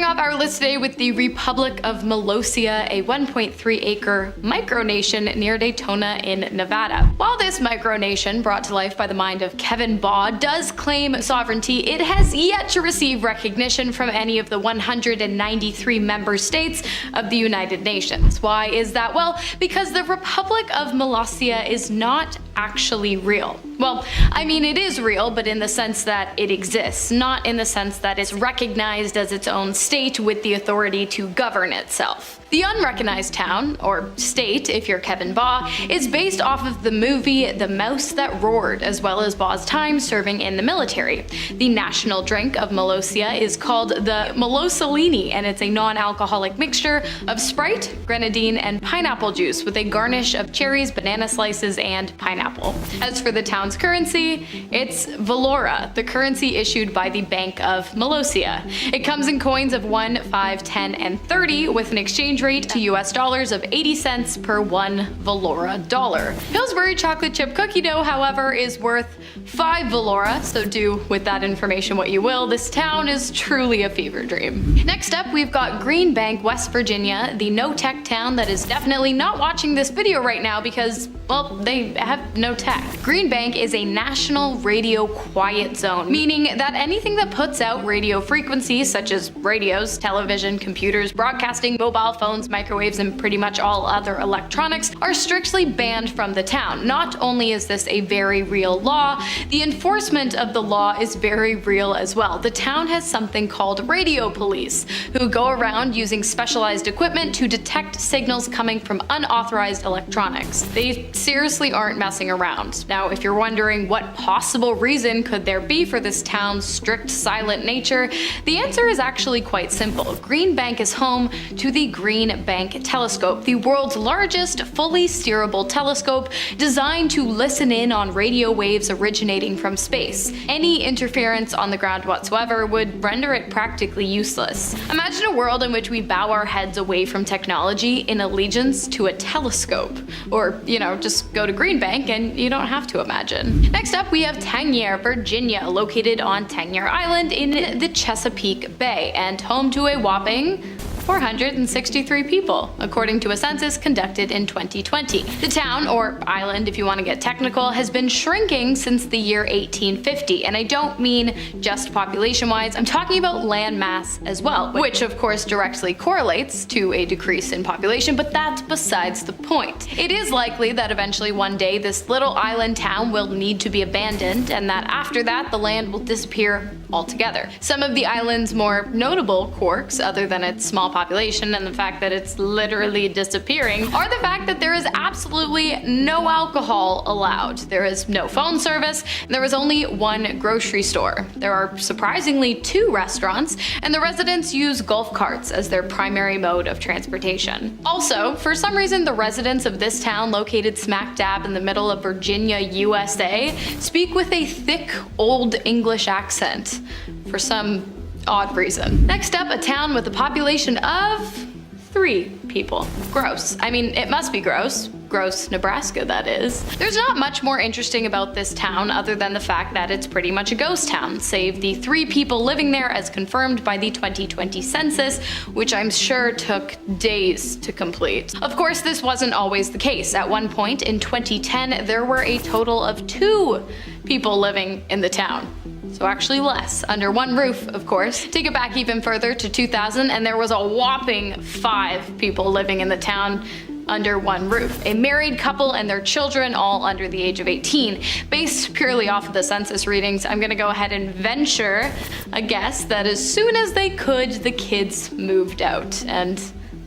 off our list today with the Republic of Molossia, a 1.3-acre micronation near Daytona in Nevada. While this micronation, brought to life by the mind of Kevin Baugh, does claim sovereignty, it has yet to receive recognition from any of the 193 member states of the United Nations. Why is that? Well, because the Republic of Molossia is not actually real. Well, I mean, it is real, but in the sense that it exists, not in the sense that it's recognized as its own state with the authority to govern itself. The unrecognized town, or state if you're Kevin Baugh, is based off of the movie The Mouse That Roared, as well as Baugh's time serving in the military. The national drink of Molossia is called the Molossalini, and it's a non-alcoholic mixture of Sprite, grenadine, and pineapple juice with a garnish of cherries, banana slices, and pineapple. As for the town's currency, it's Valora, the currency issued by the Bank of Molossia. It comes in coins of 1, 5, 10, and 30 with an exchange rate to US dollars of 80 cents per 1 Valora dollar. Pillsbury chocolate chip cookie dough, however, is worth 5 Valora, so do with that information what you will. This town is truly a fever dream. Next up, we've got Green Bank, West Virginia, the no-tech town that is definitely not watching this video right now because, well, they have no tech. Green Bank is a national radio quiet zone, meaning that anything that puts out radio frequencies such as radios, television, computers, broadcasting, mobile phones, microwaves, and pretty much all other electronics are strictly banned from the town. Not only is this a very real law, the enforcement of the law is very real as well. The town has something called radio police, who go around using specialized equipment to detect signals coming from unauthorized electronics. They seriously aren't messing around. Now, if you're wondering what possible reason could there be for this town's strict silent nature, the answer is actually quite simple. Green Bank is home to the Green Bank Telescope, the world's largest fully steerable telescope designed to listen in on radio waves originating from space. Any interference on the ground whatsoever would render it practically useless. Imagine a world in which we bow our heads away from technology in allegiance to a telescope. Or, just go to Green Bank and you don't have to imagine. Next up, we have Tangierre, Virginia, located on Tangierre Island in the Chesapeake Bay and home to a whopping 463 people, according to a census conducted in 2020. The town, or island if you want to get technical, has been shrinking since the year 1850, and I don't mean just population-wise, I'm talking about land mass as well, which of course directly correlates to a decrease in population, but that's besides the point. It is likely that eventually one day this little island town will need to be abandoned, and that after that the land will disappear altogether. Some of the island's more notable quirks, other than its small population and the fact that it's literally disappearing, are the fact that there is absolutely no alcohol allowed. There is no phone service, and there is only one grocery store. There are surprisingly 2 restaurants, and the residents use golf carts as their primary mode of transportation. Also, for some reason, the residents of this town, located smack dab in the middle of Virginia, USA, speak with a thick Old English accent for some odd reason. Next up, a town with a population of 3 people. Gross. I mean, it must be gross. Gross, Nebraska, that is. There's not much more interesting about this town other than the fact that it's pretty much a ghost town, save the 3 people living there as confirmed by the 2020 census, which I'm sure took days to complete. Of course, this wasn't always the case. At one point in 2010, there were a total of 2 people living in the town. So actually less, under one roof, of course. Take it back even further to 2000, and there was a whopping 5 people living in the town under one roof. A married couple and their children, all under the age of 18. Based purely off of the census readings, I'm gonna go ahead and venture a guess that as soon as they could, the kids moved out and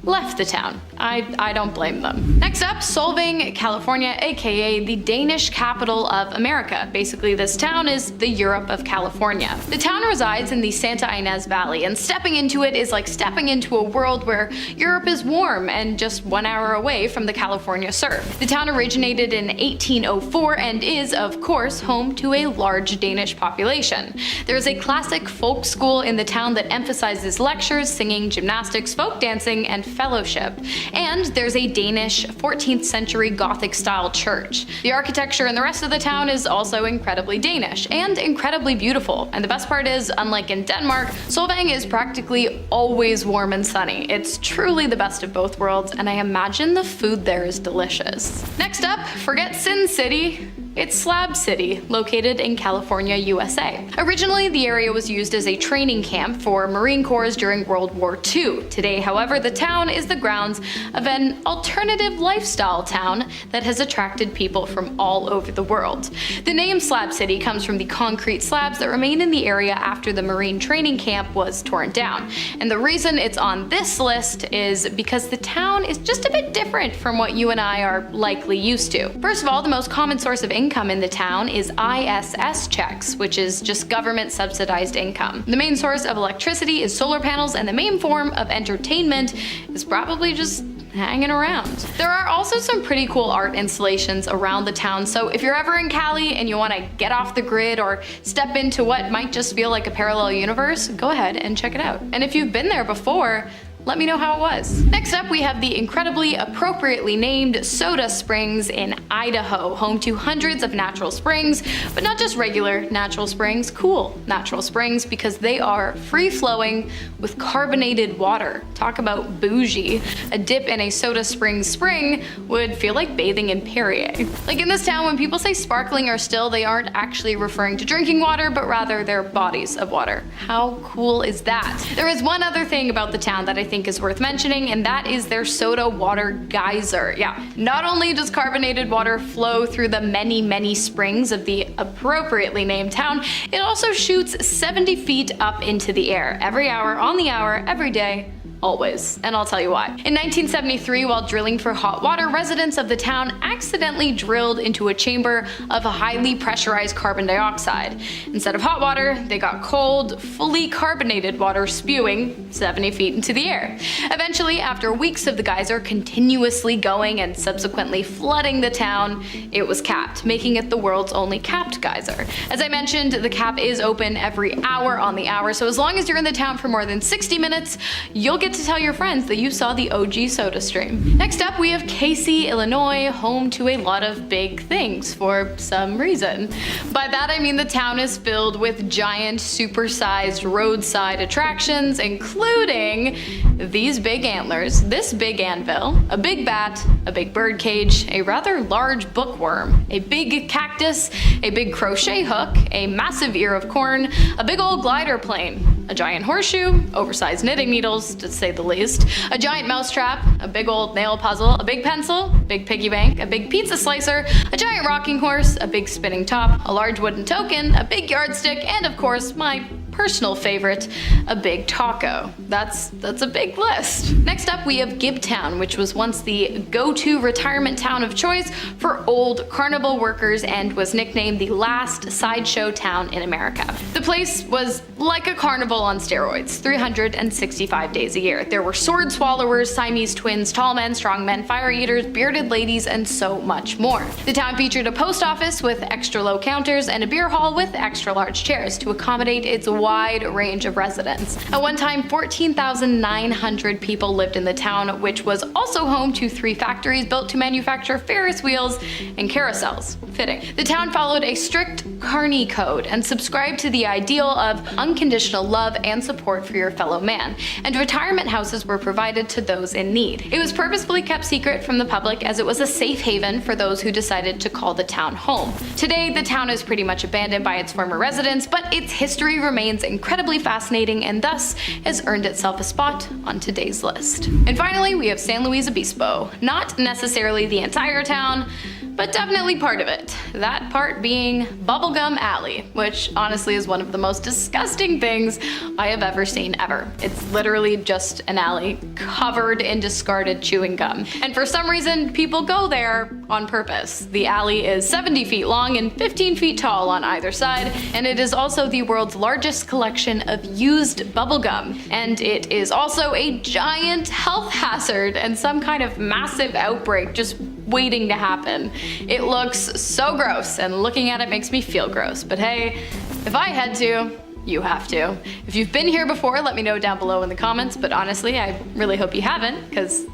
left the town. I don't blame them. Next up, Solvang, California, aka the Danish capital of America. Basically, this town is the Europe of California. The town resides in the Santa Ynez Valley, and stepping into it is like stepping into a world where Europe is warm and just 1 hour away from the California surf. The town originated in 1804 and is, of course, home to a large Danish population. There is a classic folk school in the town that emphasizes lectures, singing, gymnastics, folk dancing, and Fellowship. And there's a Danish 14th century Gothic style church. The architecture in the rest of the town is also incredibly Danish and incredibly beautiful. And the best part is, unlike in Denmark, Solvang is practically always warm and sunny. It's truly the best of both worlds, and I imagine the food there is delicious. Next up, forget Sin City. It's Slab City, located in California, USA. Originally, the area was used as a training camp for Marine Corps during World War II. Today, however, the town is the grounds of an alternative lifestyle town that has attracted people from all over the world. The name Slab City comes from the concrete slabs that remain in the area after the Marine training camp was torn down. And the reason it's on this list is because the town is just a bit different from what you and I are likely used to. First of all, the most common source of income in the town is ISS checks, which is just government subsidized income. The main source of electricity is solar panels, and the main form of entertainment is probably just hanging around. There are also some pretty cool art installations around the town, so if you're ever in Cali and you want to get off the grid or step into what might just feel like a parallel universe, go ahead and check it out. And if you've been there before, let me know how it was. Next up, we have the incredibly appropriately named Soda Springs in Idaho, home to hundreds of natural springs, but not just regular natural springs, cool natural springs, because they are free-flowing with carbonated water. Talk about bougie. A dip in a Soda Springs spring would feel like bathing in Perrier. Like in this town, when people say sparkling or still, they aren't actually referring to drinking water, but rather their bodies of water. How cool is that? There is one other thing about the town that I think is worth mentioning, and that is their soda water geyser. Yeah, not only does carbonated water flow through the many springs of the appropriately named town, it also shoots 70 feet up into the air every hour, on the hour, every day, always. And I'll tell you why. In 1973, while drilling for hot water, residents of the town accidentally drilled into a chamber of highly pressurized carbon dioxide. Instead of hot water, they got cold, fully carbonated water spewing 70 feet into the air. Eventually, after weeks of the geyser continuously going and subsequently flooding the town, it was capped, making it the world's only capped geyser. As I mentioned, the cap is open every hour on the hour, so as long as you're in the town for more than 60 minutes, you'll get to tell your friends that you saw the OG soda stream. Next up, we have Casey, Illinois, home to a lot of big things for some reason. By that I mean the town is filled with giant, supersized roadside attractions, including these big antlers, this big anvil, a big bat, a big bird cage, a rather large bookworm, a big cactus, a big crochet hook, a massive ear of corn, a big old glider plane, a giant horseshoe, oversized knitting needles, to say the least, a giant mousetrap, a big old nail puzzle, a big pencil, a big piggy bank, a big pizza slicer, a giant rocking horse, a big spinning top, a large wooden token, a big yardstick, and of course my personal favorite, a big taco. That's a big list. Next up, we have Gibtown, which was once the go-to retirement town of choice for old carnival workers and was nicknamed the last sideshow town in America. The place was like a carnival on steroids, 365 days a year. There were sword swallowers, Siamese twins, tall men, strong men, fire eaters, bearded ladies, and so much more. The town featured a post office with extra low counters and a beer hall with extra large chairs to accommodate its wide range of residents. At one time, 14,900 people lived in the town, which was also home to 3 factories built to manufacture Ferris wheels and carousels. Fitting. The town followed a strict Carney code and subscribed to the ideal of unconditional love and support for your fellow man, and retirement houses were provided to those in need. It was purposefully kept secret from the public as it was a safe haven for those who decided to call the town home. Today, the town is pretty much abandoned by its former residents, but its history remains incredibly fascinating and thus has earned itself a spot on today's list. And finally, we have San Luis Obispo. Not necessarily the entire town, but definitely part of it. That part being Bubblegum Alley, which honestly is one of the most disgusting things I have ever seen ever. It's literally just an alley covered in discarded chewing gum. And for some reason, people go there on purpose. The alley is 70 feet long and 15 feet tall on either side, and it is also the world's largest collection of used bubblegum. And it is also a giant health hazard and some kind of massive outbreak just waiting to happen. It looks so gross, and looking at it makes me feel gross, but hey, if I had to, You have to. If you've been here before, let me know down below in the comments, but honestly, I really hope you haven't, because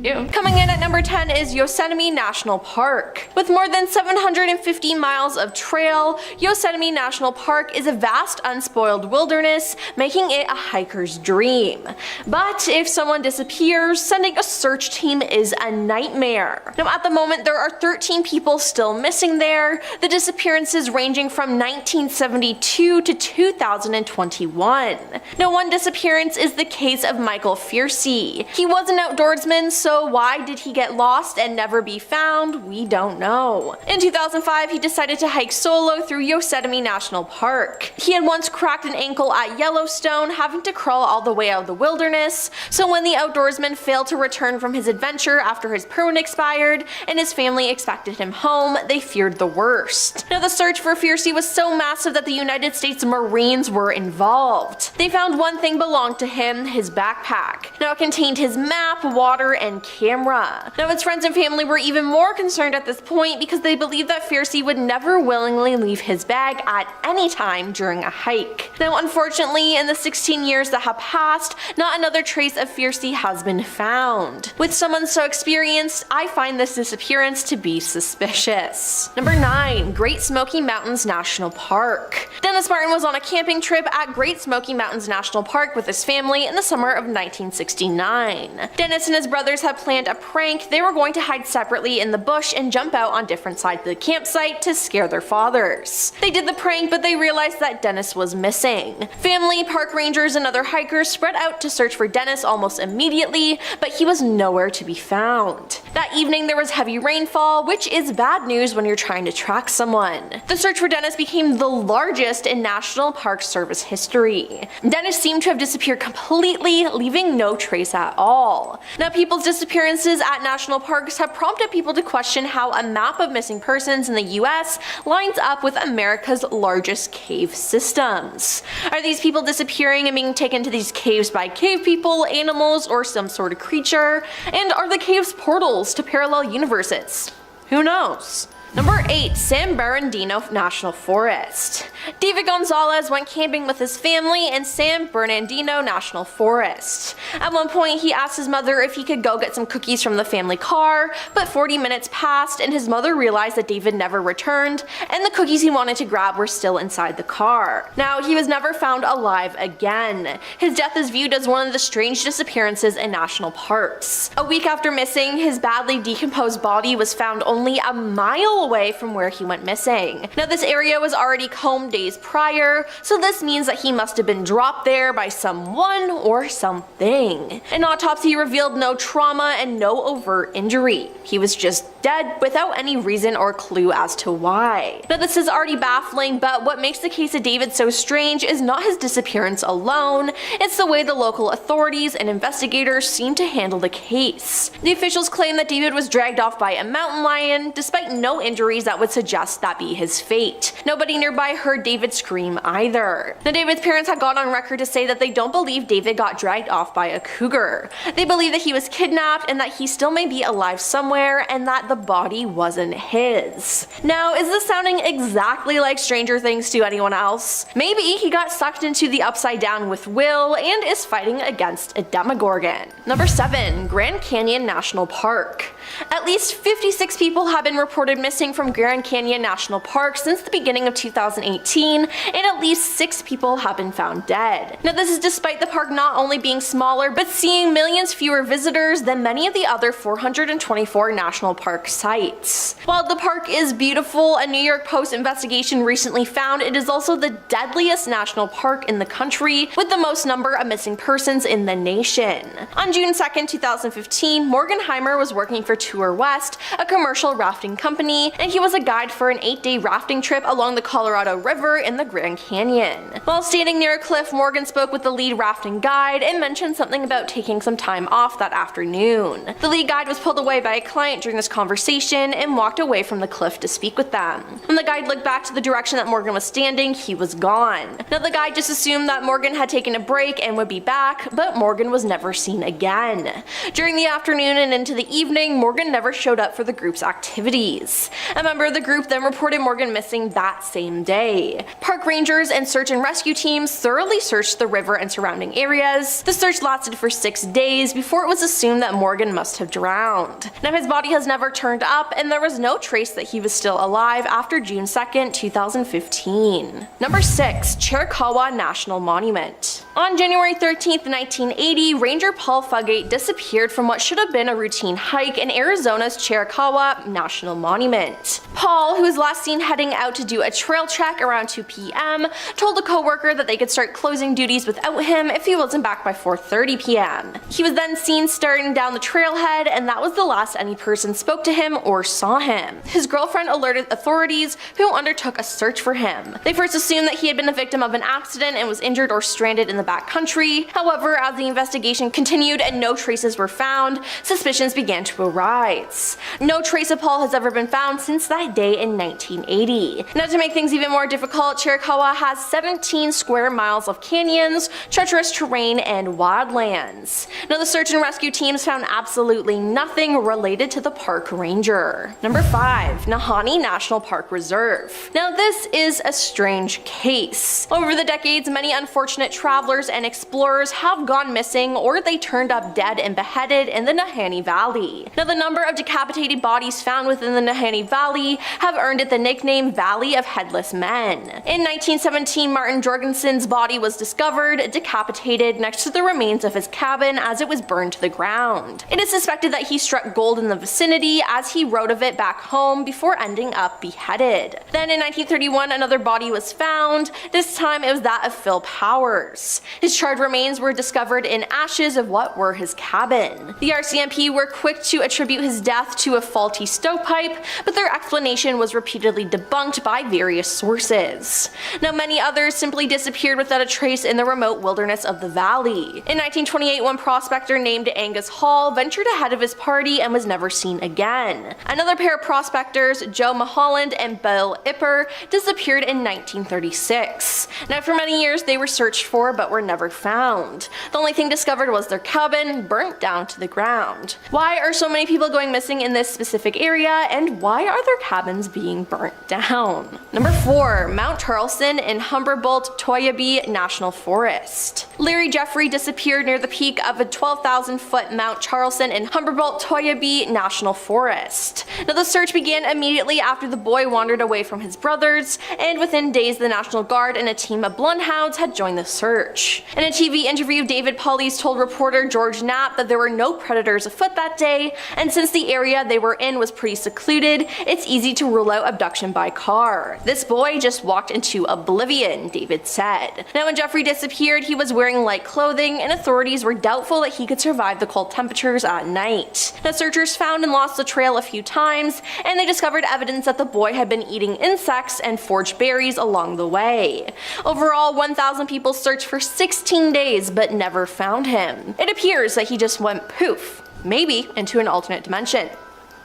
ew. Coming in at number 10 is Yosemite National Park. With more than 750 miles of trail, Yosemite National Park is a vast unspoiled wilderness, making it a hiker's dream. But if someone disappears, sending a search team is a nightmare. Now at the moment there are 13 people still missing there, the disappearances ranging from 1972 to 2021. Now one disappearance is the case of Michael Fiercy. He was an outdoorsman, so why did he get lost and never be found? We don't know. In 2005, he decided to hike solo through Yosemite National Park. He had once cracked an ankle at Yellowstone, having to crawl all the way out of the wilderness, so when the outdoorsman failed to return from his adventure after his permit expired and his family expected him home, they feared the worst. Now the search for Fiercy was so massive that the United States Marines were involved. They found one thing belonged to him, his backpack. Now it contained his map, water, and camera. Now his friends and family were even more concerned at this point because they believed that Fiercy would never willingly leave his bag at any time during a hike. Now unfortunately, in the 16 years that have passed, not another trace of Fiercy has been found. With someone so experienced, I find this disappearance to be suspicious. Number 9. Great Smoky Mountains National Park. Dennis Martin was on a camping trip at Great Smoky Mountains National Park with his family in the summer of 1969. Dennis and his brothers had planned a prank. They were going to hide separately in the bush and jump out on different sides of the campsite to scare their fathers. They did the prank, but they realized that Dennis was missing. Family, park rangers, and other hikers spread out to search for Dennis almost immediately, but he was nowhere to be found. That evening there was heavy rainfall, which is bad news when you're trying to track someone. The search for Dennis became the largest in National Park Service history. Dennis seemed to have disappeared completely, leaving no trace at all. Now people's disappearances at national parks have prompted people to question how a map of missing persons in the US lines up with America's largest cave systems. Are these people disappearing and being taken to these caves by cave people, animals, or some sort of creature? And are the caves portals to parallel universes? Who knows? Number 8. San Bernardino National Forest. David Gonzalez went camping with his family in San Bernardino National Forest. At one point, he asked his mother if he could go get some cookies from the family car, but 40 minutes passed and his mother realized that David never returned, and the cookies he wanted to grab were still inside the car. Now, he was never found alive again. His death is viewed as one of the strange disappearances in national parks. A week after missing, his badly decomposed body was found only a mile away from where he went missing. Now this area was already combed days prior, so this means that he must have been dropped there by someone or something. An autopsy revealed no trauma and no overt injury. He was just dead without any reason or clue as to why. Now this is already baffling, but what makes the case of David so strange is not his disappearance alone, it's the way the local authorities and investigators seem to handle the case. The officials claim that David was dragged off by a mountain lion, despite no injuries that would suggest that be his fate. Nobody nearby heard David scream either. Now David's parents had gone on record to say that they don't believe David got dragged off by a cougar. They believe that he was kidnapped and that he still may be alive somewhere and that the body wasn't his. Now, is this sounding exactly like Stranger Things to anyone else? Maybe he got sucked into the Upside Down with Will and is fighting against a Demogorgon. Number 7. Grand Canyon National Park. At least 56 people have been reported missing from Grand Canyon National Park since the beginning of 2018, and at least 6 people have been found dead. Now this is despite the park not only being smaller, but seeing millions fewer visitors than many of the other 424 national park sites. While the park is beautiful, a New York Post investigation recently found it is also the deadliest national park in the country, with the most number of missing persons in the nation. On June 2nd, 2015, Morgenheimer was working for Tour West, a commercial rafting company, and he was a guide for an 8-day rafting trip along the Colorado River in the Grand Canyon. While standing near a cliff, Morgan spoke with the lead rafting guide and mentioned something about taking some time off that afternoon. The lead guide was pulled away by a client during this conversation, conversation and walked away from the cliff to speak with them. When the guide looked back to the direction that Morgan was standing, he was gone. Now the guide just assumed that Morgan had taken a break and would be back, but Morgan was never seen again. During the afternoon and into the evening, Morgan never showed up for the group's activities. A member of the group then reported Morgan missing that same day. Park rangers and search and rescue teams thoroughly searched the river and surrounding areas. The search lasted for 6 days before it was assumed that Morgan must have drowned. Now his body has never turned up, and there was no trace that he was still alive after June 2nd, 2015. Number 6. Chiricahua National Monument. On January 13th, 1980, Ranger Paul Fugate disappeared from what should have been a routine hike in Arizona's Chiricahua National Monument. Paul, who was last seen heading out to do a trail check around 2 p.m., told a coworker that they could start closing duties without him if he wasn't back by 4:30 p.m. He was then seen starting down the trailhead, and that was the last any person spoke to him or saw him. His girlfriend alerted authorities, who undertook a search for him. They first assumed that he had been the victim of an accident and was injured or stranded in the backcountry. However, as the investigation continued and no traces were found, suspicions began to arise. No trace of Paul has ever been found since that day in 1980. Now, to make things even more difficult, Chiricahua has 17 square miles of canyons, treacherous terrain, and wildlands. Now, the search and rescue teams found absolutely nothing related to the park ranger. Number 5. Nahanni National Park Reserve. Now, this is a strange case. Over the decades, many unfortunate travelers and explorers have gone missing, or they turned up dead and beheaded in the Nahanni Valley. Now, the number of decapitated bodies found within the Nahanni Valley have earned it the nickname Valley of Headless Men. In 1917, Martin Jorgensen's body was discovered decapitated next to the remains of his cabin as it was burned to the ground. It is suspected that he struck gold in the vicinity as he wrote of it back home before ending up beheaded. Then in 1931, another body was found. This time it was that of Phil Powers. His charred remains were discovered in ashes of what were his cabin. The RCMP were quick to attribute his death to a faulty stovepipe, but their explanation was repeatedly debunked by various sources. Now, many others simply disappeared without a trace in the remote wilderness of the valley. In 1928, one prospector named Angus Hall ventured ahead of his party and was never seen again. Another pair of prospectors, Joe Mulholland and Bill Ipper, disappeared in 1936. Now, for many years they were searched for but were never found. The only thing discovered was their cabin, burnt down to the ground. Why are so many people going missing in this specific area, and why are their cabins being burnt down? Number 4. Mount Charleston in Humboldt-Toyabee National Forest. Larry Jeffrey disappeared near the peak of a 12,000-foot Mount Charleston in Humboldt-Toyabee National Forest. Now, the search began immediately after the boy wandered away from his brothers, and within days the National Guard and a team of bloodhounds had joined the search. In a TV interview, David Paulies told reporter George Knapp that there were no predators afoot that day, and since the area they were in was pretty secluded, it's easy to rule out abduction by car. This boy just walked into oblivion, David said. Now, when Jeffrey disappeared, he was wearing light clothing, and authorities were doubtful that he could survive the cold temperatures at night. Now, searchers found and lost the trail a few times, and they discovered evidence that the boy had been eating insects and forged berries along the way. Overall, 1,000 people searched for 16 days but never found him. It appears that he just went poof, maybe into an alternate dimension.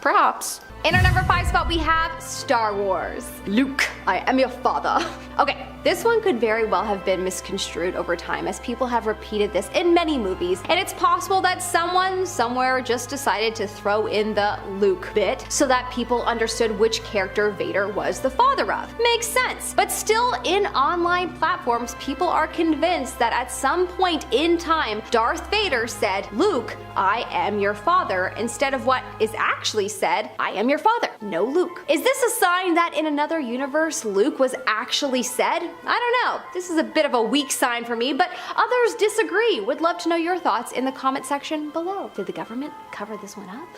Perhaps. In our number 5 spot, we have Star Wars. Luke, I am your father. Okay, this one could very well have been misconstrued over time, as people have repeated this in many movies, and it's possible that someone somewhere just decided to throw in the Luke bit so that people understood which character Vader was the father of. Makes sense. But still, in online platforms, people are convinced that at some point in time, Darth Vader said, "Luke, I am your father," instead of what is actually said, "I am your father." No Luke. Is this a sign that in another universe, Luke was actually said? I don't know. This is a bit of a weak sign for me, but others disagree. Would love to know your thoughts in the comment section below. Did the government cover this one up?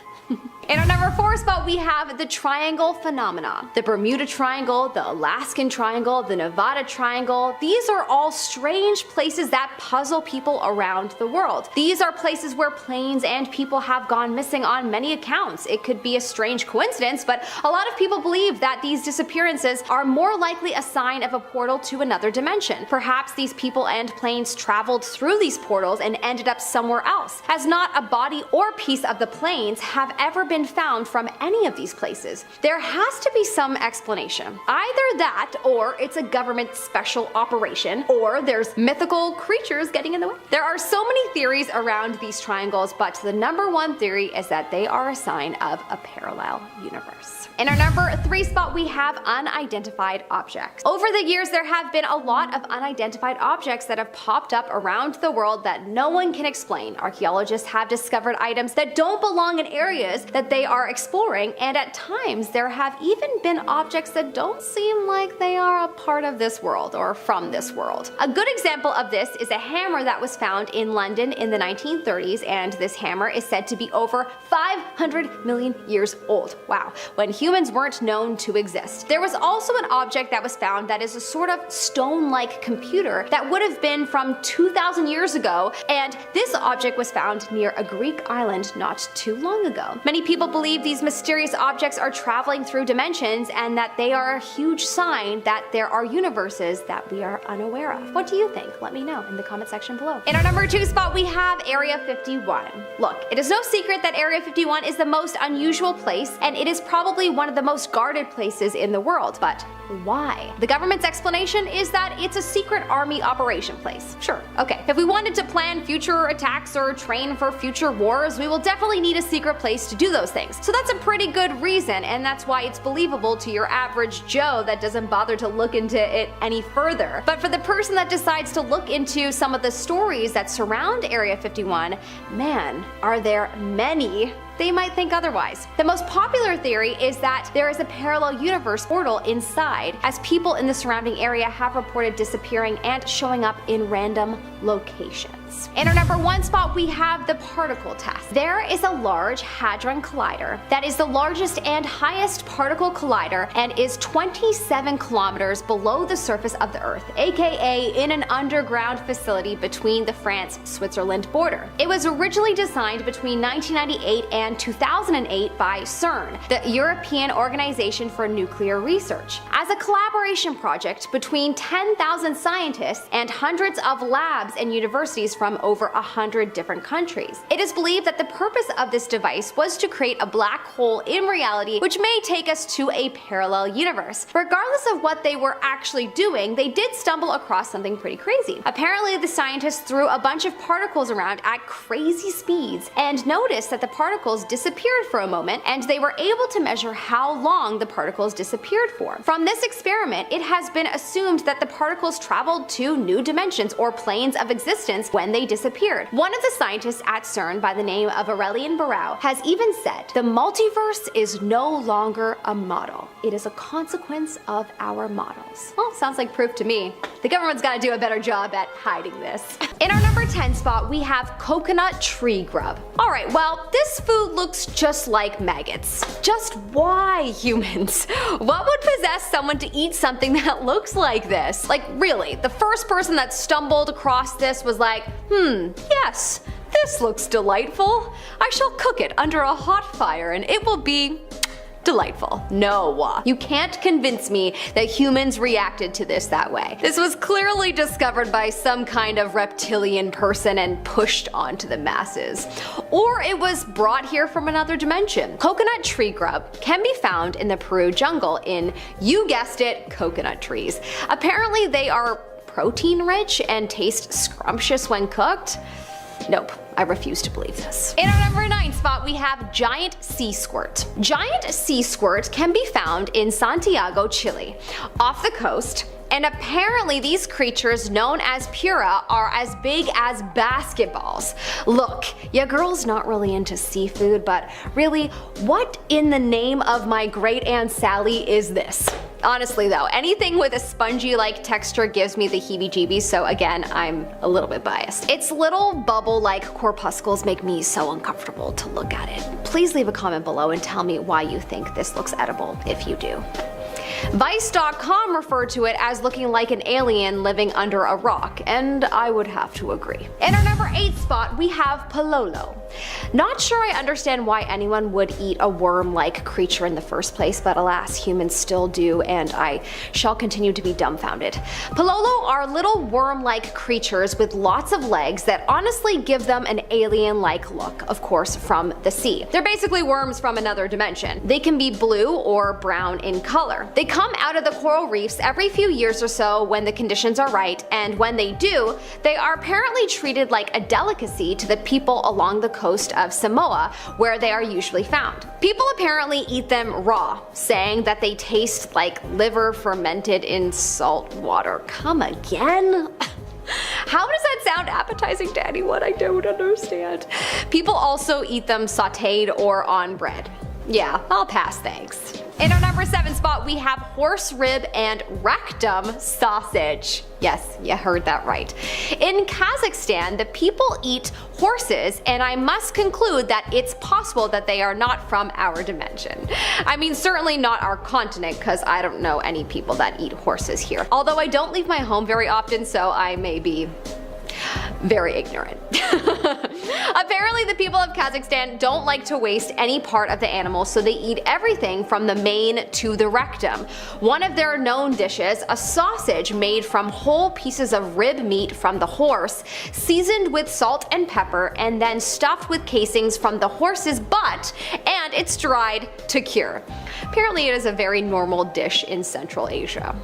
In our number 4 spot, we have the Triangle Phenomenon. The Bermuda Triangle, the Alaskan Triangle, the Nevada Triangle. These are all strange places that puzzle people around the world. These are places where planes and people have gone missing on many accounts. It could be a strange coincidence, but a lot of people believe that these disappearances are more likely a sign of a portal to another dimension. Perhaps these people and planes traveled through these portals and ended up somewhere else, as not a body or piece of the planes have ever been found from any of these places. There has to be some explanation. Either that, or it's a government special operation, or there's mythical creatures getting in the way. There are so many theories around these triangles, but the number one theory is that they are a sign of a parallel universe. In our number 3 spot, we have unidentified objects. Over the years, there have been a lot of unidentified objects that have popped up around the world that no one can explain. Archaeologists have discovered items that don't belong in areas that they are exploring, and at times there have even been objects that don't seem like they are a part of this world or from this world. A good example of this is a hammer that was found in London in the 1930s, and this hammer is said to be over 500 million years old. Wow, when humans weren't known to exist. There was also an object that was found that is a sort of stone-like computer that would have been from 2,000 years ago, and this object was found near a Greek island not too long ago. Many people believe these mysterious objects are traveling through dimensions and that they are a huge sign that there are universes that we are unaware of. What do you think? Let me know in the comment section below. In our number 2 spot, we have Area 51. Look, it is no secret that Area 51 is the most unusual place, and it is probably one of the most guarded places in the world, but why? The government's explanation is that it's a secret army operation place. Sure, okay. If we wanted to plan future attacks or train for future wars, we will definitely need a secret place to do those things. So that's a pretty good reason, and that's why it's believable to your average Joe that doesn't bother to look into it any further. But for the person that decides to look into some of the stories that surround Area 51, man, are there many. They might think otherwise. The most popular theory is that there is a parallel universe portal inside, as people in the surrounding area have reported disappearing and showing up in random locations. In our number 1 spot, we have the particle test. There is a large hadron collider that is the largest and highest particle collider and is 27 kilometers below the surface of the Earth, aka in an underground facility between the France-Switzerland border. It was originally designed between 1998 and 2008 by CERN, the European Organization for Nuclear Research, as a collaboration project between 10,000 scientists and hundreds of labs and universities from over 100 different countries. It is believed that the purpose of this device was to create a black hole in reality, which may take us to a parallel universe. Regardless of what they were actually doing, they did stumble across something pretty crazy. Apparently, the scientists threw a bunch of particles around at crazy speeds and noticed that the particles disappeared for a moment, and they were able to measure how long the particles disappeared for. From this experiment, it has been assumed that the particles traveled to new dimensions or planes of existence when they disappeared. One of the scientists at CERN by the name of Aurelian Barau has even said, "The multiverse is no longer a model. It is a consequence of our models." Well, sounds like proof to me. The government's gotta do a better job at hiding this. In our number 10 spot, we have coconut tree grub. Alright, well, this food looks just like maggots. Just why, humans? What would possess someone to eat something that looks like this? Like, really, the first person that stumbled across this was like, yes, this looks delightful. I shall cook it under a hot fire and it will be delightful. No, you can't convince me that humans reacted to this that way. This was clearly discovered by some kind of reptilian person and pushed onto the masses. Or it was brought here from another dimension. Coconut tree grub can be found in the Peru jungle in, you guessed it, coconut trees. Apparently they are protein rich and taste scrumptious when cooked. Nope, I refuse to believe this. In our number 9 spot, we have giant sea squirt. Giant sea squirt can be found in Santiago, Chile, off the coast. And apparently these creatures, known as pura, are as big as basketballs. Look, your girl's not really into seafood, but really, what in the name of my great Aunt Sally is this? Honestly though, anything with a spongy-like texture gives me the heebie-jeebies, so again, I'm a little bit biased. Its little bubble-like corpuscles make me so uncomfortable to look at it. Please leave a comment below and tell me why you think this looks edible, if you do. Vice.com referred to it as looking like an alien living under a rock, and I would have to agree. In our number 8 spot, we have Pololo. Not sure I understand why anyone would eat a worm-like creature in the first place, but alas, humans still do, and I shall continue to be dumbfounded. Pololo are little worm-like creatures with lots of legs that honestly give them an alien-like look, of course from the sea. They're basically worms from another dimension. They can be blue or brown in color. They come out of the coral reefs every few years or so when the conditions are right, and when they do, they are apparently treated like a delicacy to the people along the coast of Samoa, where they are usually found. People apparently eat them raw, saying that they taste like liver fermented in salt water. Come again? How does that sound appetizing to anyone? I don't understand. People also eat them sauteed or on bread. Yeah, I'll pass, thanks. In our number 7 spot, we have horse rib and rectum sausage. Yes, you heard that right. In Kazakhstan, the people eat horses, and I must conclude that it's possible that they are not from our dimension. I mean, certainly not our continent, because I don't know any people that eat horses here. Although I don't leave my home very often, so I may be very ignorant. Apparently the people of Kazakhstan don't like to waste any part of the animal, so they eat everything from the mane to the rectum. One of their known dishes, a sausage made from whole pieces of rib meat from the horse, seasoned with salt and pepper, and then stuffed with casings from the horse's butt, and it's dried to cure. Apparently it is a very normal dish in Central Asia.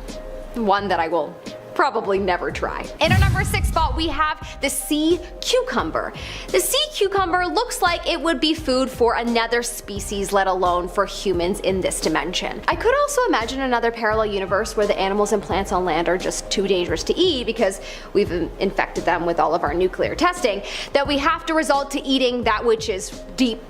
One that I will probably never try. In our number 6 spot, we have the sea cucumber. The sea cucumber looks like it would be food for another species, let alone for humans in this dimension. I could also imagine another parallel universe where the animals and plants on land are just too dangerous to eat because we've infected them with all of our nuclear testing, that we have to resort to eating that which is deep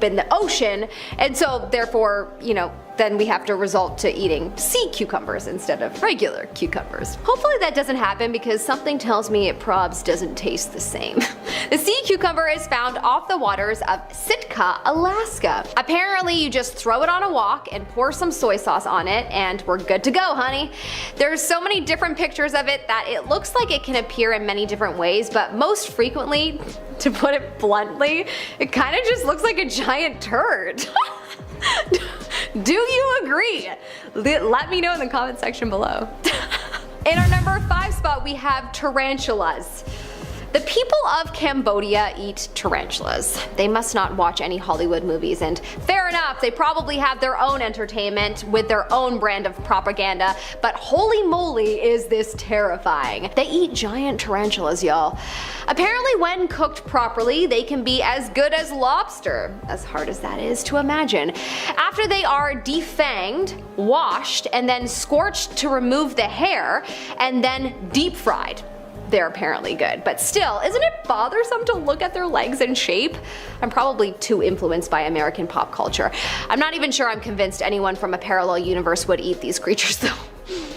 in the ocean, and so therefore, you know, then we have to resort to eating sea cucumbers instead of regular cucumbers. Hopefully that doesn't happen because something tells me it probs doesn't taste the same. The sea cucumber is found off the waters of Sitka, Alaska. Apparently you just throw it on a wok and pour some soy sauce on it and we're good to go, honey. There's so many different pictures of it that it looks like it can appear in many different ways, but most frequently, to put it bluntly, it kind of just looks like a giant turd. Do you agree? Let me know in the comment section below. In our number 5 spot, we have tarantulas. The people of Cambodia eat tarantulas. They must not watch any Hollywood movies, and fair enough, they probably have their own entertainment with their own brand of propaganda, but holy moly is this terrifying. They eat giant tarantulas, y'all. Apparently when cooked properly, they can be as good as lobster, as hard as that is to imagine. After they are defanged, washed, and then scorched to remove the hair, and then deep fried. They're apparently good, but still, isn't it bothersome to look at their legs and shape? I'm probably too influenced by American pop culture. I'm not even sure I'm convinced anyone from a parallel universe would eat these creatures though.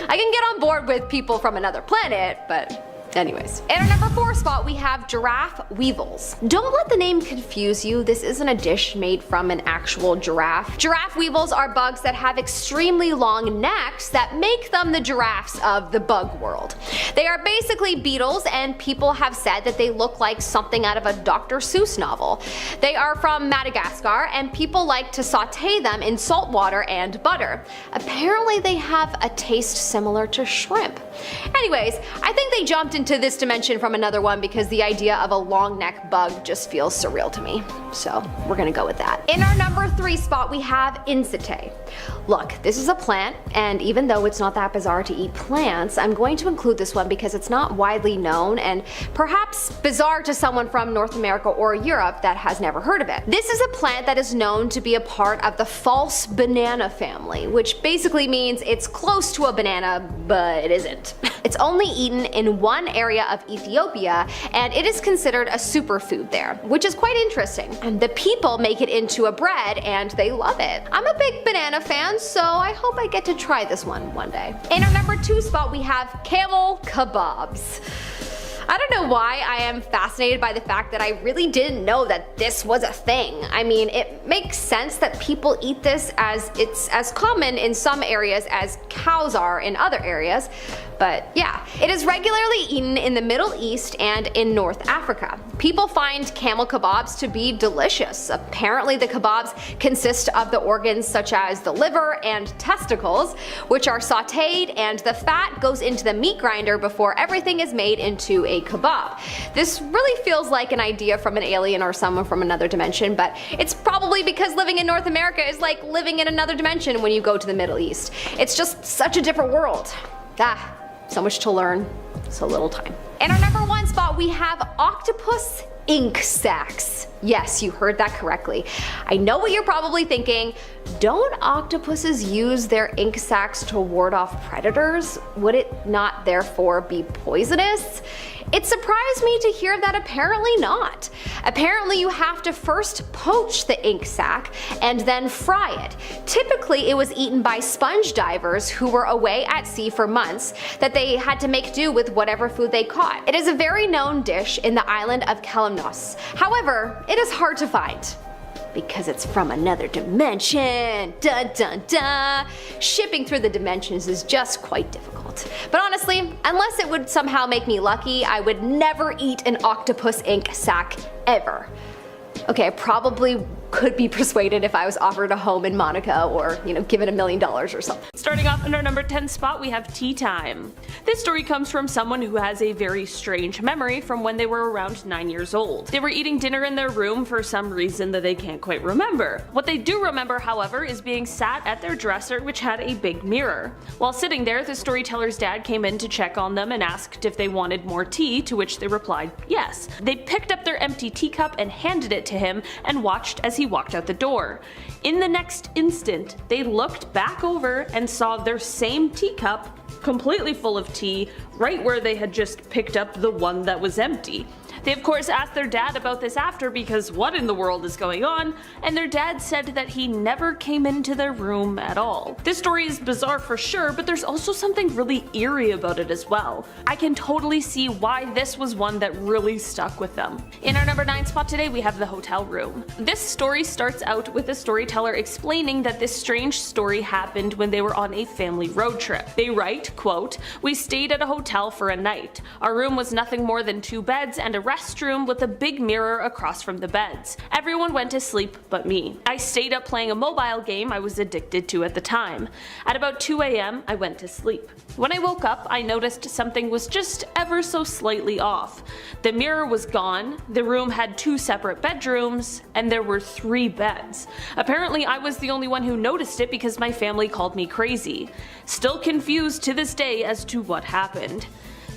I can get on board with people from another planet, but anyways. In our number 4 spot, we have giraffe weevils. Don't let the name confuse you, this isn't a dish made from an actual giraffe. Giraffe weevils are bugs that have extremely long necks that make them the giraffes of the bug world. They are basically beetles, and people have said that they look like something out of a Dr. Seuss novel. They are from Madagascar, and people like to saute them in salt water and butter. Apparently they have a taste similar to shrimp. Anyways, I think they jumped into this dimension from another one because the idea of a long neck bug just feels surreal to me. So we're gonna go with that. In our number 3 spot, we have incite. Look, this is a plant, and even though it's not that bizarre to eat plants, I'm going to include this one because it's not widely known and perhaps bizarre to someone from North America or Europe that has never heard of it. This is a plant that is known to be a part of the false banana family, which basically means it's close to a banana, but it isn't. It's only eaten in one area of Ethiopia, and it is considered a superfood there, which is quite interesting. And the people make it into a bread and they love it. I'm a big banana fan, so I hope I get to try this one day. In our number 2 spot, we have camel kebabs. I don't know why I am fascinated by the fact that I really didn't know that this was a thing. I mean, it makes sense that people eat this as it's as common in some areas as cows are in other areas. But yeah, it is regularly eaten in the Middle East and in North Africa. People find camel kebabs to be delicious. Apparently the kebabs consist of the organs such as the liver and testicles, which are sauteed, and the fat goes into the meat grinder before everything is made into a kebab. This really feels like an idea from an alien or someone from another dimension, but it's probably because living in North America is like living in another dimension when you go to the Middle East. It's just such a different world. So much to learn, so little time. In our number 1 spot, we have octopus ink sacs. Yes, you heard that correctly. I know what you're probably thinking. Don't octopuses use their ink sacs to ward off predators? Would it not therefore be poisonous? It surprised me to hear that apparently not. Apparently you have to first poach the ink sac and then fry it. Typically it was eaten by sponge divers who were away at sea for months that they had to make do with whatever food they caught. It is a very known dish in the island of Kelimnos. However, it is hard to find. Because it's from another dimension. Dun dun dun. Shipping through the dimensions is just quite difficult. But honestly, unless it would somehow make me lucky, I would never eat an octopus ink sac ever. Okay, I probably could be persuaded if I was offered a home in Monaco or, given $1 million or something. Starting off in our number 10 spot, we have tea time. This story comes from someone who has a very strange memory from when they were around 9 years old. They were eating dinner in their room for some reason that they can't quite remember. What they do remember, however, is being sat at their dresser, which had a big mirror. While sitting there, the storyteller's dad came in to check on them and asked if they wanted more tea, to which they replied yes. They picked up their empty teacup and handed it to him and watched as he walked out the door. In the next instant, they looked back over and saw their same teacup, completely full of tea, right where they had just picked up the one that was empty. They of course asked their dad about this after because what in the world is going on, and their dad said that he never came into their room at all. This story is bizarre for sure, but there's also something really eerie about it as well. I can totally see why this was one that really stuck with them. In our number 9 spot today, we have the hotel room. This story starts out with the storyteller explaining that this strange story happened when they were on a family road trip. They write, quote, "We stayed at a hotel for a night. Our room was nothing more than 2 beds and a restroom with a big mirror across from the beds. Everyone went to sleep but me. I stayed up playing a mobile game I was addicted to at the time. At about 2 AM, I went to sleep. When I woke up, I noticed something was just ever so slightly off. The mirror was gone, the room had 2 separate bedrooms, and there were 3 beds. Apparently I was the only one who noticed it because my family called me crazy. Still confused to this day as to what happened."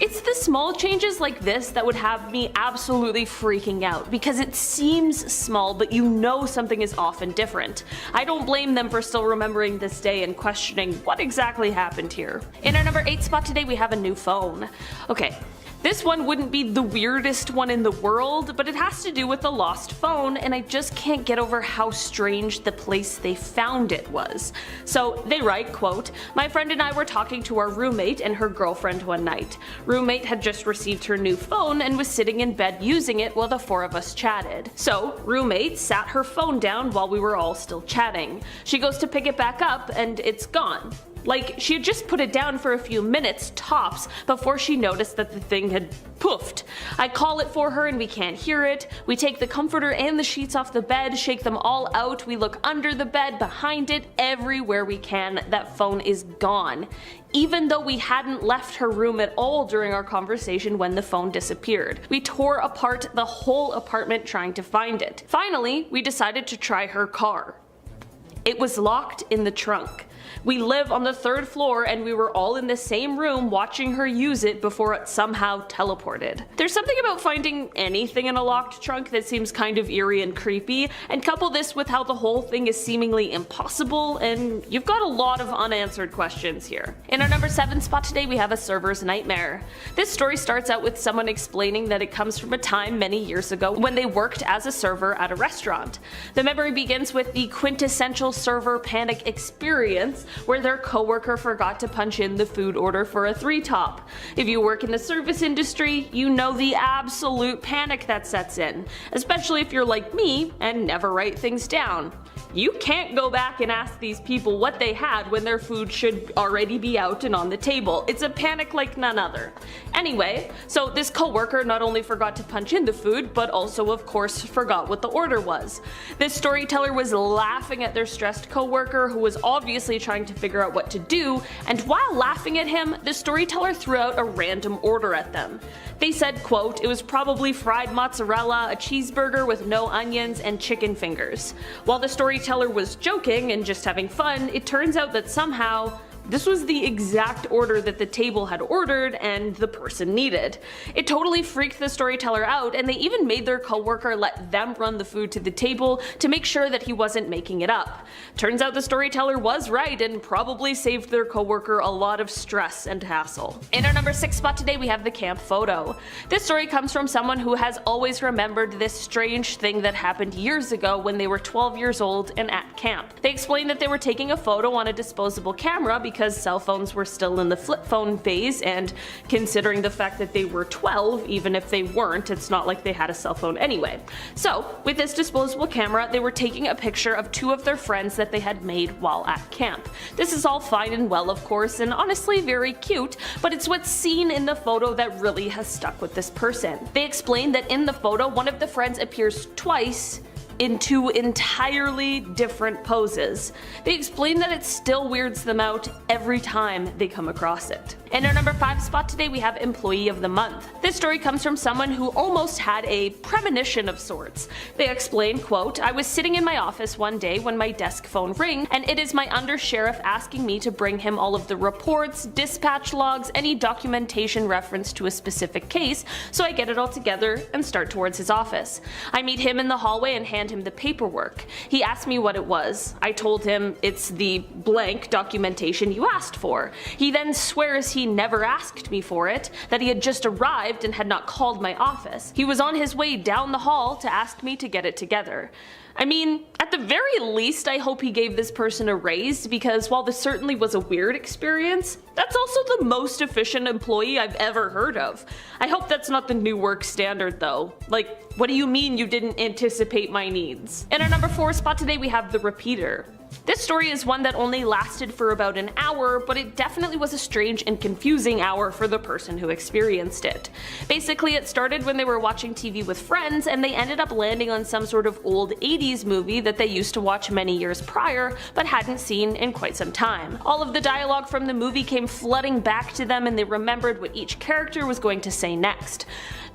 It's the small changes like this that would have me absolutely freaking out, because it seems small but you know something is off and different. I don't blame them for still remembering this day and questioning what exactly happened here. In our number 8 spot today, we have a new phone. Okay. This one wouldn't be the weirdest one in the world, but it has to do with the lost phone, and I just can't get over how strange the place they found it was. So they write, quote, "My friend and I were talking to our roommate and her girlfriend one night. Roommate had just received her new phone and was sitting in bed using it while the 4 of us chatted. So roommate sat her phone down while we were all still chatting. She goes to pick it back up and it's gone. Like, she had just put it down for a few minutes tops before she noticed that the thing had poofed. I call it for her and we can't hear it. We take the comforter and the sheets off the bed, shake them all out, we look under the bed, behind it, everywhere we can. That phone is gone. Even though we hadn't left her room at all during our conversation when the phone disappeared. We tore apart the whole apartment trying to find it. Finally, we decided to try her car. It was locked in the trunk. We live on the 3rd floor and we were all in the same room watching her use it before it somehow teleported." There's something about finding anything in a locked trunk that seems kind of eerie and creepy, and couple this with how the whole thing is seemingly impossible, and you've got a lot of unanswered questions here. In our number 7 spot today, we have a server's nightmare. This story starts out with someone explaining that it comes from a time many years ago when they worked as a server at a restaurant. The memory begins with the quintessential potential server panic experience where their coworker forgot to punch in the food order for a 3-top. If you work in the service industry, you know the absolute panic that sets in, especially if you're like me and never write things down. You can't go back and ask these people what they had when their food should already be out and on the table. It's a panic like none other. Anyway, so this coworker not only forgot to punch in the food, but also of course forgot what the order was. This storyteller was laughing at their stressed coworker who was obviously trying to figure out what to do, and while laughing at him, the storyteller threw out a random order at them. They said, quote, "It was probably fried mozzarella, a cheeseburger with no onions, and chicken fingers." While the storyteller was joking and just having fun, it turns out that somehow this was the exact order that the table had ordered and the person needed. It totally freaked the storyteller out, and they even made their coworker let them run the food to the table to make sure that he wasn't making it up. Turns out the storyteller was right and probably saved their coworker a lot of stress and hassle. In our number 6 spot today, we have the camp photo. This story comes from someone who has always remembered this strange thing that happened years ago when they were 12 years old and at camp. They explained that they were taking a photo on a disposable camera because cell phones were still in the flip phone phase, and considering the fact that they were 12, even if they weren't, it's not like they had a cell phone anyway. So, with this disposable camera, they were taking a picture of 2 of their friends that they had made while at camp. This is all fine and well, of course, and honestly very cute, but it's what's seen in the photo that really has stuck with this person. They explained that in the photo, one of the friends appears twice in 2 entirely different poses. They explain that it still weirds them out every time they come across it. In our number 5 spot today, we have Employee of the Month. This story comes from someone who almost had a premonition of sorts. They explain, quote, "I was sitting in my office one day when my desk phone rang, and it is my undersheriff asking me to bring him all of the reports, dispatch logs, any documentation reference to a specific case, so I get it all together and start towards his office. I meet him in the hallway and hand him the paperwork. He asked me what it was. I told him it's the blank documentation you asked for. He then swears he never asked me for it, that he had just arrived and had not called my office. He was on his way down the hall to ask me to get it together." I mean, at the very least, I hope he gave this person a raise, because while this certainly was a weird experience, that's also the most efficient employee I've ever heard of. I hope that's not the new work standard though. Like, what do you mean you didn't anticipate my needs? In our number 4 spot today, we have The Repeater. This story is one that only lasted for about an hour, but it definitely was a strange and confusing hour for the person who experienced it. Basically, it started when they were watching TV with friends, and they ended up landing on some sort of old 80s movie that they used to watch many years prior, but hadn't seen in quite some time. All of the dialogue from the movie came flooding back to them, and they remembered what each character was going to say next.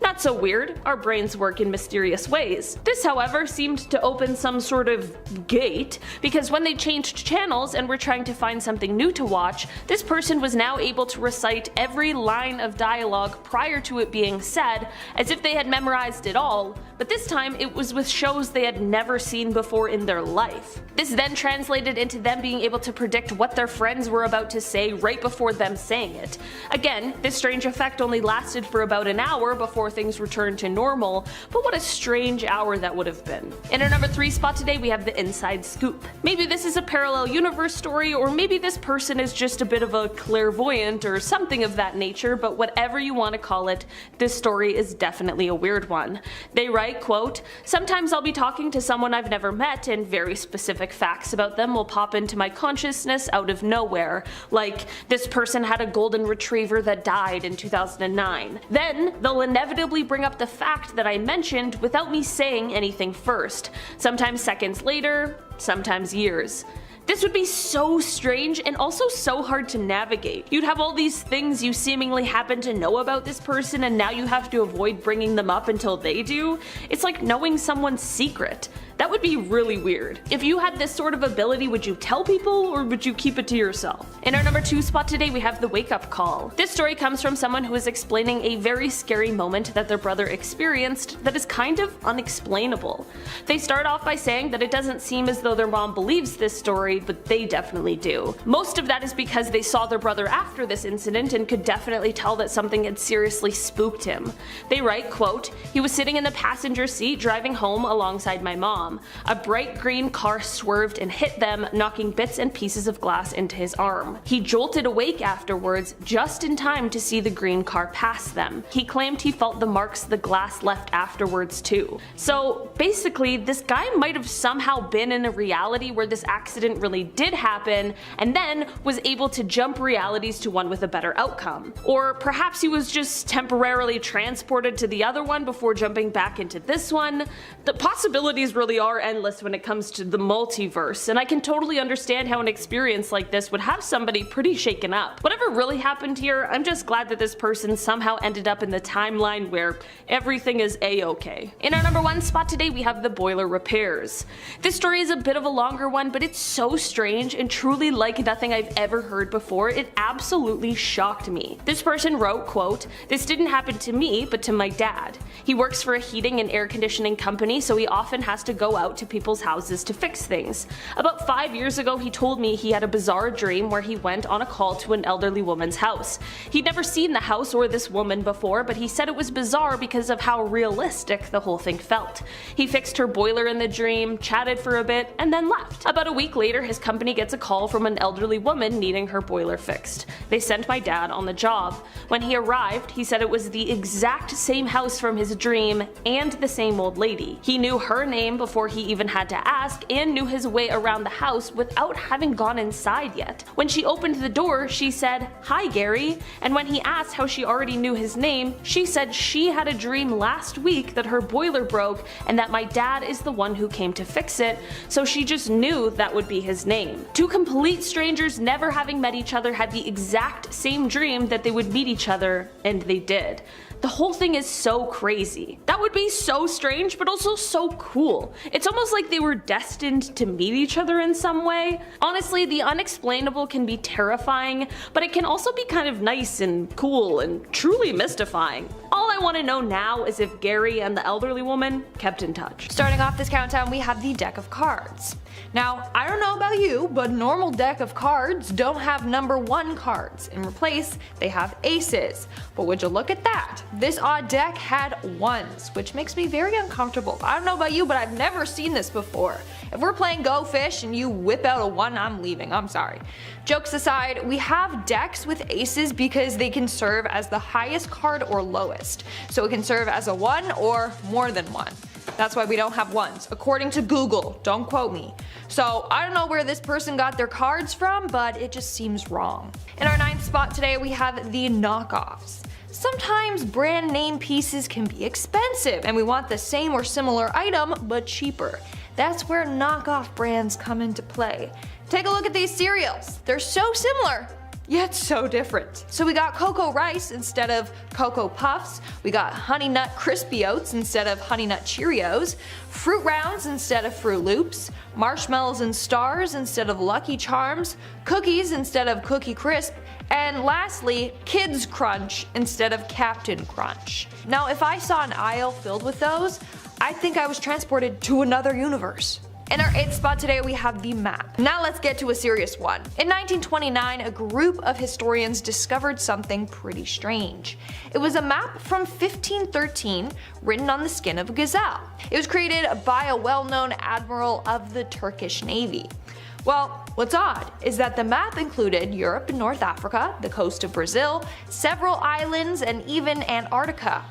Not so weird, our brains work in mysterious ways. This, however, seemed to open some sort of gate, because when they changed channels and were trying to find something new to watch, this person was now able to recite every line of dialogue prior to it being said, as if they had memorized it all, but this time it was with shows they had never seen before in their life. This then translated into them being able to predict what their friends were about to say right before them saying it. Again, this strange effect only lasted for about an hour before things returned to normal, but what a strange hour that would have been. In our number 3 spot today, we have The Inside Scoop. Maybe this is a parallel universe story, or maybe this person is just a bit of a clairvoyant or something of that nature, but whatever you want to call it, this story is definitely a weird one. They write, quote, "Sometimes I'll be talking to someone I've never met, and very specific facts about them will pop into my consciousness out of nowhere, like this person had a golden retriever that died in 2009. Then they'll inevitably bring up the fact that I mentioned without me saying anything first, sometimes seconds later, sometimes years. This would be so strange and also so hard to navigate. You'd have all these things you seemingly happen to know about this person, and now you have to avoid bringing them up until they do. It's like knowing someone's secret. That would be really weird. If you had this sort of ability, would you tell people or would you keep it to yourself?" In our number 2 spot today, we have The Wake Up Call. This story comes from someone who is explaining a very scary moment that their brother experienced that is kind of unexplainable. They start off by saying that it doesn't seem as though their mom believes this story, but they definitely do. Most of that is because they saw their brother after this incident and could definitely tell that something had seriously spooked him. They write, quote, "He was sitting in the passenger seat driving home alongside my mom. mom. A bright green car swerved and hit them, knocking bits and pieces of glass into his arm. He jolted awake afterwards, just in time to see the green car pass them. He claimed he felt the marks the glass left afterwards too. So basically, this guy might have somehow been in a reality where this accident really did happen, and then was able to jump realities to one with a better outcome. Or perhaps he was just temporarily transported to the other one before jumping back into this one. The possibilities really are endless when it comes to the multiverse, and I can totally understand how an experience like this would have somebody pretty shaken up. Whatever really happened here, I'm just glad that this person somehow ended up in the timeline where everything is a-okay. In our number 1 spot today, we have the boiler repairs. This story is a bit of a longer one, but it's so strange and truly like nothing I've ever heard before. It absolutely shocked me. This person wrote, quote, "This didn't happen to me, but to my dad. He works for a heating and air conditioning company, so he often has to go out to people's houses to fix things. About 5 years ago, he told me he had a bizarre dream where he went on a call to an elderly woman's house. He'd never seen the house or this woman before, but he said it was bizarre because of how realistic the whole thing felt. He fixed her boiler in the dream, chatted for a bit, and then left. About a week later, his company gets a call from an elderly woman needing her boiler fixed. They sent my dad on the job. When he arrived, he said it was the exact same house from his dream and the same old lady. He knew her name before he even had to ask and knew his way around the house without having gone inside yet. When she opened the door, she said, 'Hi Gary,' and when he asked how she already knew his name, she said she had a dream last week that her boiler broke and that my dad is the one who came to fix it, so she just knew that would be his name. Two complete strangers never having met each other had the exact same dream that they would meet each other, and they did. The whole thing is so crazy. That would be so strange, but also so cool. It's almost like they were destined to meet each other in some way. Honestly, the unexplainable can be terrifying, but it can also be kind of nice and cool and truly mystifying. All I want to know now is if Gary and the elderly woman kept in touch. Starting off this countdown, we have the deck of cards. Now, I don't know about you, but normal deck of cards don't have number 1 cards. In replace, they have aces. But would you look at that? This odd deck had 1s, which makes me very uncomfortable. I don't know about you, but I've never seen this before. If we're playing Go Fish and you whip out a 1, I'm leaving, I'm sorry. Jokes aside, we have decks with aces because they can serve as the highest card or lowest. So it can serve as a 1 or more than 1. That's why we don't have 1s, according to Google, don't quote me. So I don't know where this person got their cards from, but it just seems wrong. In our 9th spot today, we have the knockoffs. Sometimes brand name pieces can be expensive, and we want the same or similar item, but cheaper. That's where knockoff brands come into play. Take a look at these cereals. They're so similar, yet so different. So we got Cocoa Rice instead of Cocoa Puffs, we got Honey Nut Crispy Oats instead of Honey Nut Cheerios, Fruit Rounds instead of Fruit Loops, Marshmallows and Stars instead of Lucky Charms, Cookies instead of Cookie Crisp, and lastly, Kids Crunch instead of Captain Crunch. Now if I saw an aisle filled with those, I think I was transported to another universe. In our 8th spot today, we have the map. Now let's get to a serious one. In 1929, a group of historians discovered something pretty strange. It was a map from 1513 written on the skin of a gazelle. It was created by a well-known admiral of the Turkish Navy. Well, what's odd is that the map included Europe and North Africa, the coast of Brazil, several islands, and even Antarctica,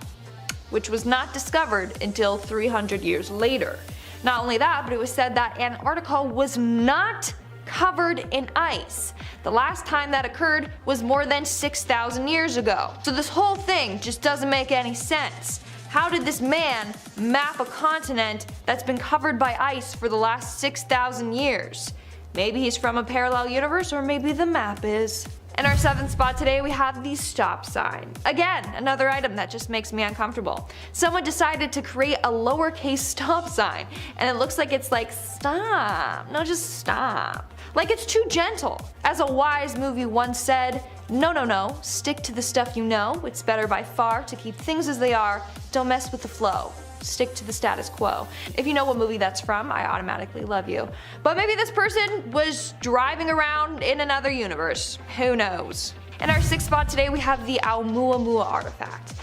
which was not discovered until 300 years later. Not only that, but it was said that Antarctica was not covered in ice. The last time that occurred was more than 6,000 years ago. So this whole thing just doesn't make any sense. How did this man map a continent that's been covered by ice for the last 6,000 years? Maybe he's from a parallel universe, or maybe the map is. In our 7th spot today, we have the stop sign. Again, another item that just makes me uncomfortable. Someone decided to create a lowercase stop sign, and it looks like it's like, stop, no, just stop. Like it's too gentle. As a wise movie once said, no, stick to the stuff you know. It's better by far to keep things as they are. Don't mess with the flow. Stick to the status quo. If you know what movie that's from, I automatically love you. But maybe this person was driving around in another universe. Who knows? In our 6th spot today, we have the Oumuamua artifact.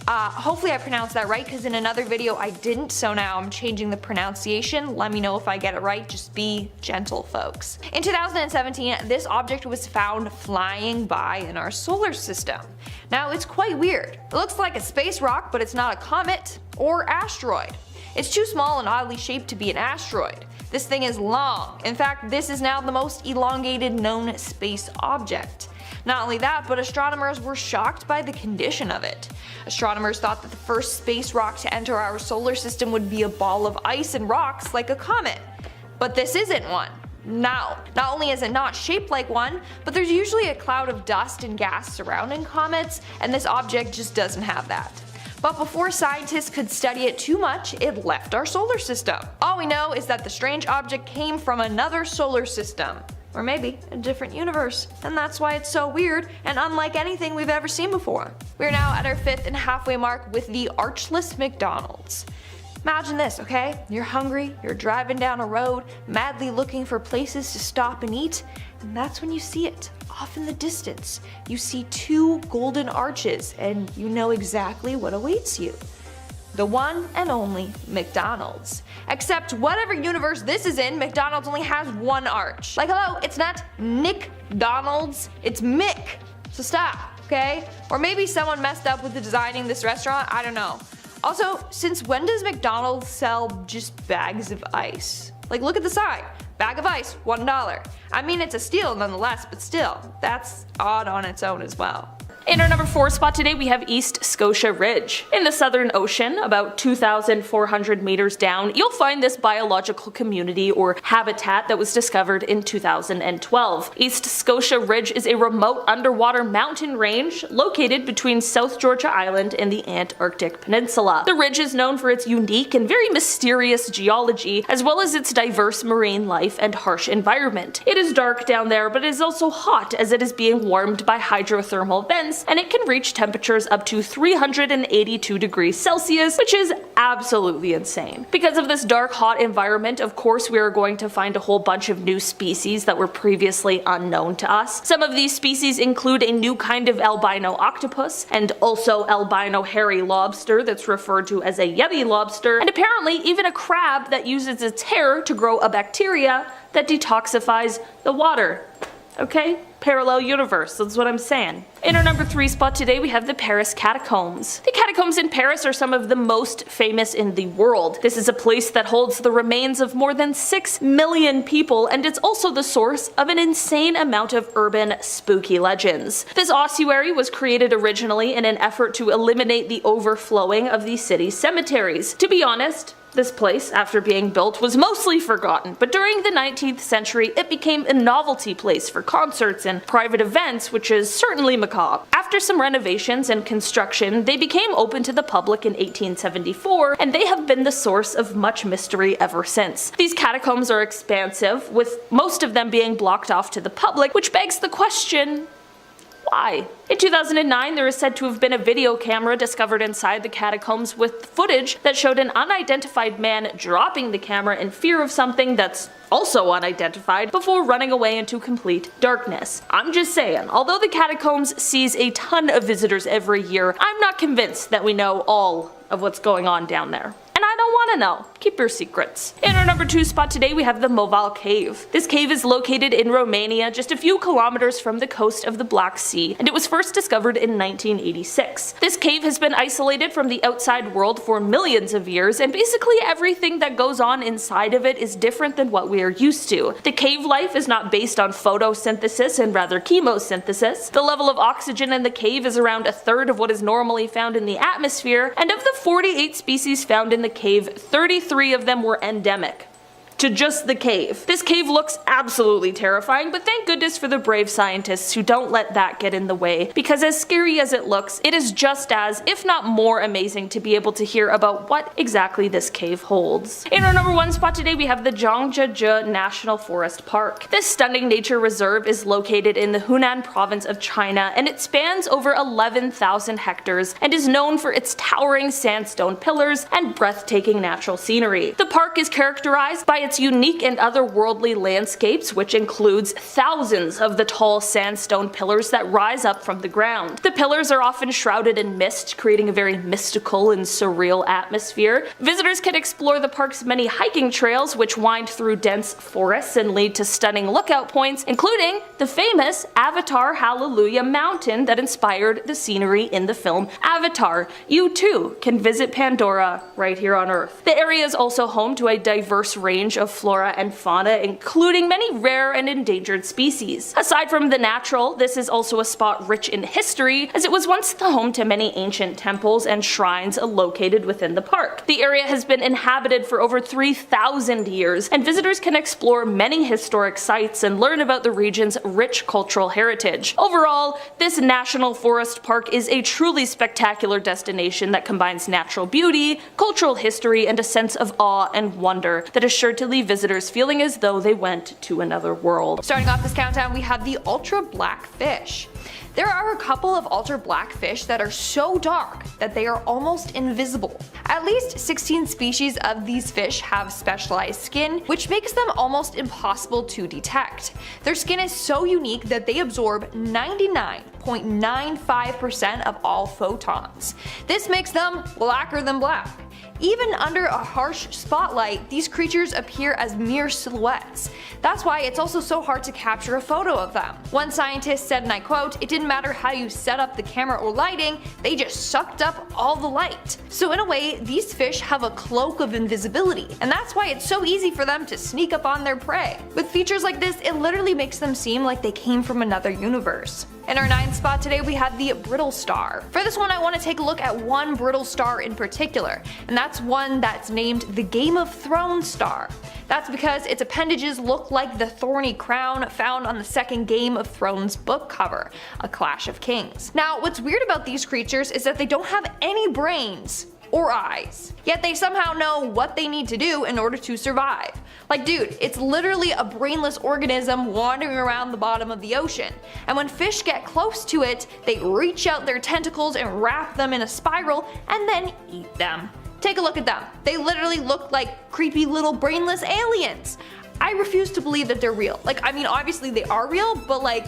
Hopefully I pronounced that right, because in another video I didn't, so now I'm changing the pronunciation. Let me know if I get it right, just be gentle, folks. In 2017, this object was found flying by in our solar system. Now it's quite weird. It looks like a space rock, but it's not a comet or asteroid. It's too small and oddly shaped to be an asteroid. This thing is long. In fact, this is now the most elongated known space object. Not only that, but astronomers were shocked by the condition of it. Astronomers thought that the first space rock to enter our solar system would be a ball of ice and rocks like a comet. But this isn't one. No. Not only is it not shaped like one, but there's usually a cloud of dust and gas surrounding comets, and this object just doesn't have that. But before scientists could study it too much, it left our solar system. All we know is that the strange object came from another solar system. Or maybe a different universe. And that's why it's so weird and unlike anything we've ever seen before. We're now at our 5th and halfway mark with the archless McDonald's. Imagine this, okay? You're hungry, you're driving down a road, madly looking for places to stop and eat, and that's when you see it. Off in the distance, you see 2 golden arches, and you know exactly what awaits you. The one and only McDonald's. Except whatever universe this is in, McDonald's only has 1 arch. Like, hello, it's not Nick Donald's, it's Mick. So stop, okay? Or maybe someone messed up with the designing this restaurant, I don't know. Also, since when does McDonald's sell just bags of ice? Like, look at the sign. Bag of ice, $1. I mean, it's a steal nonetheless, but still, that's odd on its own as well. In our number 4 spot today, we have East Scotia Ridge. In the Southern Ocean, about 2,400 meters down, you'll find this biological community or habitat that was discovered in 2012. East Scotia Ridge is a remote underwater mountain range located between South Georgia Island and the Antarctic Peninsula. The ridge is known for its unique and very mysterious geology, as well as its diverse marine life and harsh environment. It is dark down there, but it is also hot as it is being warmed by hydrothermal vents, and it can reach temperatures up to 382 degrees Celsius, which is absolutely insane. Because of this dark, hot environment, of course we are going to find a whole bunch of new species that were previously unknown to us. Some of these species include a new kind of albino octopus, and also albino hairy lobster that's referred to as a yeti lobster, and apparently even a crab that uses its hair to grow a bacteria that detoxifies the water. Okay? Parallel universe, that's what I'm saying. In our number 3 spot today, we have the Paris Catacombs. The catacombs in Paris are some of the most famous in the world. This is a place that holds the remains of more than 6 million people, and it's also the source of an insane amount of urban spooky legends. This ossuary was created originally in an effort to eliminate the overflowing of the city's cemeteries. To be honest, this place, after being built, was mostly forgotten, but during the 19th century it became a novelty place for concerts and private events, which is certainly macabre. After some renovations and construction, they became open to the public in 1874, and they have been the source of much mystery ever since. These catacombs are expansive, with most of them being blocked off to the public, which begs the question, why? In 2009, there is said to have been a video camera discovered inside the catacombs with footage that showed an unidentified man dropping the camera in fear of something that's also unidentified before running away into complete darkness. I'm just saying, although the catacombs sees a ton of visitors every year, I'm not convinced that we know all of what's going on down there. I don't want to know. Keep your secrets. In our number 2 spot today, we have the Moval Cave. This cave is located in Romania, just a few kilometers from the coast of the Black Sea, and it was first discovered in 1986. This cave has been isolated from the outside world for millions of years, and basically everything that goes on inside of it is different than what we are used to. The cave life is not based on photosynthesis and rather chemosynthesis. The level of oxygen in the cave is around 1/3 of what is normally found in the atmosphere, and of the 48 species found in the cave, 33 of them were endemic to just the cave. This cave looks absolutely terrifying, but thank goodness for the brave scientists who don't let that get in the way, because as scary as it looks, it is just as, if not more amazing to be able to hear about what exactly this cave holds. In our number 1 spot today, we have the Zhangjiajie National Forest Park. This stunning nature reserve is located in the Hunan province of China, and it spans over 11,000 hectares and is known for its towering sandstone pillars and breathtaking natural scenery. The park is characterized by its unique and otherworldly landscapes, which includes thousands of the tall sandstone pillars that rise up from the ground. The pillars are often shrouded in mist, creating a very mystical and surreal atmosphere. Visitors can explore the park's many hiking trails, which wind through dense forests and lead to stunning lookout points, including the famous Avatar Hallelujah Mountain that inspired the scenery in the film Avatar. You too can visit Pandora right here on Earth. The area is also home to a diverse range of flora and fauna, including many rare and endangered species. Aside from the natural, this is also a spot rich in history, as it was once the home to many ancient temples and shrines located within the park. The area has been inhabited for over 3,000 years, and visitors can explore many historic sites and learn about the region's rich cultural heritage. Overall, this national forest park is a truly spectacular destination that combines natural beauty, cultural history, and a sense of awe and wonder that is sure to leave visitors feeling as though they went to another world. Starting off this countdown, we have the ultra black fish. There are a couple of ultra black fish that are so dark that they are almost invisible. At least 16 species of these fish have specialized skin, which makes them almost impossible to detect. Their skin is so unique that they absorb 99.95% of all photons. This makes them blacker than black. Even under a harsh spotlight, these creatures appear as mere silhouettes. That's why it's also so hard to capture a photo of them. One scientist said, and I quote, "It didn't matter how you set up the camera or lighting, they just sucked up all the light." So in a way, these fish have a cloak of invisibility, and that's why it's so easy for them to sneak up on their prey. With features like this, it literally makes them seem like they came from another universe. In our 9th spot today, we have the brittle star. For this one, I want to take a look at one brittle star in particular, and that's one that's named the Game of Thrones star. That's because its appendages look like the thorny crown found on the second Game of Thrones book cover, A Clash of Kings. Now, what's weird about these creatures is that they don't have any brains or eyes, yet they somehow know what they need to do in order to survive. Like, dude, it's literally a brainless organism wandering around the bottom of the ocean, and when fish get close to it, they reach out their tentacles and wrap them in a spiral and then eat them. Take a look at them. They literally look like creepy little brainless aliens. I refuse to believe that they're real. Like, I mean, obviously they are real, but like,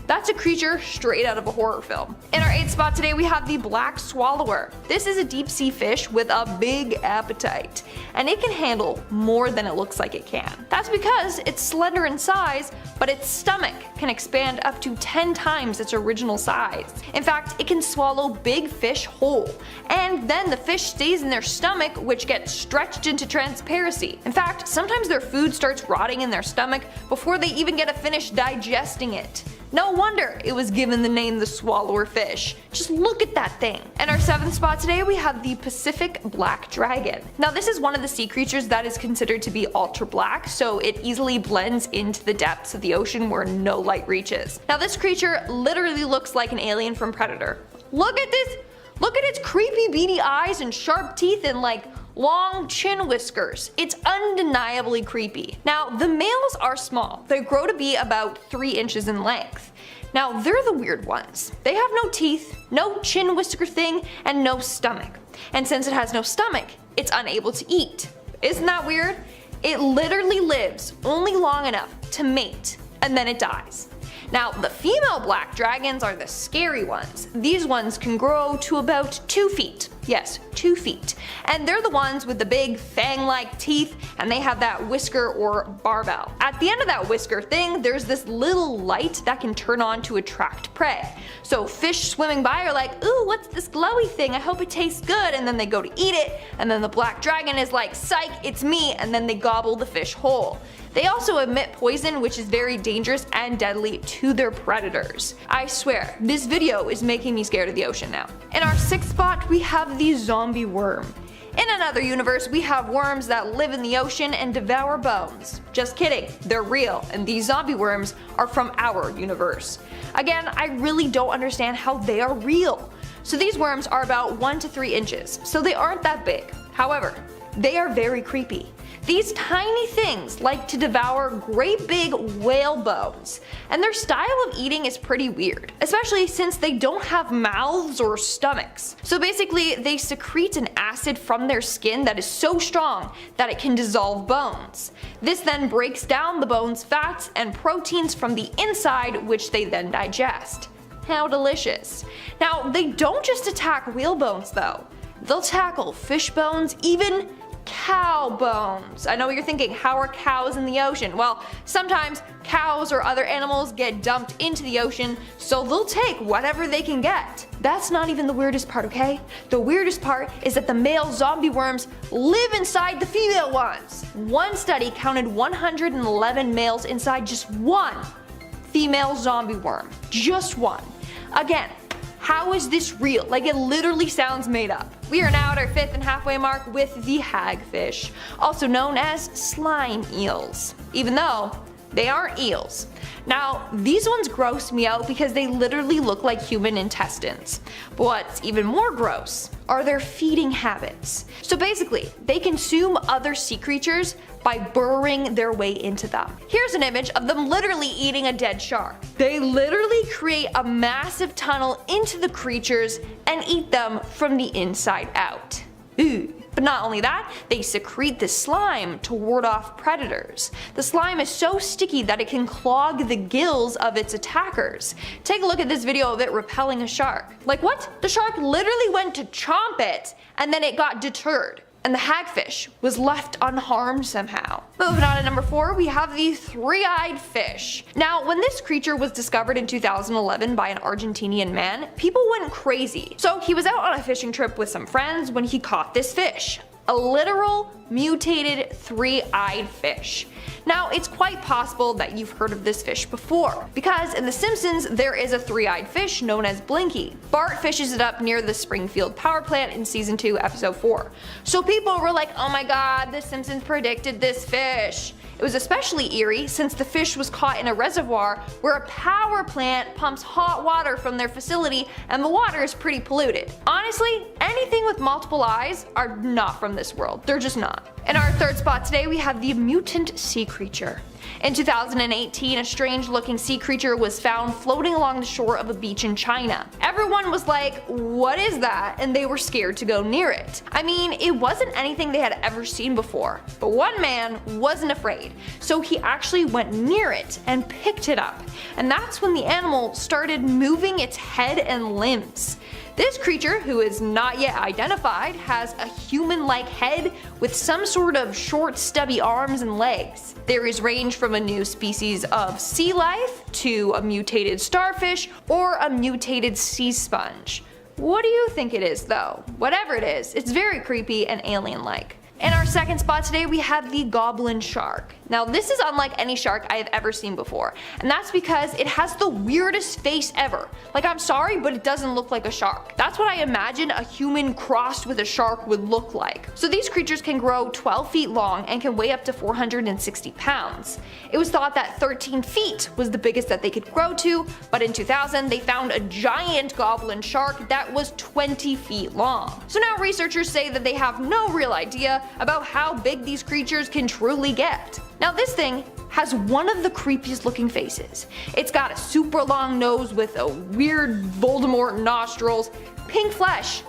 that's a creature straight out of a horror film. In our 8th spot today, we have the black swallower. This is a deep sea fish with a big appetite, and it can handle more than it looks like it can. That's because it's slender in size, but its stomach can expand up to 10 times its original size. In fact, it can swallow big fish whole, and then the fish stays in their stomach, which gets stretched into transparency. In fact, sometimes their food starts rotting in their stomach before they even get to finish digesting it. No wonder it was given the name the swallower fish. Just look at that thing. In our 7th spot today, we have the Pacific black dragon. Now, this is one of the sea creatures that is considered to be ultra black, so it easily blends into the depths of the ocean where no light reaches. Now, this creature literally looks like an alien from Predator. Look at this! Look at its creepy beady eyes and sharp teeth and like long chin whiskers. It's undeniably creepy. Now, the males are small. They grow to be about 3 inches in length. Now, they're the weird ones. They have no teeth, no chin whisker thing, and no stomach. And since it has no stomach, it's unable to eat. Isn't that weird? It literally lives only long enough to mate, and then it dies. Now, the female black dragons are the scary ones. These ones can grow to about 2 feet. Yes, 2 feet. And they're the ones with the big fang-like teeth, and they have that whisker or barbel. At the end of that whisker thing, there's this little light that can turn on to attract prey. So fish swimming by are like, ooh, what's this glowy thing? I hope it tastes good. And then they go to eat it, and then the black dragon is like, psych, it's me, and then they gobble the fish whole. They also emit poison, which is very dangerous and deadly to their predators. I swear, this video is making me scared of the ocean now. In our 6th spot, we have the zombie worm. In another universe, we have worms that live in the ocean and devour bones. Just kidding, they're real, and these zombie worms are from our universe. Again, I really don't understand how they are real. So these worms are about 1 to 3 inches, so they aren't that big. However, they are very creepy. These tiny things like to devour great big whale bones, and their style of eating is pretty weird, especially since they don't have mouths or stomachs. So basically they secrete an acid from their skin that is so strong that it can dissolve bones. This then breaks down the bone's fats and proteins from the inside, which they then digest. How delicious. Now they don't just attack whale bones though. They'll tackle fish bones, even cow bones. I know what you're thinking, how are cows in the ocean? Well, sometimes cows or other animals get dumped into the ocean, so they'll take whatever they can get. That's not even the weirdest part, okay? The weirdest part is that the male zombie worms live inside the female ones. One study counted 111 males inside just one female zombie worm. Just one. Again, how is this real? Like, it literally sounds made up. We are now at our 5th and halfway mark with the hagfish, also known as slime eels, even though they aren't eels. Now, these ones gross me out because they literally look like human intestines. But what's even more gross are their feeding habits. So basically, they consume other sea creatures by burrowing their way into them. Here's an image of them literally eating a dead shark. They literally create a massive tunnel into the creatures and eat them from the inside out. Ooh. But not only that, they secrete the slime to ward off predators. The slime is so sticky that it can clog the gills of its attackers. Take a look at this video of it repelling a shark. Like what? The shark literally went to chomp it and then it got deterred, and the hagfish was left unharmed somehow. Moving on to number 4, we have the three-eyed fish. Now, when this creature was discovered in 2011 by an Argentinian man, people went crazy. So he was out on a fishing trip with some friends when he caught this fish. A literal mutated three-eyed fish. Now, it's quite possible that you've heard of this fish before, because in The Simpsons there is a three-eyed fish known as Blinky. Bart fishes it up near the Springfield power plant in season 2 episode 4. So people were like, oh my god, The Simpsons predicted this fish. It was especially eerie since the fish was caught in a reservoir where a power plant pumps hot water from their facility and the water is pretty polluted. Honestly, anything with multiple eyes are not from this world. They're just not. In our 3rd spot today, we have the mutant sea creature. In 2018, a strange looking sea creature was found floating along the shore of a beach in China. Everyone was like, what is that? And they were scared to go near it. I mean, it wasn't anything they had ever seen before, but one man wasn't afraid, so he actually went near it and picked it up. And that's when the animal started moving its head and limbs. This creature, who is not yet identified, has a human-like head with some sort of short stubby arms and legs. Theories range from a new species of sea life to a mutated starfish or a mutated sea sponge. What do you think it is though? Whatever it is, it's very creepy and alien-like. In our 2nd spot today, we have the goblin shark. Now this is unlike any shark I have ever seen before, and that's because it has the weirdest face ever. Like, I'm sorry, but it doesn't look like a shark. That's what I imagine a human crossed with a shark would look like. So these creatures can grow 12 feet long and can weigh up to 460 pounds. It was thought that 13 feet was the biggest that they could grow to, but in 2000 they found a giant goblin shark that was 20 feet long. So now researchers say that they have no real idea about how big these creatures can truly get. Now this thing has one of the creepiest looking faces. It's got a super long nose with a weird Voldemort nostrils, pink flesh,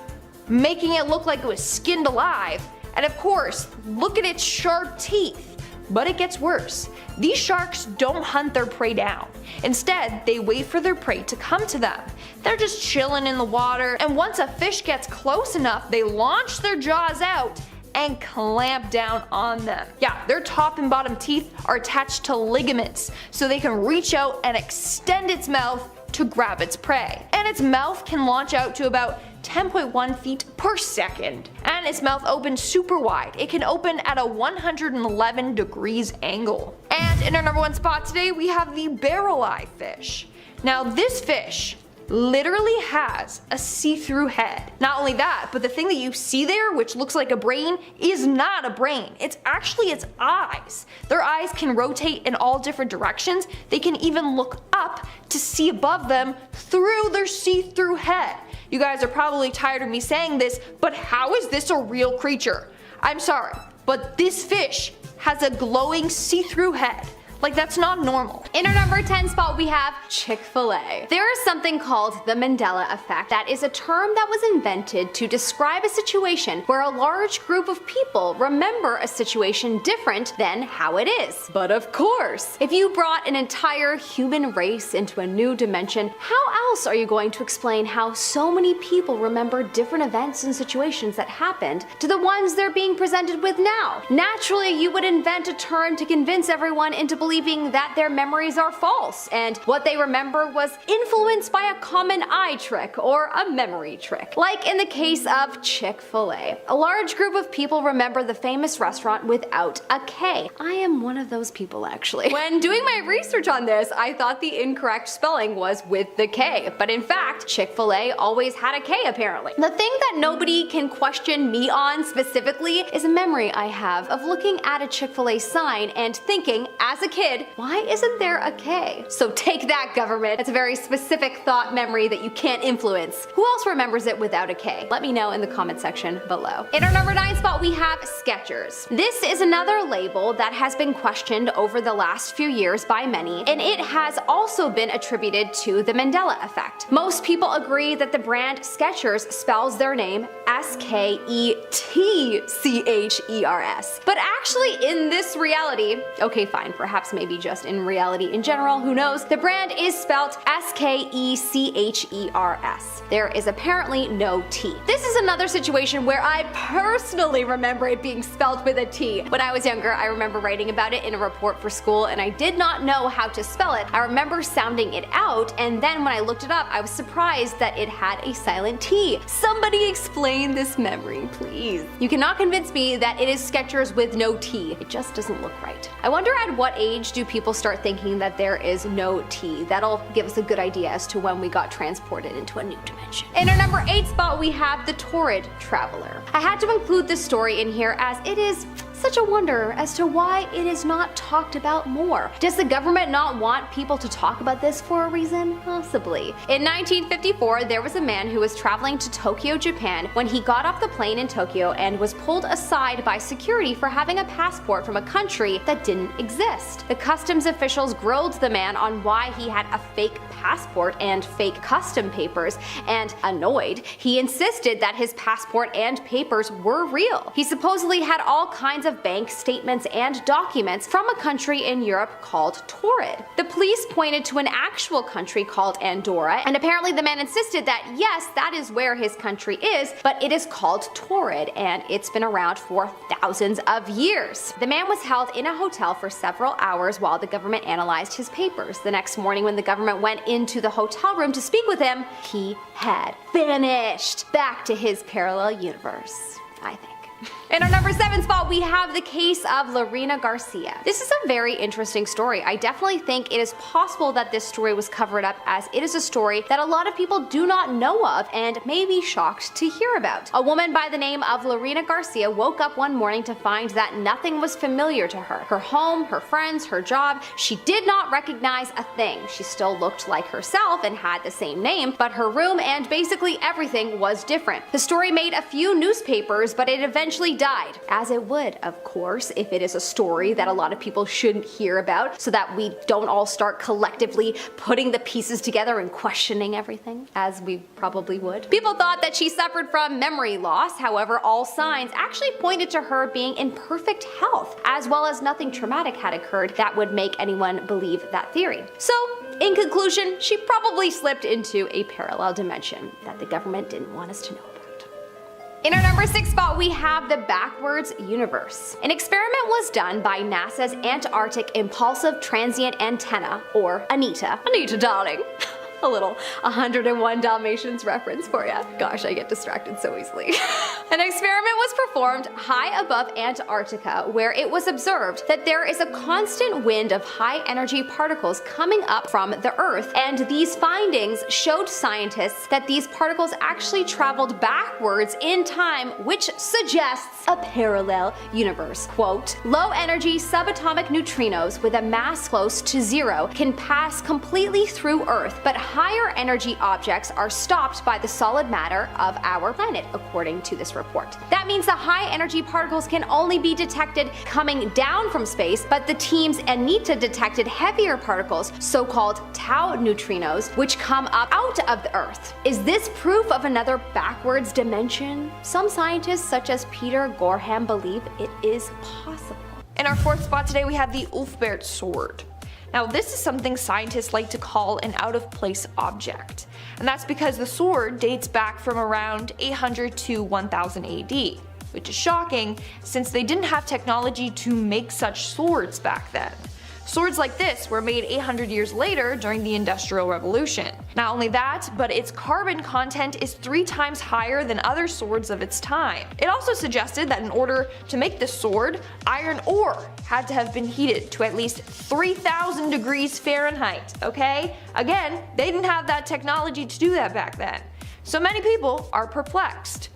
making it look like it was skinned alive, and of course, look at its sharp teeth. But it gets worse. These sharks don't hunt their prey down. Instead, they wait for their prey to come to them. They're just chilling in the water, and once a fish gets close enough, they launch their jaws out and clamp down on them. Yeah, their top and bottom teeth are attached to ligaments, so they can reach out and extend its mouth to grab its prey. And its mouth can launch out to about 10.1 feet per second. And its mouth opens super wide. It can open at a 111 degrees angle. And in our number 1 spot today, we have the barrel eye fish. Now this fish literally has a see-through head. Not only that, but the thing that you see there, which looks like a brain, is not a brain. It's actually its eyes. Their eyes can rotate in all different directions. They can even look up to see above them through their see-through head. You guys are probably tired of me saying this, but how is this a real creature? I'm sorry, but this fish has a glowing see-through head. Like, that's not normal. In our number 10 spot, we have Chick-fil-A. There is something called the Mandela effect that is a term that was invented to describe a situation where a large group of people remember a situation different than how it is. But of course, if you brought an entire human race into a new dimension, how else are you going to explain how so many people remember different events and situations that happened to the ones they're being presented with now? Naturally, you would invent a term to convince everyone into believing that their memories are false, and what they remember was influenced by a common eye trick or a memory trick. Like in the case of Chick-fil-A. A large group of people remember the famous restaurant without a K. I am one of those people, actually. When doing my research on this, I thought the incorrect spelling was with the K, but in fact, Chick-fil-A always had a K apparently. The thing that nobody can question me on specifically is a memory I have of looking at a Chick-fil-A sign and thinking, as a kid, why isn't there a K? So take that, government. It's a very specific thought memory that you can't influence. Who else remembers it without a K? Let me know in the comment section below. In our number 9 spot, we have Skechers. This is another label that has been questioned over the last few years by many, and it has also been attributed to the Mandela effect. Most people agree that the brand Skechers spells their name S-K-E-T-C-H-E-R-S. But actually in this reality, okay fine, perhaps maybe just in reality in general, who knows, the brand is spelt S-K-E-C-H-E-R-S. There is apparently no T. This is another situation where I personally remember it being spelled with a T. When I was younger, I remember writing about it in a report for school and I did not know how to spell it. I remember sounding it out, and then when I looked it up, I was surprised that it had a silent T. Somebody explain this memory, please. You cannot convince me that it is Skechers with no T. It just doesn't look right. I wonder at what age do people start thinking that there is no T? That'll give us a good idea as to when we got transported into a new dimension. In our number 8 spot, we have the Torrid Traveler. I had to include this story in here as it is such a wonder as to why it is not talked about more. Does the government not want people to talk about this for a reason? Possibly. In 1954, there was a man who was traveling to Tokyo, Japan when he got off the plane in Tokyo and was pulled aside by security for having a passport from a country that didn't exist. The customs officials grilled the man on why he had a fake passport and fake custom papers, and annoyed, he insisted that his passport and papers were real. He supposedly had all kinds of bank statements and documents from a country in Europe called Torrid. The police pointed to an actual country called Andorra, and apparently the man insisted that yes, that is where his country is, but it is called Torrid and it's been around for thousands of years. The man was held in a hotel for several hours while the government analyzed his papers. The next morning when the government went into the hotel room to speak with him, he had vanished back to his parallel universe, I think. In our number 7 spot, we have the case of Lorena Garcia. This is a very interesting story. I definitely think it is possible that this story was covered up, as it is a story that a lot of people do not know of and may be shocked to hear about. A woman by the name of Lorena Garcia woke up one morning to find that nothing was familiar to her. Her home, her friends, her job, she did not recognize a thing. She still looked like herself and had the same name, but her room and basically everything was different. The story made a few newspapers, but it eventually died. As it would, of course, if it is a story that a lot of people shouldn't hear about, so that we don't all start collectively putting the pieces together and questioning everything, as we probably would. People thought that she suffered from memory loss, however, all signs actually pointed to her being in perfect health, as well as nothing traumatic had occurred that would make anyone believe that theory. So, in conclusion, she probably slipped into a parallel dimension that the government didn't want us to know about. In our number 6 spot, we have the backwards universe. An experiment was done by NASA's Antarctic Impulsive Transient Antenna, or ANITA. ANITA, darling. A little 101 Dalmatians reference for ya. Gosh, I get distracted so easily. An experiment was performed high above Antarctica, where it was observed that there is a constant wind of high energy particles coming up from the Earth, and these findings showed scientists that these particles actually traveled backwards in time, which suggests a parallel universe. Quote, low energy subatomic neutrinos with a mass close to zero can pass completely through Earth, but higher energy objects are stopped by the solid matter of our planet, according to this report. That means the high energy particles can only be detected coming down from space, but the team's Anita detected heavier particles, so-called tau neutrinos, which come up out of the Earth. Is this proof of another backwards dimension? Some scientists, such as Peter Gorham, believe it is possible. In our fourth spot today, we have the Ulfbert sword. Now, this is something scientists like to call an out-of-place object, and that's because the sword dates back from around 800 to 1000 AD, which is shocking since they didn't have technology to make such swords back then. Swords like this were made 800 years later during the Industrial Revolution. Not only that, but its carbon content is 3 times higher than other swords of its time. It also suggested that in order to make this sword, iron ore had to have been heated to at least 3000 degrees Fahrenheit, okay? Again, they didn't have that technology to do that back then. So many people are perplexed.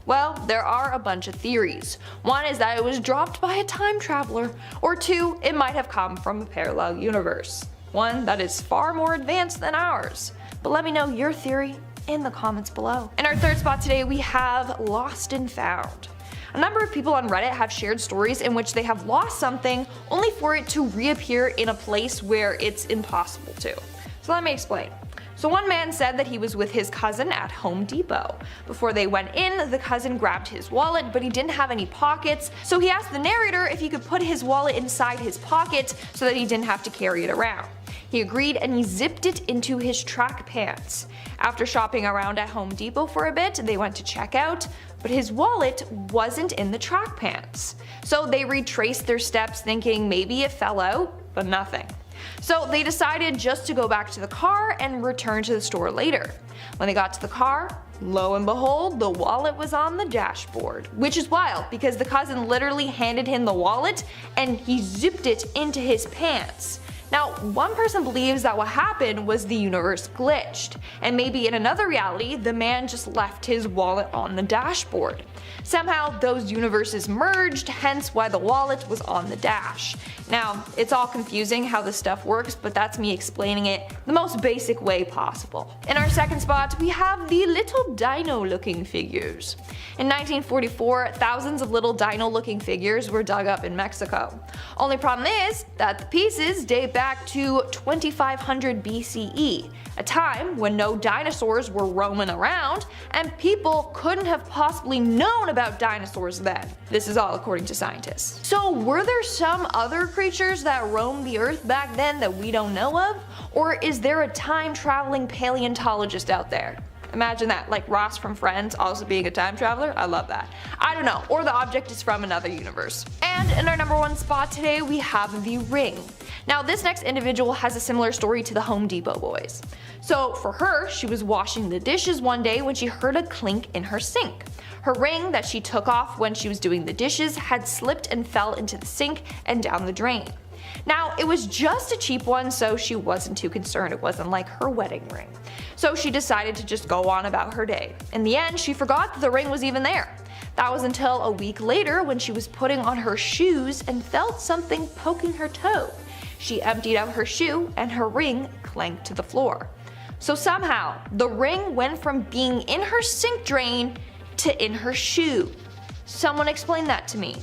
Well, there are a bunch of theories. One is that it was dropped by a time traveler, or 2, it might have come from a parallel universe. One that is far more advanced than ours. But let me know your theory in the comments below. In our third spot today, we have Lost and Found. A number of people on Reddit have shared stories in which they have lost something only for it to reappear in a place where it's impossible to. So let me explain. So one man said that he was with his cousin at Home Depot. Before they went in, the cousin grabbed his wallet, but he didn't have any pockets, so he asked the narrator if he could put his wallet inside his pocket so that he didn't have to carry it around. He agreed and he zipped it into his track pants. After shopping around at Home Depot for a bit, they went to check out, but his wallet wasn't in the track pants. So they retraced their steps thinking maybe it fell out, but nothing. So they decided just to go back to the car and return to the store later. When they got to the car, lo and behold, the wallet was on the dashboard. Which is wild because the cousin literally handed him the wallet and he zipped it into his pants. Now, one person believes that what happened was the universe glitched, and maybe in another reality, the man just left his wallet on the dashboard. Somehow, those universes merged, hence why the wallet was on the dash. Now, it's all confusing how this stuff works, but that's me explaining it the most basic way possible. In our second spot, we have the little dino-looking figures. In 1944, thousands of little dino-looking figures were dug up in Mexico. Only problem is that the pieces date back to 2500 BCE, a time when no dinosaurs were roaming around and people couldn't have possibly known about dinosaurs then. This is all according to scientists. So were there some other creatures that roamed the earth back then that we don't know of? Or is there a time-traveling paleontologist out there? Imagine that, like Ross from Friends also being a time traveler. I love that. I don't know, or the object is from another universe. And in our number 1 spot today, we have the ring. Now this next individual has a similar story to the Home Depot boys. So for her, she was washing the dishes one day when she heard a clink in her sink. Her ring that she took off when she was doing the dishes had slipped and fell into the sink and down the drain. Now, it was just a cheap one, so she wasn't too concerned. It wasn't like her wedding ring. So she decided to just go on about her day. In the end, she forgot that the ring was even there. That was until a week later when she was putting on her shoes and felt something poking her toe. She emptied out her shoe and her ring clanked to the floor. So somehow, the ring went from being in her sink drain to in her shoe. Someone explain that to me.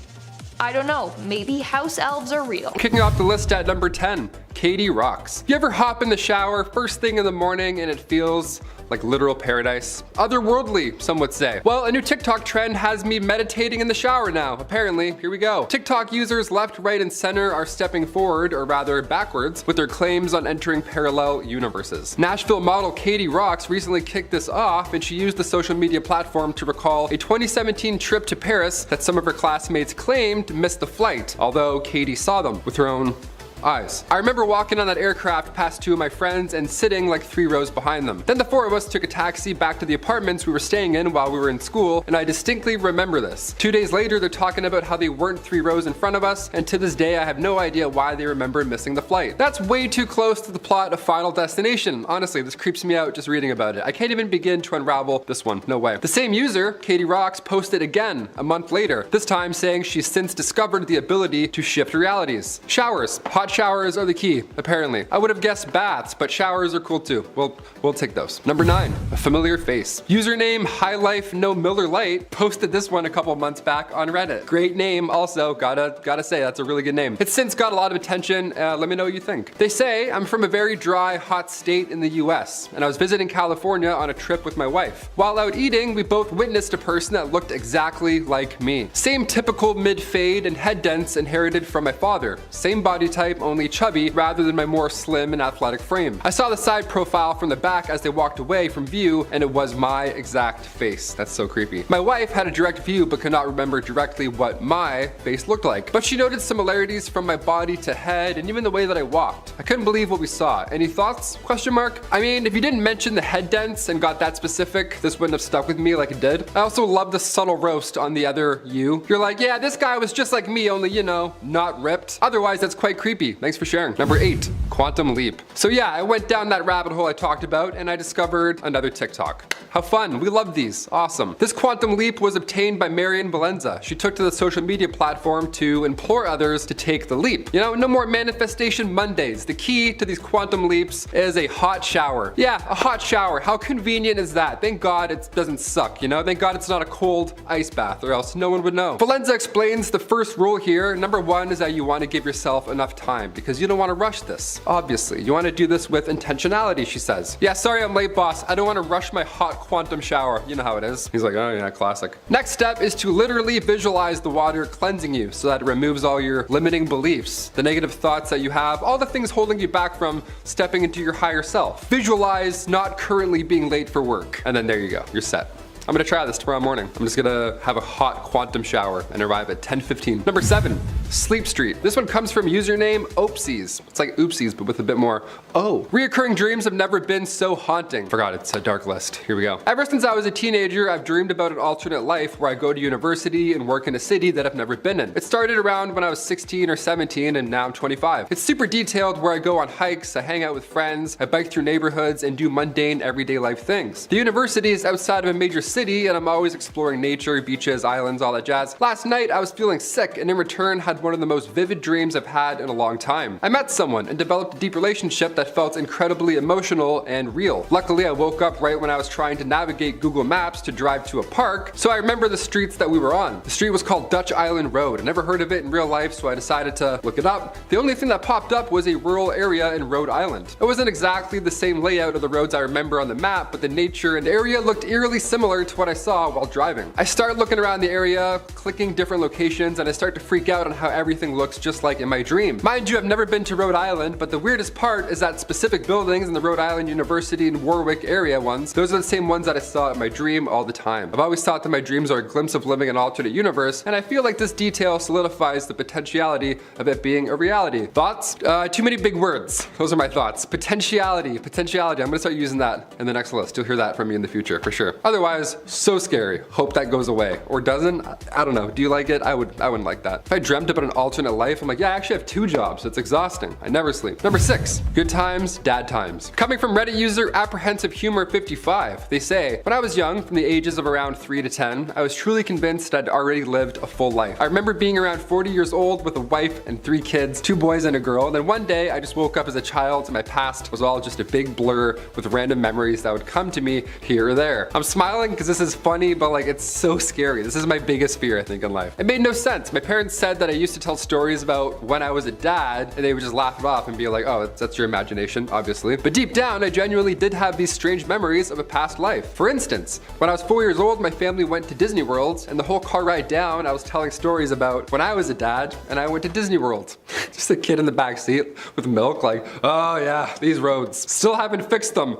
I don't know, maybe house elves are real. Kicking off the list at number 10, Katie rocks. You ever hop in the shower first thing in the morning and it feels like literal paradise? Otherworldly, some would say. Well, a new TikTok trend has me meditating in the shower now. Apparently, here we go. TikTok users left, right, and center are stepping forward, or rather backwards, with their claims on entering parallel universes. Nashville model Katie Rocks recently kicked this off, and she used the social media platform to recall a 2017 trip to Paris that some of her classmates claimed missed the flight, although Katie saw them with her own eyes. I remember walking on that aircraft past 2 of my friends and sitting like 3 rows behind them. Then the 4 of us took a taxi back to the apartments we were staying in while we were in school, and I distinctly remember this. 2 days later, they're talking about how they weren't 3 rows in front of us, and to this day I have no idea why they remember missing the flight. That's way too close to the plot of Final Destination. Honestly, this creeps me out just reading about it. I can't even begin to unravel this one. No way. The same user, Katie Rocks, posted again a month later, this time saying she's since discovered the ability to shift realities. Showers, hot Hot showers are the key, apparently. I would have guessed baths, but showers are cool too. We'll take those. Number 9, a familiar face. Username High Life No Miller Lite posted this one a couple months back on Reddit. Great name also, gotta say, that's a really good name. It's since got a lot of attention, let me know what you think. They say, I'm from a very dry, hot state in the US, and I was visiting California on a trip with my wife. While out eating, we both witnessed a person that looked exactly like me. Same typical mid-fade and head dents inherited from my father. Same body type, only chubby, rather than my more slim and athletic frame. I saw the side profile from the back as they walked away from view, and it was my exact face. That's so creepy. My wife had a direct view but could not remember directly what my face looked like. But she noted similarities from my body to head and even the way that I walked. I couldn't believe what we saw. Any thoughts? Question mark. I mean, if you didn't mention the head dents and got that specific, this wouldn't have stuck with me like it did. I also love the subtle roast on the other you. You're like, yeah, this guy was just like me, only, you know, not ripped. Otherwise, that's quite creepy. Thanks for sharing. Number 8, quantum leap. So yeah, I went down that rabbit hole I talked about and I discovered another TikTok. How fun. We love these. Awesome. This quantum leap was obtained by Marian Valenza. She took to the social media platform to implore others to take the leap. You know, no more manifestation Mondays. The key to these quantum leaps is a hot shower. Yeah, a hot shower. How convenient is that? Thank God it doesn't suck, you know? Thank God it's not a cold ice bath or else no one would know. Valenza explains the first rule here. Number 1 is that you want to give yourself enough time because you don't want to rush this. Obviously, you want to do this with intentionality, she says. Yeah, sorry I'm late, boss. I don't want to rush my hot quantum shower. You know how it is. He's like, oh yeah, classic. Next step is to literally visualize the water cleansing you so that it removes all your limiting beliefs, the negative thoughts that you have, all the things holding you back from stepping into your higher self. Visualize not currently being late for work. And then there you go, you're set. I'm gonna try this tomorrow morning. I'm just gonna have a hot quantum shower and arrive at 10:15. Number 7, Sleep Street. This one comes from username Oopsies. It's like oopsies, but with a bit more Reoccurring dreams have never been so haunting. Forgot it's a dark list. Here we go. Ever since I was a teenager, I've dreamed about an alternate life where I go to university and work in a city that I've never been in. It started around when I was 16 or 17 and now I'm 25. It's super detailed where I go on hikes, I hang out with friends, I bike through neighborhoods and do mundane everyday life things. The university is outside of a major city and I'm always exploring nature, beaches, islands, all that jazz. Last night I was feeling sick and in return had one of the most vivid dreams I've had in a long time. I met someone and developed a deep relationship that felt incredibly emotional and real. Luckily I woke up right when I was trying to navigate Google Maps to drive to a park, so I remember the streets that we were on. The street was called Dutch Island Road. I never heard of it in real life, so I decided to look it up. The only thing that popped up was a rural area in Rhode Island. It wasn't exactly the same layout of the roads I remember on the map, but the nature and area looked eerily similar to what I saw while driving. I started looking around the area, clicking different locations, and I start to freak out on how everything looks just like in my dream. Mind you, I've never been to Rhode Island, but the weirdest part is that specific buildings in the Rhode Island University and Warwick area ones, those are the same ones that I saw in my dream all the time. I've always thought that my dreams are a glimpse of living an alternate universe, and I feel like this detail solidifies the potentiality of it being a reality. Thoughts? Too many big words. Those are my thoughts. Potentiality. I'm gonna start using that in the next list. You'll hear that from me in the future, for sure. Otherwise, so scary. Hope that goes away. Or doesn't? I don't know. Do you like it? I wouldn't like that. If I dreamt about an alternate life, I'm like, yeah, I actually have 2 jobs. It's exhausting. I never sleep. Number 6, good times, dad times. Coming from Reddit user Apprehensive Humor 55, they say, when I was young, from the ages of around 3 to 10, I was truly convinced I'd already lived a full life. I remember being around 40 years old with a wife and 3 kids, 2 boys and a girl, and then one day I just woke up as a child and my past was all just a big blur with random memories that would come to me here or there. I'm smiling because this is funny, but like it's so scary. This is my biggest fear, I think, in life. It made no sense. My parents said that I used to tell stories about when I was a dad and they would just laugh it off and be like, oh, that's your imagination, obviously. But deep down, I genuinely did have these strange memories of a past life. For instance, when I was 4 years old, my family went to Disney World, and the whole car ride down, I was telling stories about when I was a dad and I went to Disney World. Just a kid in the back seat with milk, like, oh yeah, these roads. Still haven't fixed them.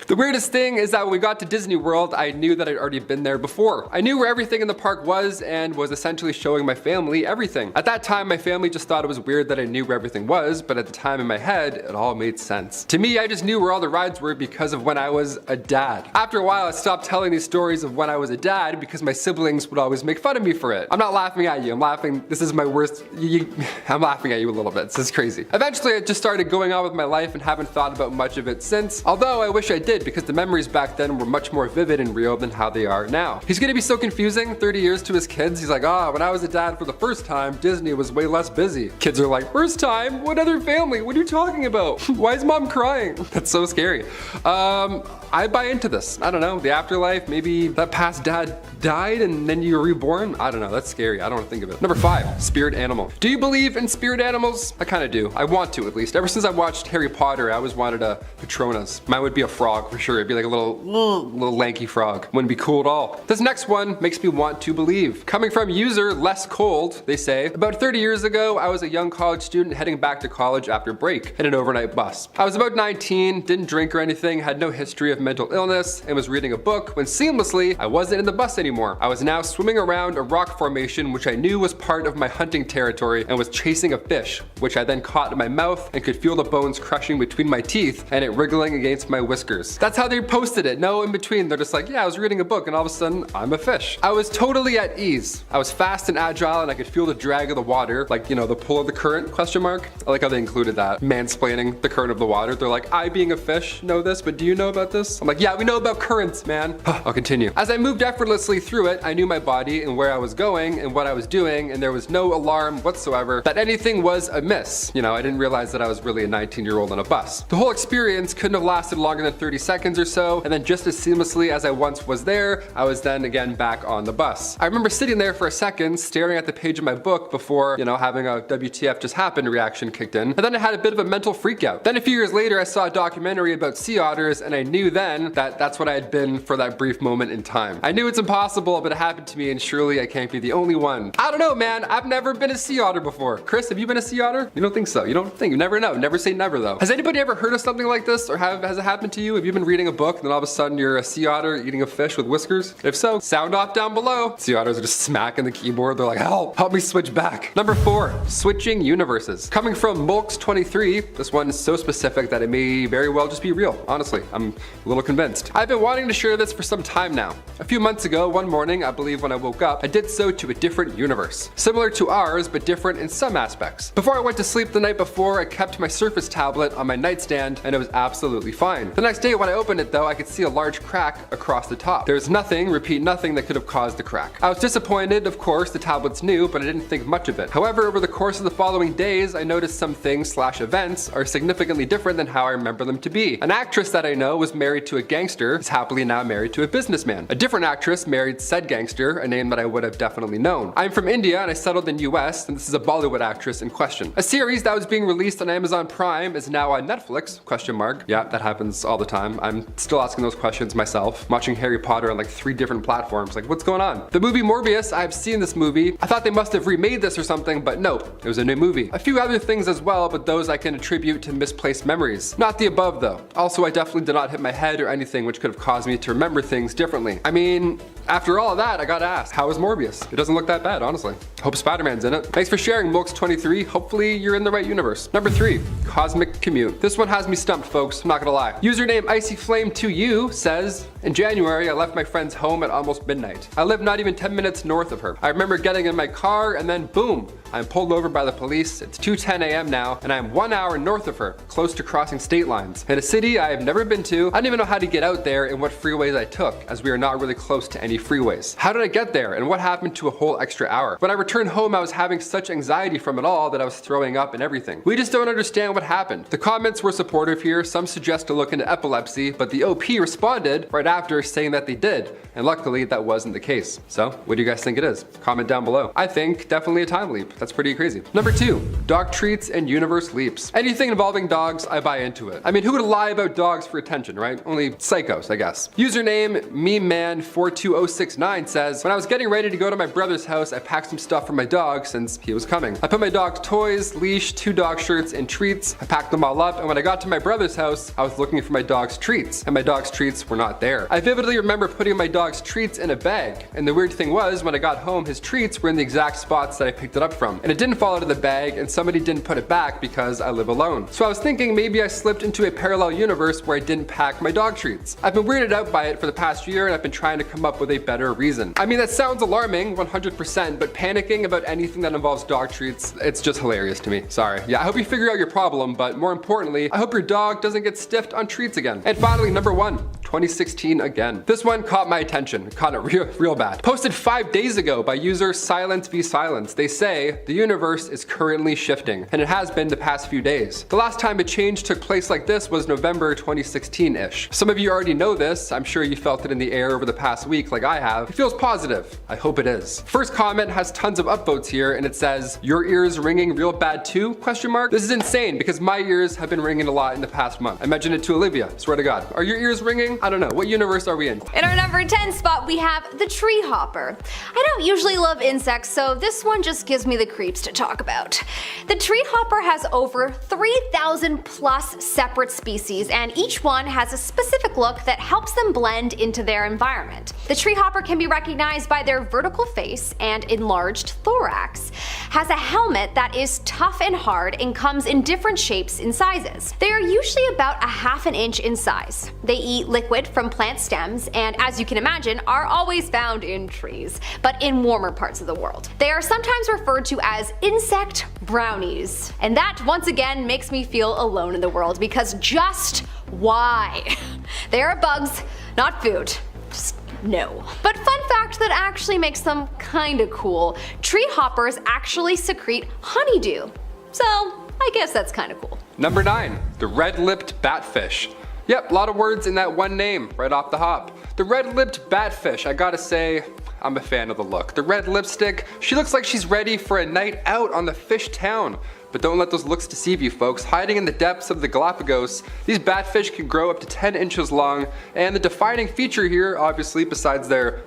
The weirdest thing is that when we got to Disney World, I knew that I'd already been there before. I knew where everything in the park was and was essentially showing my family everything. At that time, my family just thought it was weird that I knew where everything was, but at the time in my head, it all made sense. To me, I just knew where all the rides were because of when I was a dad. After a while, I stopped telling these stories of when I was a dad because my siblings would always make fun of me for it. I'm not laughing at you, I'm laughing, this is my worst, I'm laughing at you a little bit, this is crazy. Eventually, I just started going on with my life and haven't thought about much of it since, although I wish I did kid because the memories back then were much more vivid and real than how they are now. He's gonna be so confusing 30 years to his kids. He's like, when I was a dad for the first time, Disney was way less busy. Kids are like, first time? What other family? What are you talking about? Why is mom crying? That's so scary. I buy into this. I don't know, the afterlife, maybe that past dad died and then you're reborn. I don't know, that's scary. I don't want to think of it. Number 5, spirit animal. Do you believe in spirit animals? I kind of do. I want to, at least. Ever since I watched Harry Potter, I always wanted a Patronus. Mine would be a frog for sure. It'd be like a little lanky frog. Wouldn't be cool at all. This next one makes me want to believe. Coming from user Less Cold, they say, about 30 years ago, I was a young college student heading back to college after break in an overnight bus. I was about 19, didn't drink or anything, had no history of mental illness, and was reading a book when seamlessly I wasn't in the bus anymore. I was now swimming around a rock formation which I knew was part of my hunting territory and was chasing a fish, which I then caught in my mouth and could feel the bones crushing between my teeth and it wriggling against my whiskers. That's how they posted it, no in between. They're just like, yeah, I was reading a book and all of a sudden I'm a fish. I was totally at ease. I was fast and agile and I could feel the drag of the water, like, you know, the pull of the current, question mark. I like how they included that, mansplaining the current of the water. They're like, I being a fish know this, but do you know about this? I'm like, yeah, we know about currents, man. I'll continue. As I moved effortlessly through it, I knew my body and where I was going and what I was doing, and there was no alarm whatsoever that anything was amiss. You know, I didn't realize that I was really a 19-year-old on a bus. The whole experience couldn't have lasted longer than 30 seconds or so, and then just as seamlessly as I once was there, I was then again back on the bus. I remember sitting there for a second, staring at the page of my book before, you know, having a WTF just happened reaction kicked in, and then I had a bit of a mental freak out. Then a few years later, I saw a documentary about sea otters, and I knew then that that's what I had been for that brief moment in time. I knew it's impossible, but it happened to me, and surely I can't be the only one. I don't know, man. I've never been a sea otter before. Chris, have you been a sea otter? You don't think so. You don't think. You never know. Never say never, though. Has anybody ever heard of something like this, or has it happened to you? Have you been reading a book, and then all of a sudden you're a sea otter eating a fish with whiskers? If so, sound off down below. Sea otters are just smacking the keyboard. They're like, help me switch back. Number 4, switching universes. Coming from Mulks23, this one is so specific that it may very well just be real. Honestly, I'm a little convinced. I've been wanting to share this for some time now. A few months ago, one morning, I believe when I woke up, I did so to a different universe. Similar to ours, but different in some aspects. Before I went to sleep the night before, I kept my Surface tablet on my nightstand, and it was absolutely fine. The next day when I opened it though, I could see a large crack across the top. There was nothing, repeat nothing, that could have caused the crack. I was disappointed, of course, the tablet's new, but I didn't think much of it. However, over the course of the following days, I noticed some things/events are significantly different than how I remember them to be. An actress that I know was married to a gangster, is happily now married to a businessman. A different actress married said gangster, a name that I would have definitely known. I'm from India and I settled in US, and this is a Bollywood actress in question. A series that was being released on Amazon Prime is now on Netflix, question mark. Yeah, that happens all the time. I'm still asking those questions myself. I'm watching Harry Potter on like 3 different platforms, like what's going on? The movie Morbius, I've seen this movie. I thought they must have remade this or something, but nope, it was a new movie. A few other things as well, but those I can attribute to misplaced memories. Not the above though. Also, I definitely did not hit my head or anything which could have caused me to remember things differently. I mean, after all of that, I gotta ask, how is Morbius? It doesn't look that bad, honestly. Hope Spider-Man's in it. Thanks for sharing, Mulks23. Hopefully you're in the right universe. Number 3, cosmic commute. This one has me stumped, folks. I'm not gonna lie. Username IcyFlame2U says, in January, I left my friend's home at almost midnight. I live not even 10 minutes north of her. I remember getting in my car and then boom, I'm pulled over by the police. It's 2:10 a.m. now, and I'm 1 hour north of her, close to crossing state lines. In a city I have never been to, I don't even know how to get out there and what freeways I took, as we are not really close to any freeways. How did I get there, and what happened to a whole extra hour? When I returned home, I was having such anxiety from it all that I was throwing up and everything. We just don't understand what happened. The comments were supportive here. Some suggest to look into epilepsy, but the OP responded right after saying that they did, and luckily that wasn't the case. So, what do you guys think it is? Comment down below. I think definitely a time leap. That's pretty crazy. Number 2, dog treats and universe leaps. Anything involving dogs, I buy into it. I mean, who would lie about dogs for attention, right? Only psychos, I guess. Username mememan42069 says, when I was getting ready to go to my brother's house, I packed some stuff for my dog since he was coming. I put my dog's toys, leash, 2 dog shirts, and treats. I packed them all up, and when I got to my brother's house, I was looking for my dog's treats, and my dog's treats were not there. I vividly remember putting my dog's treats in a bag, and the weird thing was, when I got home, his treats were in the exact spots that I picked it up from, and it didn't fall out of the bag, and somebody didn't put it back because I live alone. So I was thinking maybe I slipped into a parallel universe where I didn't pack my dog treats. I've been weirded out by it for the past year, and I've been trying to come up with with a better reason. I mean, that sounds alarming, 100%, but panicking about anything that involves dog treats, it's just hilarious to me. Sorry. Yeah, I hope you figure out your problem, but more importantly, I hope your dog doesn't get stiffed on treats again. And finally, number 1, 2016 again. This one caught my attention, caught it real bad. Posted 5 days ago by user Silence v Silence. They say the universe is currently shifting, and it has been the past few days. The last time a change took place like this was November 2016-ish. Some of you already know this. I'm sure you felt it in the air over the past week like I have. It feels positive. I hope it is. First comment has tons of upvotes here, and it says, "Your ears ringing real bad too?" Question mark. This is insane because my ears have been ringing a lot in the past month. I mentioned it to Olivia, swear to God. Are your ears ringing? I don't know. What universe are we in? In our number 10 spot, we have the tree hopper. I don't usually love insects, so this one just gives me the creeps to talk about. The tree hopper has over 3,000 plus separate species, and each one has a specific look that helps them blend into their environment. The tree hopper can be recognized by their vertical face and enlarged thorax, has a helmet that is tough and hard and comes in different shapes and sizes. They are usually about a half an inch in size. They eat liquid from plant stems and, as you can imagine, are always found in trees, but in warmer parts of the world. They are sometimes referred to as insect brownies. And that, once again, makes me feel alone in the world, because just why? They are bugs, not food. Just no. But fun fact that actually makes them kinda cool, tree hoppers actually secrete honeydew. So I guess that's kinda cool. Number 9, the red-lipped batfish. Yep, a lot of words in that one name, right off the hop. The red-lipped batfish, I gotta say, I'm a fan of the look. The red lipstick, she looks like she's ready for a night out on the fish town. But don't let those looks deceive you, folks. Hiding in the depths of the Galapagos, these batfish can grow up to 10 inches long, and the defining feature here, obviously, besides their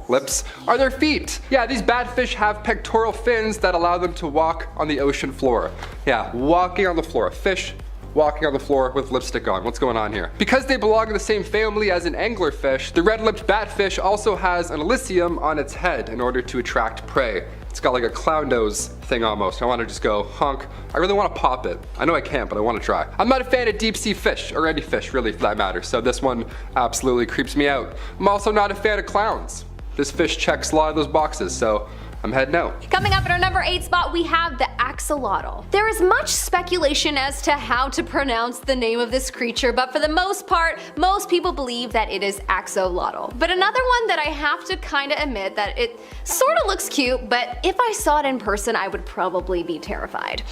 lips, are their feet. Yeah, these batfish have pectoral fins that allow them to walk on the ocean floor. Yeah, walking on the floor. Fish walking on the floor with lipstick on. What's going on here? Because they belong in the same family as an anglerfish, the red-lipped batfish also has an elysium on its head in order to attract prey. It's got like a clown nose thing almost. I want to just go honk. I really want to pop it. I know I can't, but I want to try. I'm not a fan of deep sea fish, or any fish really for that matter, so this one absolutely creeps me out. I'm also not a fan of clowns. This fish checks a lot of those boxes, so I'm heading out. Coming up at our number 8 spot, we have the axolotl. There is much speculation as to how to pronounce the name of this creature, but for the most part, most people believe that it is axolotl. But another one that I have to kinda admit that it sorta looks cute, but if I saw it in person, I would probably be terrified.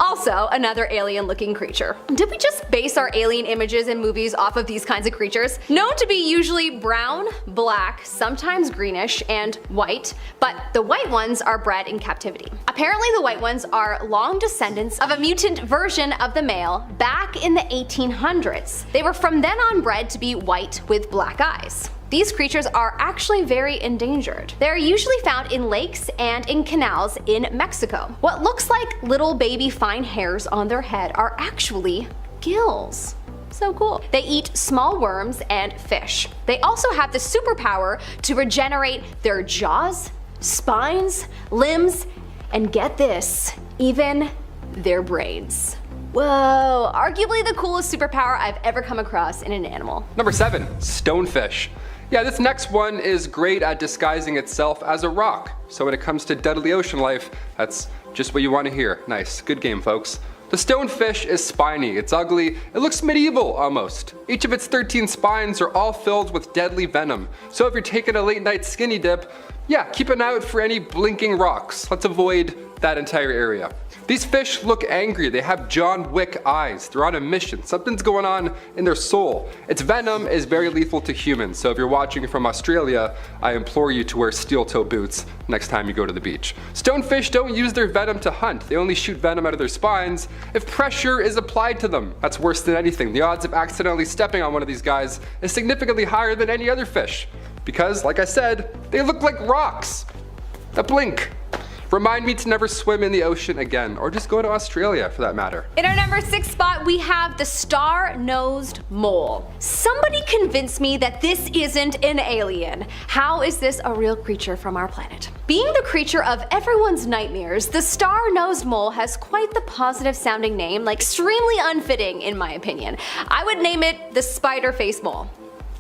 Also, another alien looking creature. Did we just base our alien images in movies off of these kinds of creatures? Known to be usually brown, black, sometimes greenish, and white, but the white ones are bred in captivity. Apparently the white ones are long descendants of a mutant version of the male back in the 1800s. They were from then on bred to be white with black eyes. These creatures are actually very endangered. They are usually found in lakes and in canals in Mexico. What looks like little baby fine hairs on their head are actually gills. So cool. They eat small worms and fish. They also have the superpower to regenerate their jaws, spines, limbs, and get this, even their brains. Whoa, arguably the coolest superpower I've ever come across in an animal. Number 7, stonefish. Yeah, this next one is great at disguising itself as a rock. So when it comes to deadly ocean life, that's just what you want to hear. Nice, good game, folks. The stonefish is spiny, it's ugly, it looks medieval almost. Each of its 13 spines are all filled with deadly venom. So if you're taking a late night skinny dip, yeah, keep an eye out for any blinking rocks. Let's avoid that entire area. These fish look angry, they have John Wick eyes, they're on a mission, something's going on in their soul. Its venom is very lethal to humans, so if you're watching from Australia, I implore you to wear steel toe boots next time you go to the beach. Stonefish don't use their venom to hunt, they only shoot venom out of their spines if pressure is applied to them. That's worse than anything. The odds of accidentally stepping on one of these guys is significantly higher than any other fish. Because, like I said, they look like rocks. A blink. Remind me to never swim in the ocean again, or just go to Australia for that matter. In our number 6 spot, we have the star-nosed mole. Somebody convince me that this isn't an alien. How is this a real creature from our planet? Being the creature of everyone's nightmares, the star-nosed mole has quite the positive sounding name, like extremely unfitting in my opinion. I would name it the spider face mole.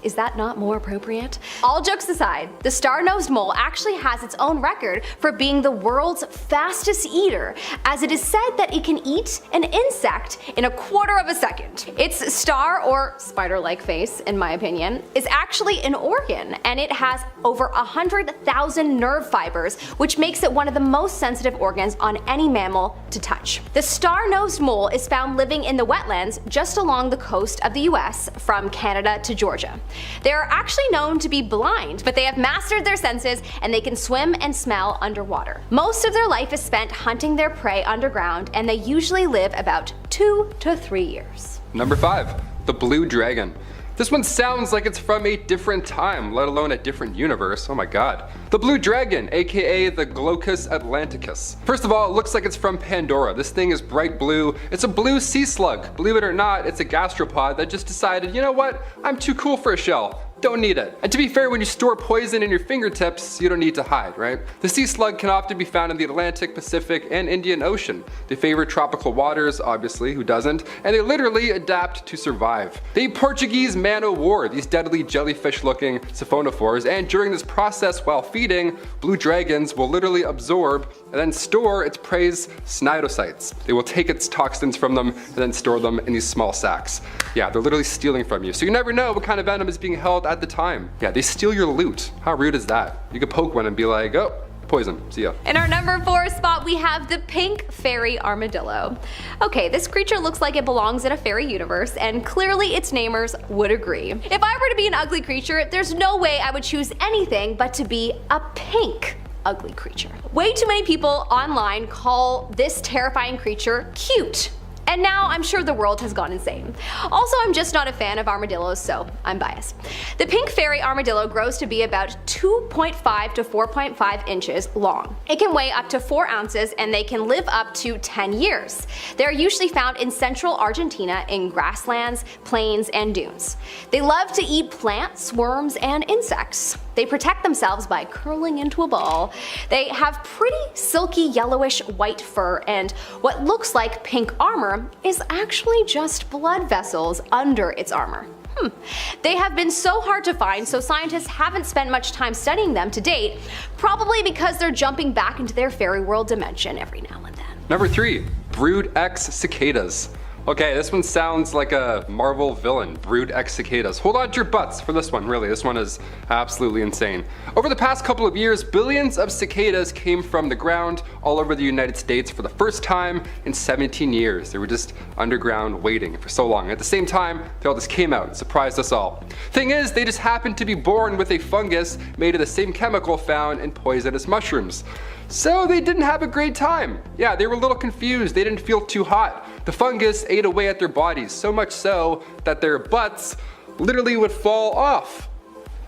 Is that not more appropriate? All jokes aside, the star-nosed mole actually has its own record for being the world's fastest eater, as it is said that it can eat an insect in a quarter of a second. Its star or spider-like face, in my opinion, is actually an organ, and it has over 100,000 nerve fibers, which makes it one of the most sensitive organs on any mammal to touch. The star-nosed mole is found living in the wetlands just along the coast of the US from Canada to Georgia. They are actually known to be blind, but they have mastered their senses and they can swim and smell underwater. Most of their life is spent hunting their prey underground, and they usually live about 2 to 3 years. Number 5. The blue dragon. This one sounds like it's from a different time, let alone a different universe. Oh my god. The blue dragon, aka the Glaucus atlanticus. First of all, it looks like it's from Pandora. This thing is bright blue. It's a blue sea slug. Believe it or not, it's a gastropod that just decided, you know what, I'm too cool for a shell. Don't need it. And to be fair, when you store poison in your fingertips, you don't need to hide, right? The sea slug can often be found in the Atlantic, Pacific, and Indian Ocean. They favor tropical waters, obviously, who doesn't? And they literally adapt to survive. They eat Portuguese man-o'-war, these deadly jellyfish-looking siphonophores, and during this process while feeding, blue dragons will literally absorb and then store its prey's cnidocytes. They will take its toxins from them and then store them in these small sacs. Yeah, they're literally stealing from you. So you never know what kind of venom is being held at the time. Yeah, they steal your loot. How rude is that? You could poke one and be like, oh, poison, see ya. In our number 4 spot, we have the pink fairy armadillo. Okay, this creature looks like it belongs in a fairy universe, and clearly its namers would agree. If I were to be an ugly creature, there's no way I would choose anything but to be a pink ugly creature. Way too many people online call this terrifying creature cute. And now I'm sure the world has gone insane. Also, I'm just not a fan of armadillos, so I'm biased. The pink fairy armadillo grows to be about 2.5 to 4.5 inches long. It can weigh up to 4 ounces, and they can live up to 10 years. They are usually found in central Argentina in grasslands, plains, and dunes. They love to eat plants, worms, and insects. They protect themselves by curling into a ball. They have pretty silky yellowish white fur, and what looks like pink armor is actually just blood vessels under its armor. They have been so hard to find, so scientists haven't spent much time studying them to date, probably because they're jumping back into their fairy world dimension every now and then. Number 3. Brood X cicadas. Okay, this one sounds like a Marvel villain, Brood X cicadas. Hold on to your butts for this one, really. This one is absolutely insane. Over the past couple of years, billions of cicadas came from the ground all over the United States for the first time in 17 years. They were just underground waiting for so long. At the same time, they all just came out and surprised us all. Thing is, they just happened to be born with a fungus made of the same chemical found in poisonous mushrooms. So they didn't have a great time. Yeah, they were a little confused. They didn't feel too hot. The fungus ate away at their bodies, so much so that their butts literally would fall off.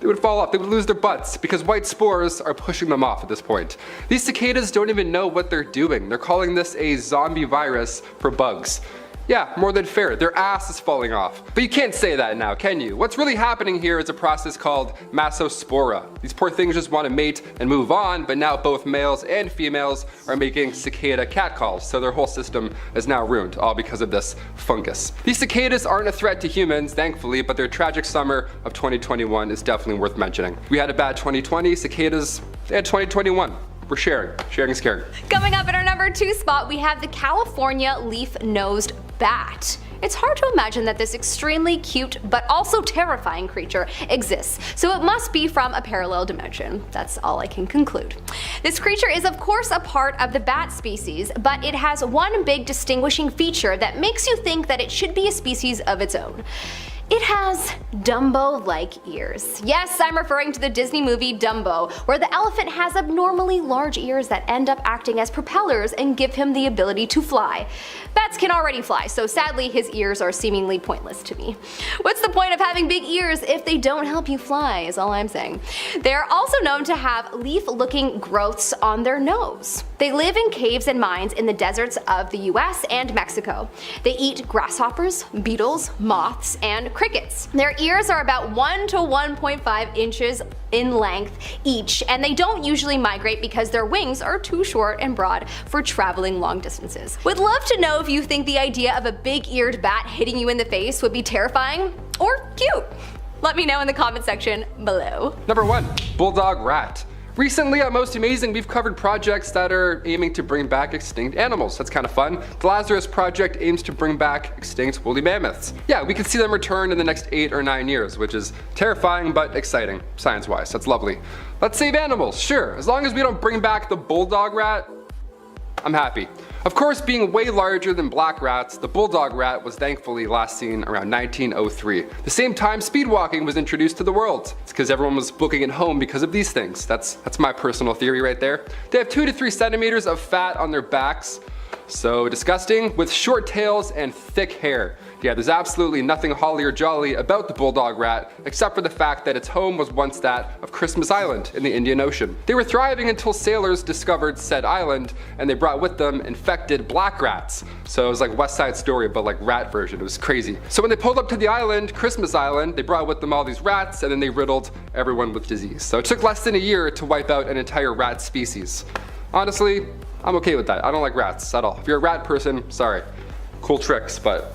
They would fall off, they would lose their butts because white spores are pushing them off at this point. These cicadas don't even know what they're doing. They're calling this a zombie virus for bugs. Yeah, more than fair, their ass is falling off. But you can't say that now, can you? What's really happening here is a process called massospora. These poor things just want to mate and move on, but now both males and females are making cicada catcalls, so their whole system is now ruined, all because of this fungus. These cicadas aren't a threat to humans, thankfully, but their tragic summer of 2021 is definitely worth mentioning. We had a bad 2020, cicadas, they had 2021. We're sharing. Sharing is caring. Coming up at our number 2 spot, we have the California leaf-nosed bat. It's hard to imagine that this extremely cute but also terrifying creature exists, so it must be from a parallel dimension. That's all I can conclude. This creature is of course a part of the bat species, but it has one big distinguishing feature that makes you think that it should be a species of its own. It has Dumbo-like ears. Yes, I'm referring to the Disney movie Dumbo, where the elephant has abnormally large ears that end up acting as propellers and give him the ability to fly. Bats can already fly, so sadly his ears are seemingly pointless to me. What's the point of having big ears if they don't help you fly, is all I'm saying. They're also known to have leaf-looking growths on their nose. They live in caves and mines in the deserts of the US and Mexico. They eat grasshoppers, beetles, moths, and crickets. Their ears are about 1 to 1.5 inches in length each, and they don't usually migrate because their wings are too short and broad for traveling long distances. Would love to know if you think the idea of a big-eared bat hitting you in the face would be terrifying or cute. Let me know in the comment section below. Number 1. Bulldog rat. Recently at Most Amazing, we've covered projects that are aiming to bring back extinct animals. That's kind of fun. The Lazarus Project aims to bring back extinct woolly mammoths. Yeah, we could see them return in the next 8 or 9 years, which is terrifying but exciting, science-wise. That's lovely. Let's save animals, sure. As long as we don't bring back the bulldog rat, I'm happy. Of course, being way larger than black rats, the bulldog rat was thankfully last seen around 1903. The same time speed walking was introduced to the world. It's because everyone was booking it home because of these things. That's my personal theory right there. They have 2 to 3 centimeters of fat on their backs. So disgusting, with short tails and thick hair. Yeah, there's absolutely nothing holly or jolly about the bulldog rat, except for the fact that its home was once that of Christmas Island in the Indian Ocean. They were thriving until sailors discovered said island, and they brought with them infected black rats. So it was like West Side Story, but like rat version. It was crazy. So when they pulled up to the island, Christmas Island, they brought with them all these rats, and then they riddled everyone with disease. So it took less than a year to wipe out an entire rat species. Honestly, I'm okay with that. I don't like rats at all. If you're a rat person, sorry. Cool tricks, but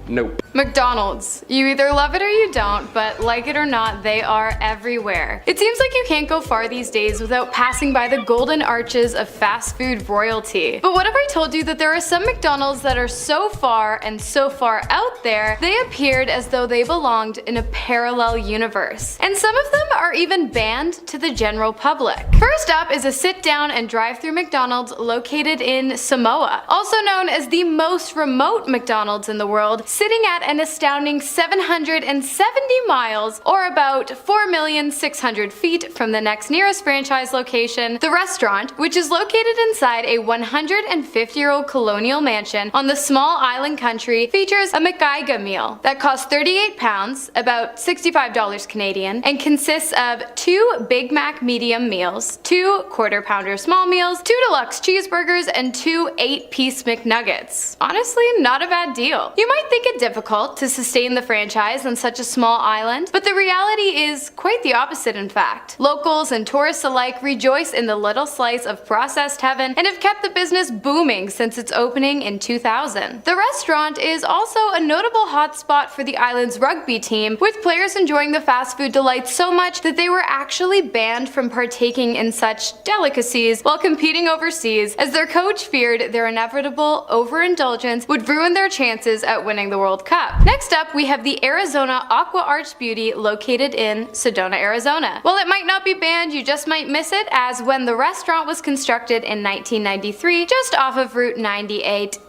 nope. McDonald's. You either love it or you don't, but like it or not, they are everywhere. It seems like you can't go far these days without passing by the golden arches of fast food royalty. But what if I told you that there are some McDonald's that are so far and so far out there, they appeared as though they belonged in a parallel universe. And some of them are even banned to the general public. First up is a sit-down and drive-through McDonald's located in Samoa, also known as the most remote McDonald's in the world, sitting at an astounding 770 miles, or about 4,600,000 feet from the next nearest franchise location. The restaurant, which is located inside a 150-year-old colonial mansion on the small island country, features a Makaiga meal that costs 38 pounds, about $65 Canadian, and consists of 2 Big Mac medium meals, 2 quarter-pounder small meals, 2 deluxe cheeseburgers, and 2 8-piece McNuggets. Honestly, not a bad deal. You might think it difficult to sustain the franchise on such a small island, but the reality is quite the opposite in fact. Locals and tourists alike rejoice in the little slice of processed heaven and have kept the business booming since its opening in 2000. The restaurant is also a notable hotspot for the island's rugby team, with players enjoying the fast food delights so much that they were actually banned from partaking in such delicacies while competing overseas, as their coach feared their inevitable overindulgence would ruin their chances at winning the World Cup. Next up, we have the Arizona Aqua Arts Beauty located in Sedona, Arizona. While it might not be banned, you just might miss it, as when the restaurant was constructed in 1993 just off of Route 98A,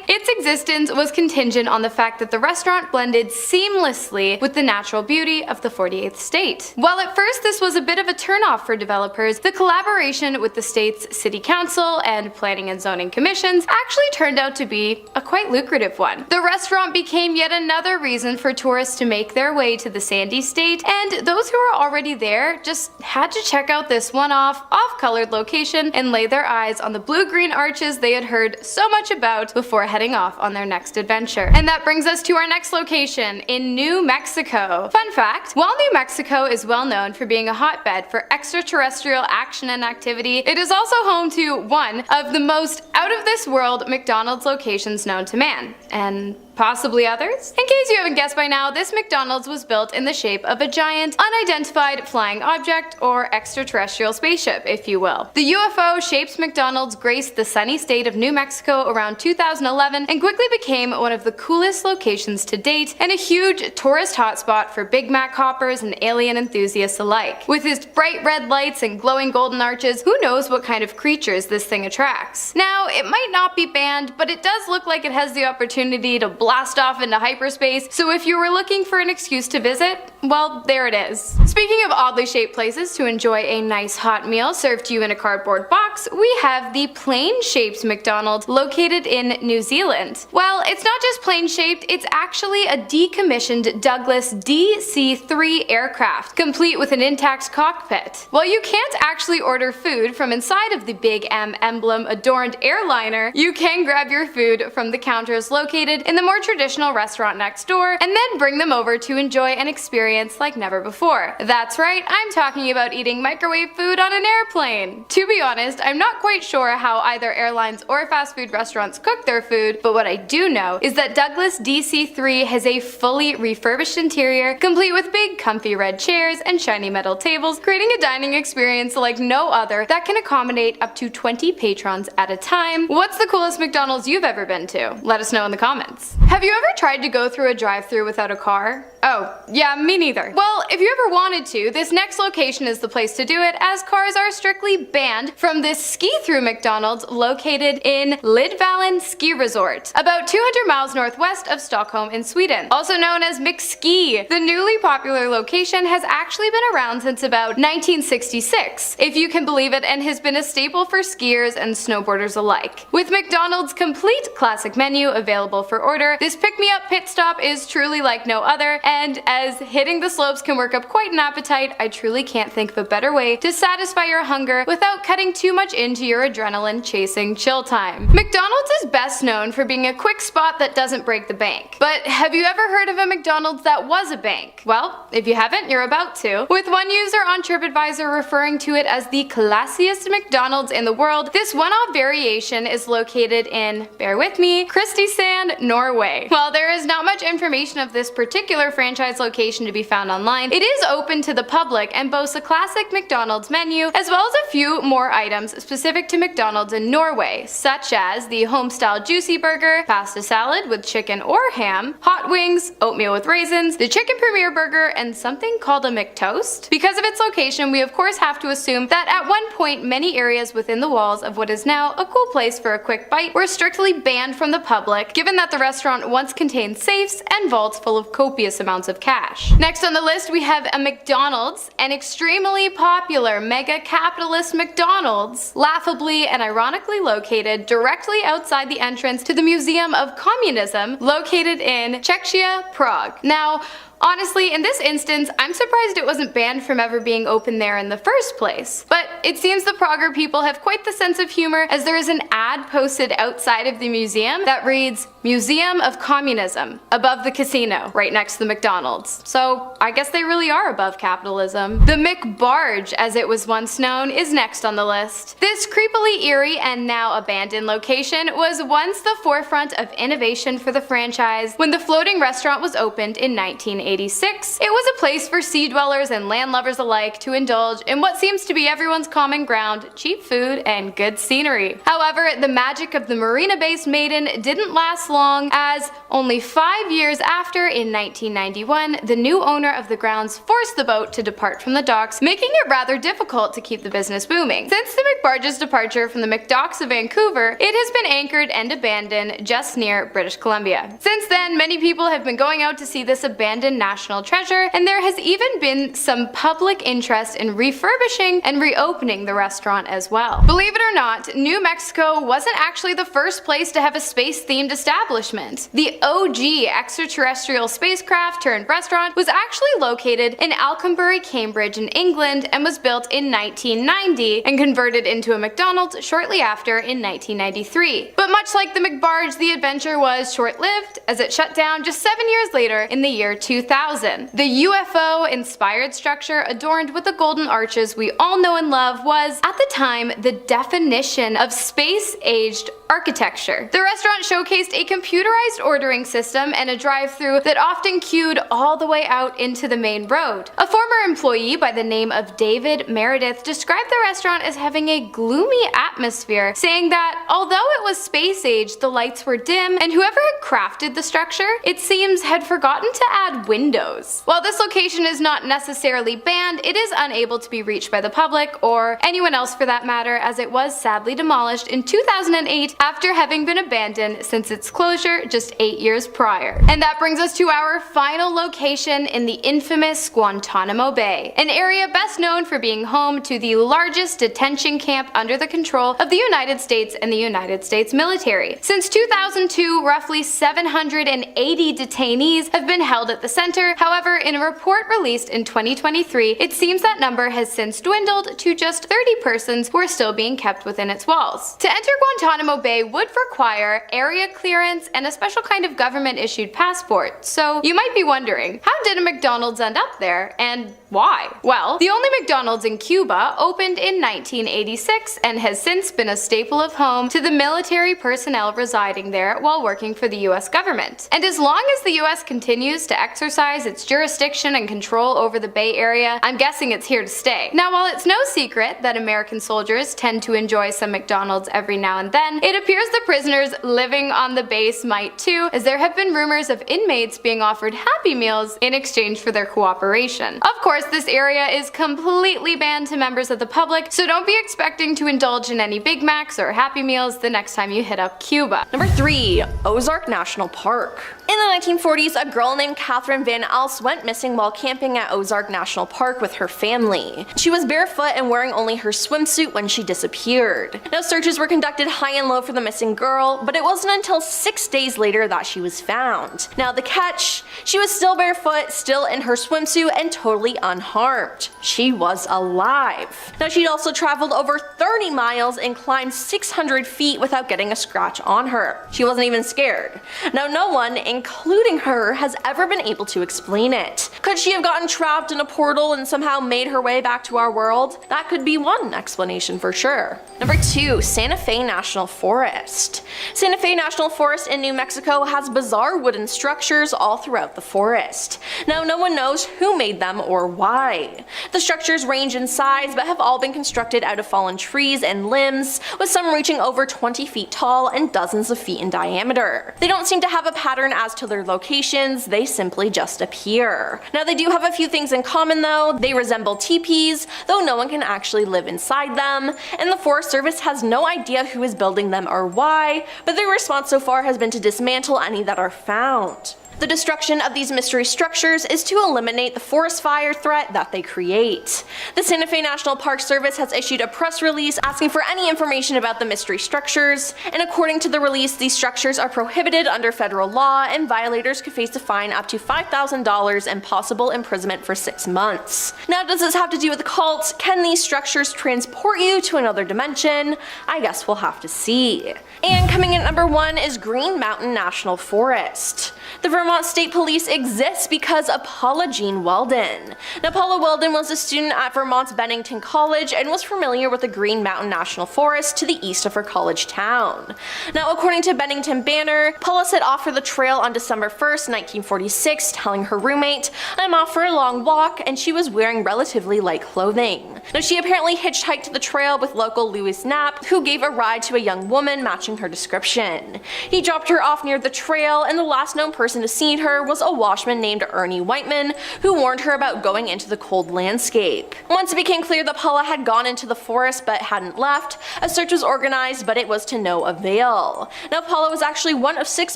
its existence was contingent on the fact that the restaurant blended seamlessly with the natural beauty of the 48th state. While at first this was a bit of a turnoff for developers, the collaboration with the state's city council and planning and zoning commissions actually turned out to be a quite lucrative one. The restaurant became yet another reason for tourists to make their way to the Sandy State, and those who were already there just had to check out this one-off, off-colored location and lay their eyes on the blue-green arches they had heard so much about before heading off on their next adventure. And that brings us to our next location, in New Mexico. Fun fact, while New Mexico is well known for being a hotbed for extraterrestrial action and activity, it is also home to one of the most out-of-this-world McDonald's locations known to man. And possibly others? In case you haven't guessed by now, this McDonald's was built in the shape of a giant, unidentified flying object, or extraterrestrial spaceship, if you will. The UFO-shaped McDonald's graced the sunny state of New Mexico around 2011 and quickly became one of the coolest locations to date and a huge tourist hotspot for Big Mac hoppers and alien enthusiasts alike. With its bright red lights and glowing golden arches, who knows what kind of creatures this thing attracts. Now, it might not be banned, but it does look like it has the opportunity to blast off into hyperspace, so if you were looking for an excuse to visit, well, there it is. Speaking of oddly shaped places to enjoy a nice hot meal served to you in a cardboard box, we have the plane-shaped McDonald's located in New Zealand. Well, it's not just plane-shaped, it's actually a decommissioned Douglas DC-3 aircraft, complete with an intact cockpit. While you can't actually order food from inside of the Big M emblem-adorned airliner, you can grab your food from the counters located located in the more traditional restaurant next door, and then bring them over to enjoy an experience like never before. That's right, I'm talking about eating microwave food on an airplane. To be honest, I'm not quite sure how either airlines or fast food restaurants cook their food, but what I do know is that Douglas DC-3 has a fully refurbished interior, complete with big comfy red chairs and shiny metal tables, creating a dining experience like no other that can accommodate up to 20 patrons at a time. What's the coolest McDonald's you've ever been to? Let us know in the comments. Have you ever tried to go through a drive-thru without a car? Oh, yeah, me neither. Well, if you ever wanted to, this next location is the place to do it, as cars are strictly banned from this ski-through McDonald's located in Lidvallen Ski Resort, about 200 miles northwest of Stockholm in Sweden. Also known as McSki, the newly popular location has actually been around since about 1966, if you can believe it, and has been a staple for skiers and snowboarders alike. With McDonald's complete classic menu available for order, this pick-me-up pit stop is truly like no other, and as hitting the slopes can work up quite an appetite, I truly can't think of a better way to satisfy your hunger without cutting too much into your adrenaline-chasing chill time. McDonald's is best known for being a quick spot that doesn't break the bank. But have you ever heard of a McDonald's that was a bank? Well, if you haven't, you're about to. With one user on TripAdvisor referring to it as the classiest McDonald's in the world, this one-off variation is located in, bear with me, Kristiansand, Norway. While there is not much information of this particular franchise location to be found online, it is open to the public and boasts a classic McDonald's menu, as well as a few more items specific to McDonald's in Norway, such as the home-style juicy burger, pasta salad with chicken or ham, hot wings, oatmeal with raisins, the chicken premier burger, and something called a McToast. Because of its location, we of course have to assume that at one point many areas within the walls of what is now a cool place for a quick bite were strictly banned from the public, given that the restaurant once contained safes and vaults full of copious amounts of cash. Next on the list we have a McDonald's, an extremely popular mega capitalist McDonald's, laughably and ironically located directly outside the entrance to the Museum of Communism located in Czechia, Prague. Now, honestly, in this instance, I'm surprised it wasn't banned from ever being open there in the first place. But it seems the Prager people have quite the sense of humor, as there is an ad posted outside of the museum that reads, "Museum of Communism," above the casino, right next to the McDonald's. So I guess they really are above capitalism. The McBarge, as it was once known, is next on the list. This creepily eerie and now abandoned location was once the forefront of innovation for the franchise. When the floating restaurant was opened in 1986, it was a place for sea dwellers and landlubbers alike to indulge in what seems to be everyone's common ground: cheap food and good scenery. However, the magic of the marina-based Maiden didn't last long, as only 5 years after, in 1991, the new owner of the grounds forced the boat to depart from the docks, making it rather difficult to keep the business booming. Since the McBarge's departure from the McDocks of Vancouver, it has been anchored and abandoned just near British Columbia. Since then, many people have been going out to see this abandoned national treasure, and there has even been some public interest in refurbishing and reopening the restaurant as well. Believe it or not, New Mexico wasn't actually the first place to have a space-themed establishment. The OG extraterrestrial spacecraft turned restaurant was actually located in Alconbury, Cambridge in England, and was built in 1990 and converted into a McDonald's shortly after in 1993. But much like the McBarge, the adventure was short-lived, as it shut down just 7 years later in the year 2000. The UFO-inspired structure adorned with the golden arches we all know and love was, at the time, the definition of space-aged architecture. The restaurant showcased a computerized ordering system and a drive-thru that often queued all the way out into the main road. A former employee by the name of David Meredith described the restaurant as having a gloomy atmosphere, saying that although it was space-age, the lights were dim, and whoever had crafted the structure, it seems, had forgotten to add windows. While this location is not necessarily banned, it is unable to be reached by the public, or anyone else for that matter, as it was sadly demolished in 2008 after having been abandoned since its closure just 8 years prior. And that brings us to our final location in the infamous Guantanamo Bay, an area best known for being home to the largest detention camp under the control of the United States and the United States military. Since 2002, roughly 780 detainees have been held at the center. However, in a report released in 2023, it seems that number has since dwindled to just 30 persons who are still being kept within its walls. To enter Guantanamo Bay, Bay would require area clearance and a special kind of government-issued passport. So you might be wondering, how did a McDonald's end up there, and why? Well, the only McDonald's in Cuba opened in 1986 and has since been a staple of home to the military personnel residing there while working for the US government. And as long as the US continues to exercise its jurisdiction and control over the Bay Area, I'm guessing it's here to stay. Now, while it's no secret that American soldiers tend to enjoy some McDonald's every now and then, it appears the prisoners living on the base might too, as there have been rumors of inmates being offered Happy Meals in exchange for their cooperation. Of course, this area is completely banned to members of the public, so don't be expecting to indulge in any Big Macs or Happy Meals the next time you hit up Cuba. Number 3. Ozark National Park. In the 1940s, a girl named Catherine Van Alst went missing while camping at Ozark National Park with her family. She was barefoot and wearing only her swimsuit when she disappeared. Now, searches were conducted high and low for the missing girl, but it wasn't until 6 days later that she was found. Now, the catch: she was still barefoot, still in her swimsuit, and totally unharmed. She was alive. Now, she'd also traveled over 30 miles and climbed 600 feet without getting a scratch on her. She wasn't even scared. Now, no one, including her, has ever been able to explain it. Could she have gotten trapped in a portal and somehow made her way back to our world? That could be one explanation for sure. Number 2. Santa Fe National Forest. Santa Fe National Forest in New Mexico has bizarre wooden structures all throughout the forest. Now, no one knows who made them or why. The structures range in size but have all been constructed out of fallen trees and limbs, with some reaching over 20 feet tall and dozens of feet in diameter. They don't seem to have a pattern as to their locations, they simply just appear. Now, they do have a few things in common though. They resemble teepees, though no one can actually live inside them, and the Forest Service has no idea who is building them or why, but their response so far has been to dismantle any that are found. The destruction of these mystery structures is to eliminate the forest fire threat that they create. The Santa Fe National Park Service has issued a press release asking for any information about the mystery structures, and according to the release, these structures are prohibited under federal law and violators could face a fine up to $5,000 and possible imprisonment for 6 months. Now, does this have to do with cults? Can these structures transport you to another dimension? I guess we'll have to see. And coming in at number 1 is Green Mountain National Forest. The Vermont State Police exists because of Paula Jean Weldon. Now, Paula Weldon was a student at Vermont's Bennington College and was familiar with the Green Mountain National Forest to the east of her college town. Now, according to Bennington Banner, Paula set off for the trail on December 1st, 1946, telling her roommate, "I'm off for a long walk," and she was wearing relatively light clothing. Now, she apparently hitchhiked to the trail with local Louis Knapp, who gave a ride to a young woman matching her description. He dropped her off near the trail, and the last known person to see her was a washman named Ernie Whiteman, who warned her about going into the cold landscape. Once it became clear that Paula had gone into the forest but hadn't left, a search was organized, but it was to no avail. Now, Paula was actually one of 6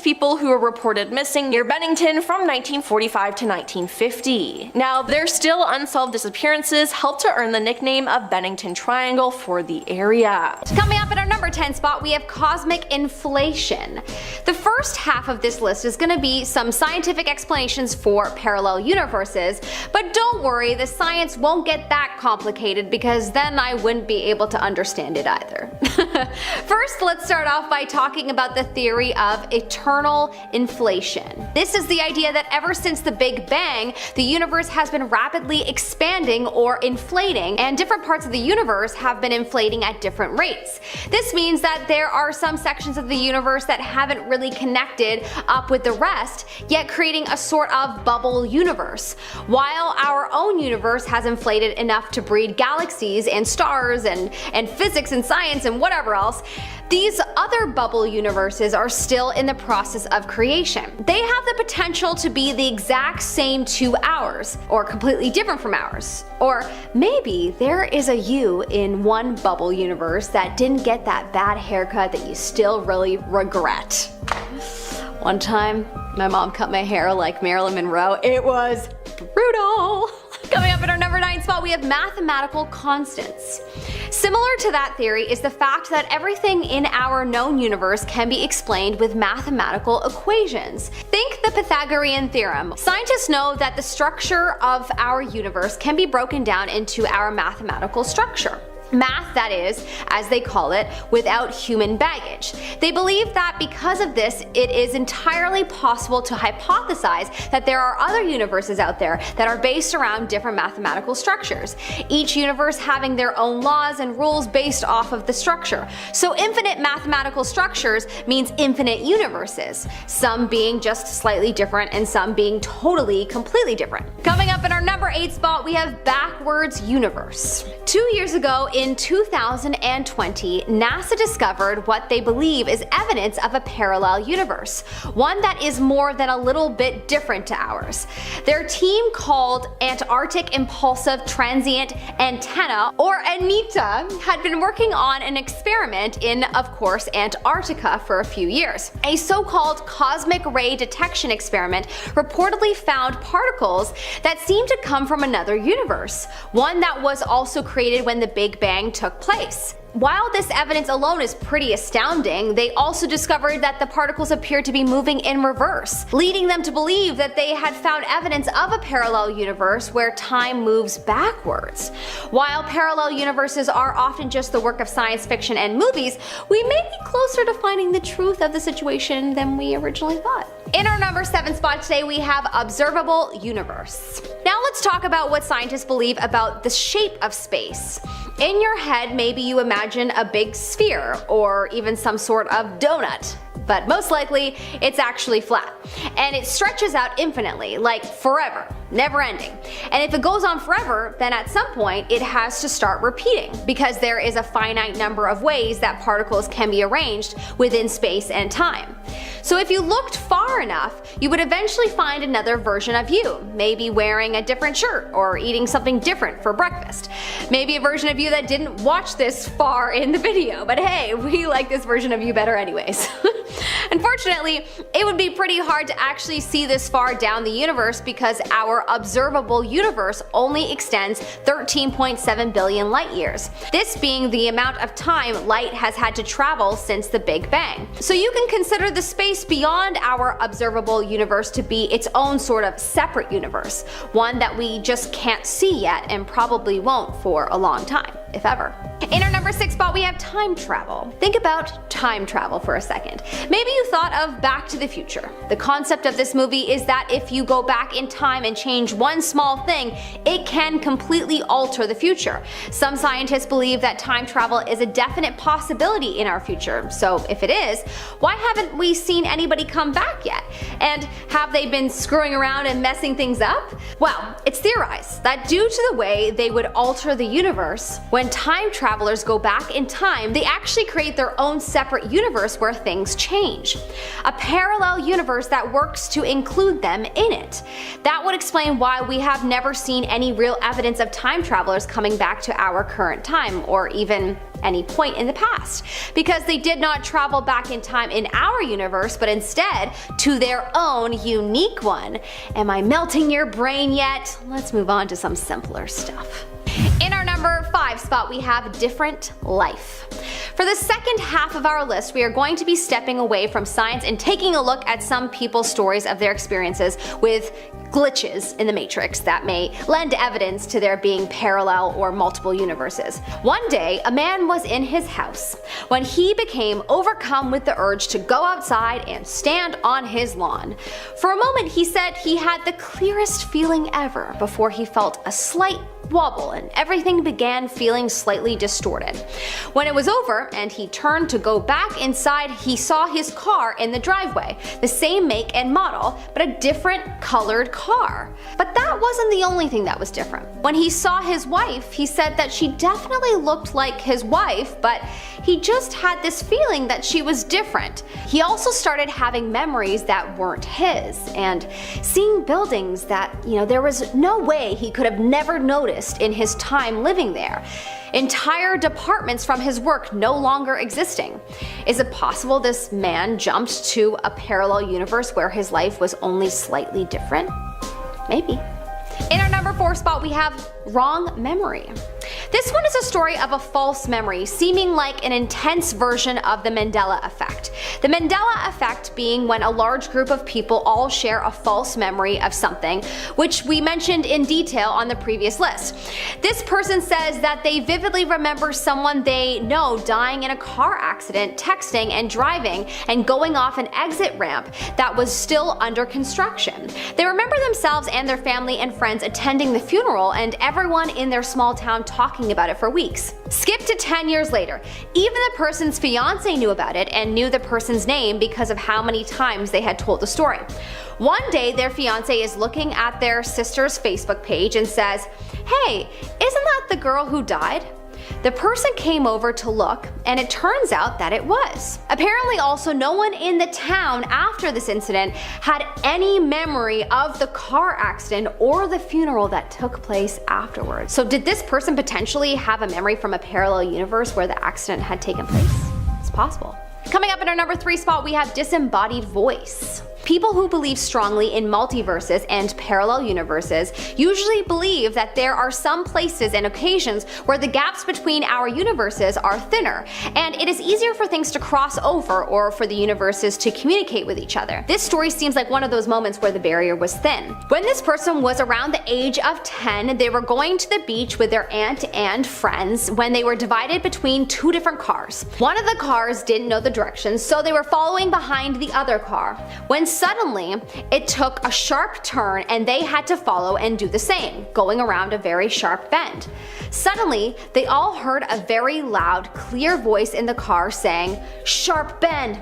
people who were reported missing near Bennington from 1945 to 1950. Now, their still unsolved disappearances helped to earn the nickname of Bennington Triangle for the area. Coming up at our number 10 spot, we have cosmic inflation. The first half of this list is going to be some scientific explanations for parallel universes, but don't worry, the science won't get that complicated because then I wouldn't be able to understand it either. First, let's start off by talking about the theory of eternal inflation. This is the idea that ever since the Big Bang, the universe has been rapidly expanding or inflating, and different parts of the universe have been inflating at different rates. This means that there are some sections of the universe that haven't really connected up with the rest, yet creating a sort of bubble universe. While our own universe has inflated enough to breed galaxies and stars and physics and science and whatever else, these other bubble universes are still in the process of creation. They have the potential to be the exact same to ours, or completely different from ours. Or maybe there is a you in one bubble universe that didn't get that bad haircut that you still really regret. One time, my mom cut my hair like Marilyn Monroe. It was brutal. Coming up at our number 9 spot, we have mathematical constants. Similar to that theory is the fact that everything in our known universe can be explained with mathematical equations. Think the Pythagorean theorem. Scientists know that the structure of our universe can be broken down into our mathematical structure. Math, that is, as they call it, without human baggage. They believe that because of this, it is entirely possible to hypothesize that there are other universes out there that are based around different mathematical structures, each universe having their own laws and rules based off of the structure. So infinite mathematical structures means infinite universes, some being just slightly different and some being completely different. Coming up in our number 8 spot, we have backwards universe. 2 years ago, in 2020, NASA discovered what they believe is evidence of a parallel universe, one that is more than a little bit different to ours. Their team, called Antarctic Impulsive Transient Antenna, or ANITA, had been working on an experiment in, of course, Antarctica for a few years. A so-called cosmic ray detection experiment reportedly found particles that seemed to come from another universe, one that was also created when the Big Bang took place. While this evidence alone is pretty astounding, they also discovered that the particles appeared to be moving in reverse, leading them to believe that they had found evidence of a parallel universe where time moves backwards. While parallel universes are often just the work of science fiction and movies, we may be closer to finding the truth of the situation than we originally thought. In our number 7 spot today, we have observable universe. Now let's talk about what scientists believe about the shape of space. In your head, maybe you imagine a big sphere or even some sort of donut, but most likely it's actually flat. And it stretches out infinitely, like forever, never ending. And if it goes on forever, then at some point it has to start repeating, because there is a finite number of ways that particles can be arranged within space and time. So if you looked far enough, you would eventually find another version of you, maybe wearing a different shirt or eating something different for breakfast. Maybe a version of you that didn't watch this far in the video, but hey, we like this version of you better anyways. Unfortunately, it would be pretty hard to actually see this far down the universe because our observable universe only extends 13.7 billion light years, this being the amount of time light has had to travel since the Big Bang. So you can consider the space beyond our observable universe to be its own sort of separate universe, one that we just can't see yet and probably won't for a long time, if ever. In our number 6 spot, we have time travel. Think about time travel for a second. Maybe you thought of Back to the Future. The concept of this movie is that if you go back in time and change one small thing, it can completely alter the future. Some scientists believe that time travel is a definite possibility in our future. So if it is, why haven't we seen anybody come back yet? And have they been screwing around and messing things up? Well, it's theorized that due to the way they would alter the universe, when time travelers go back in time, they actually create their own separate universe where things change. A parallel universe that works to include them in it. That would explain why we have never seen any real evidence of time travelers coming back to our current time, or even any point in the past, because they did not travel back in time in our universe, but instead to their own unique one. Am I melting your brain yet? Let's move on to some simpler stuff. In our number 5 spot, we have different life. For the second half of our list, we are going to be stepping away from science and taking a look at some people's stories of their experiences with glitches in the Matrix that may lend evidence to there being parallel or multiple universes. One day, a man was in his house when he became overcome with the urge to go outside and stand on his lawn. For a moment, he said he had the clearest feeling ever before he felt a slight wobble and everything began feeling slightly distorted. When it was over and he turned to go back inside, he saw his car in the driveway, the same make and model, but a different colored car. But that wasn't the only thing that was different. When he saw his wife, he said that she definitely looked like his wife, but he just had this feeling that she was different. He also started having memories that weren't his, and seeing buildings that, there was no way he could have never noticed in his time living there. Entire departments from his work no longer existing. Is it possible this man jumped to a parallel universe where his life was only slightly different? Maybe. In our number 4 spot, we have wrong memory. This one is a story of a false memory, seeming like an intense version of the Mandela effect. The Mandela effect being when a large group of people all share a false memory of something, which we mentioned in detail on the previous list. This person says that they vividly remember someone they know dying in a car accident, texting and driving and going off an exit ramp that was still under construction. They remember themselves and their family and friends attending the funeral and everyone in their small town talking about it for weeks. Skip to 10 years later. Even the person's fiance knew about it and knew the person's name because of how many times they had told the story. One day their fiance is looking at their sister's Facebook page and says, "Hey, isn't that the girl who died?" The person came over to look, and it turns out that it was. Apparently also no one in the town after this incident had any memory of the car accident or the funeral that took place afterwards. So did this person potentially have a memory from a parallel universe where the accident had taken place? It's possible. Coming up in our number 3 spot, we have disembodied voice. People who believe strongly in multiverses and parallel universes usually believe that there are some places and occasions where the gaps between our universes are thinner, and it is easier for things to cross over or for the universes to communicate with each other. This story seems like one of those moments where the barrier was thin. When this person was around the age of 10, they were going to the beach with their aunt and friends when they were divided between 2 different cars. One of the cars didn't know the directions, so they were following behind the other car. When suddenly, it took a sharp turn and they had to follow and do the same, going around a very sharp bend. Suddenly, they all heard a very loud, clear voice in the car saying, "Sharp bend,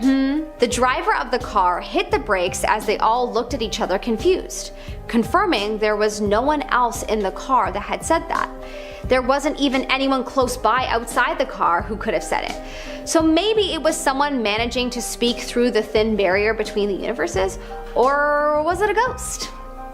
The driver of the car hit the brakes as they all looked at each other confused, confirming there was no one else in the car that had said that. There wasn't even anyone close by outside the car who could have said it. So maybe it was someone managing to speak through the thin barrier between the universes, or was it a ghost?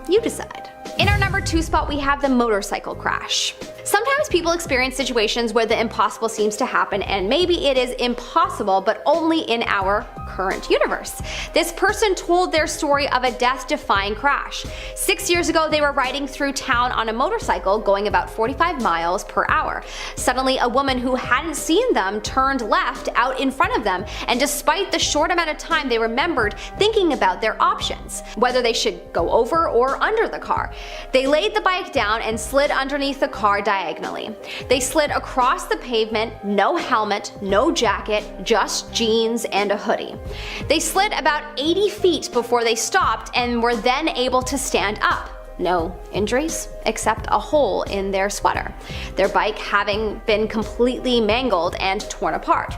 You decide. In our number 2 spot, we have the motorcycle crash. Sometimes people experience situations where the impossible seems to happen, and maybe it is impossible, but only in our current universe. This person told their story of a death-defying crash. 6 years ago, they were riding through town on a motorcycle going about 45 miles per hour. Suddenly, a woman who hadn't seen them turned left out in front of them, and despite the short amount of time, they remembered thinking about their options, whether they should go over or under the car. They laid the bike down and slid underneath the car diagonally. They slid across the pavement, no helmet, no jacket, just jeans and a hoodie. They slid about 80 feet before they stopped and were then able to stand up. No injuries, except a hole in their sweater, their bike having been completely mangled and torn apart.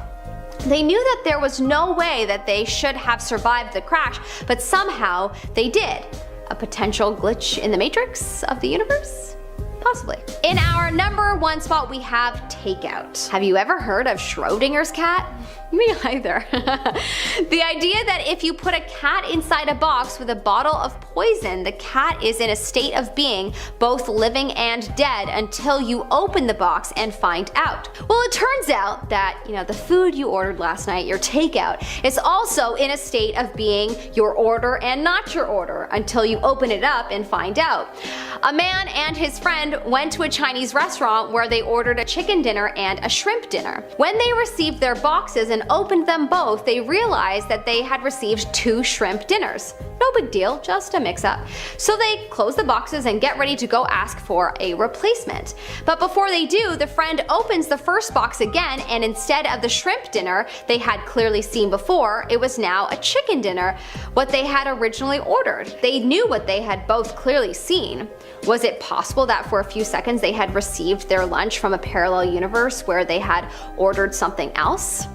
They knew that there was no way that they should have survived the crash, but somehow they did. A potential glitch in the matrix of the universe? Possibly. In our number 1 spot, we have takeout. Have you ever heard of Schrodinger's cat? Me either. The idea that if you put a cat inside a box with a bottle of poison, the cat is in a state of being both living and dead until you open the box and find out. Well, it turns out that, the food you ordered last night, your takeout, is also in a state of being your order and not your order until you open it up and find out. A man and his friend went to a Chinese restaurant where they ordered a chicken dinner and a shrimp dinner. When they received their boxes and opened them both, they realized that they had received 2 shrimp dinners. No big deal, just a mix-up. So they close the boxes and get ready to go ask for a replacement. But before they do, the friend opens the first box again, and instead of the shrimp dinner they had clearly seen before, it was now a chicken dinner, what they had originally ordered. They knew what they had both clearly seen. Was it possible that for a few seconds they had received their lunch from a parallel universe where they had ordered something else?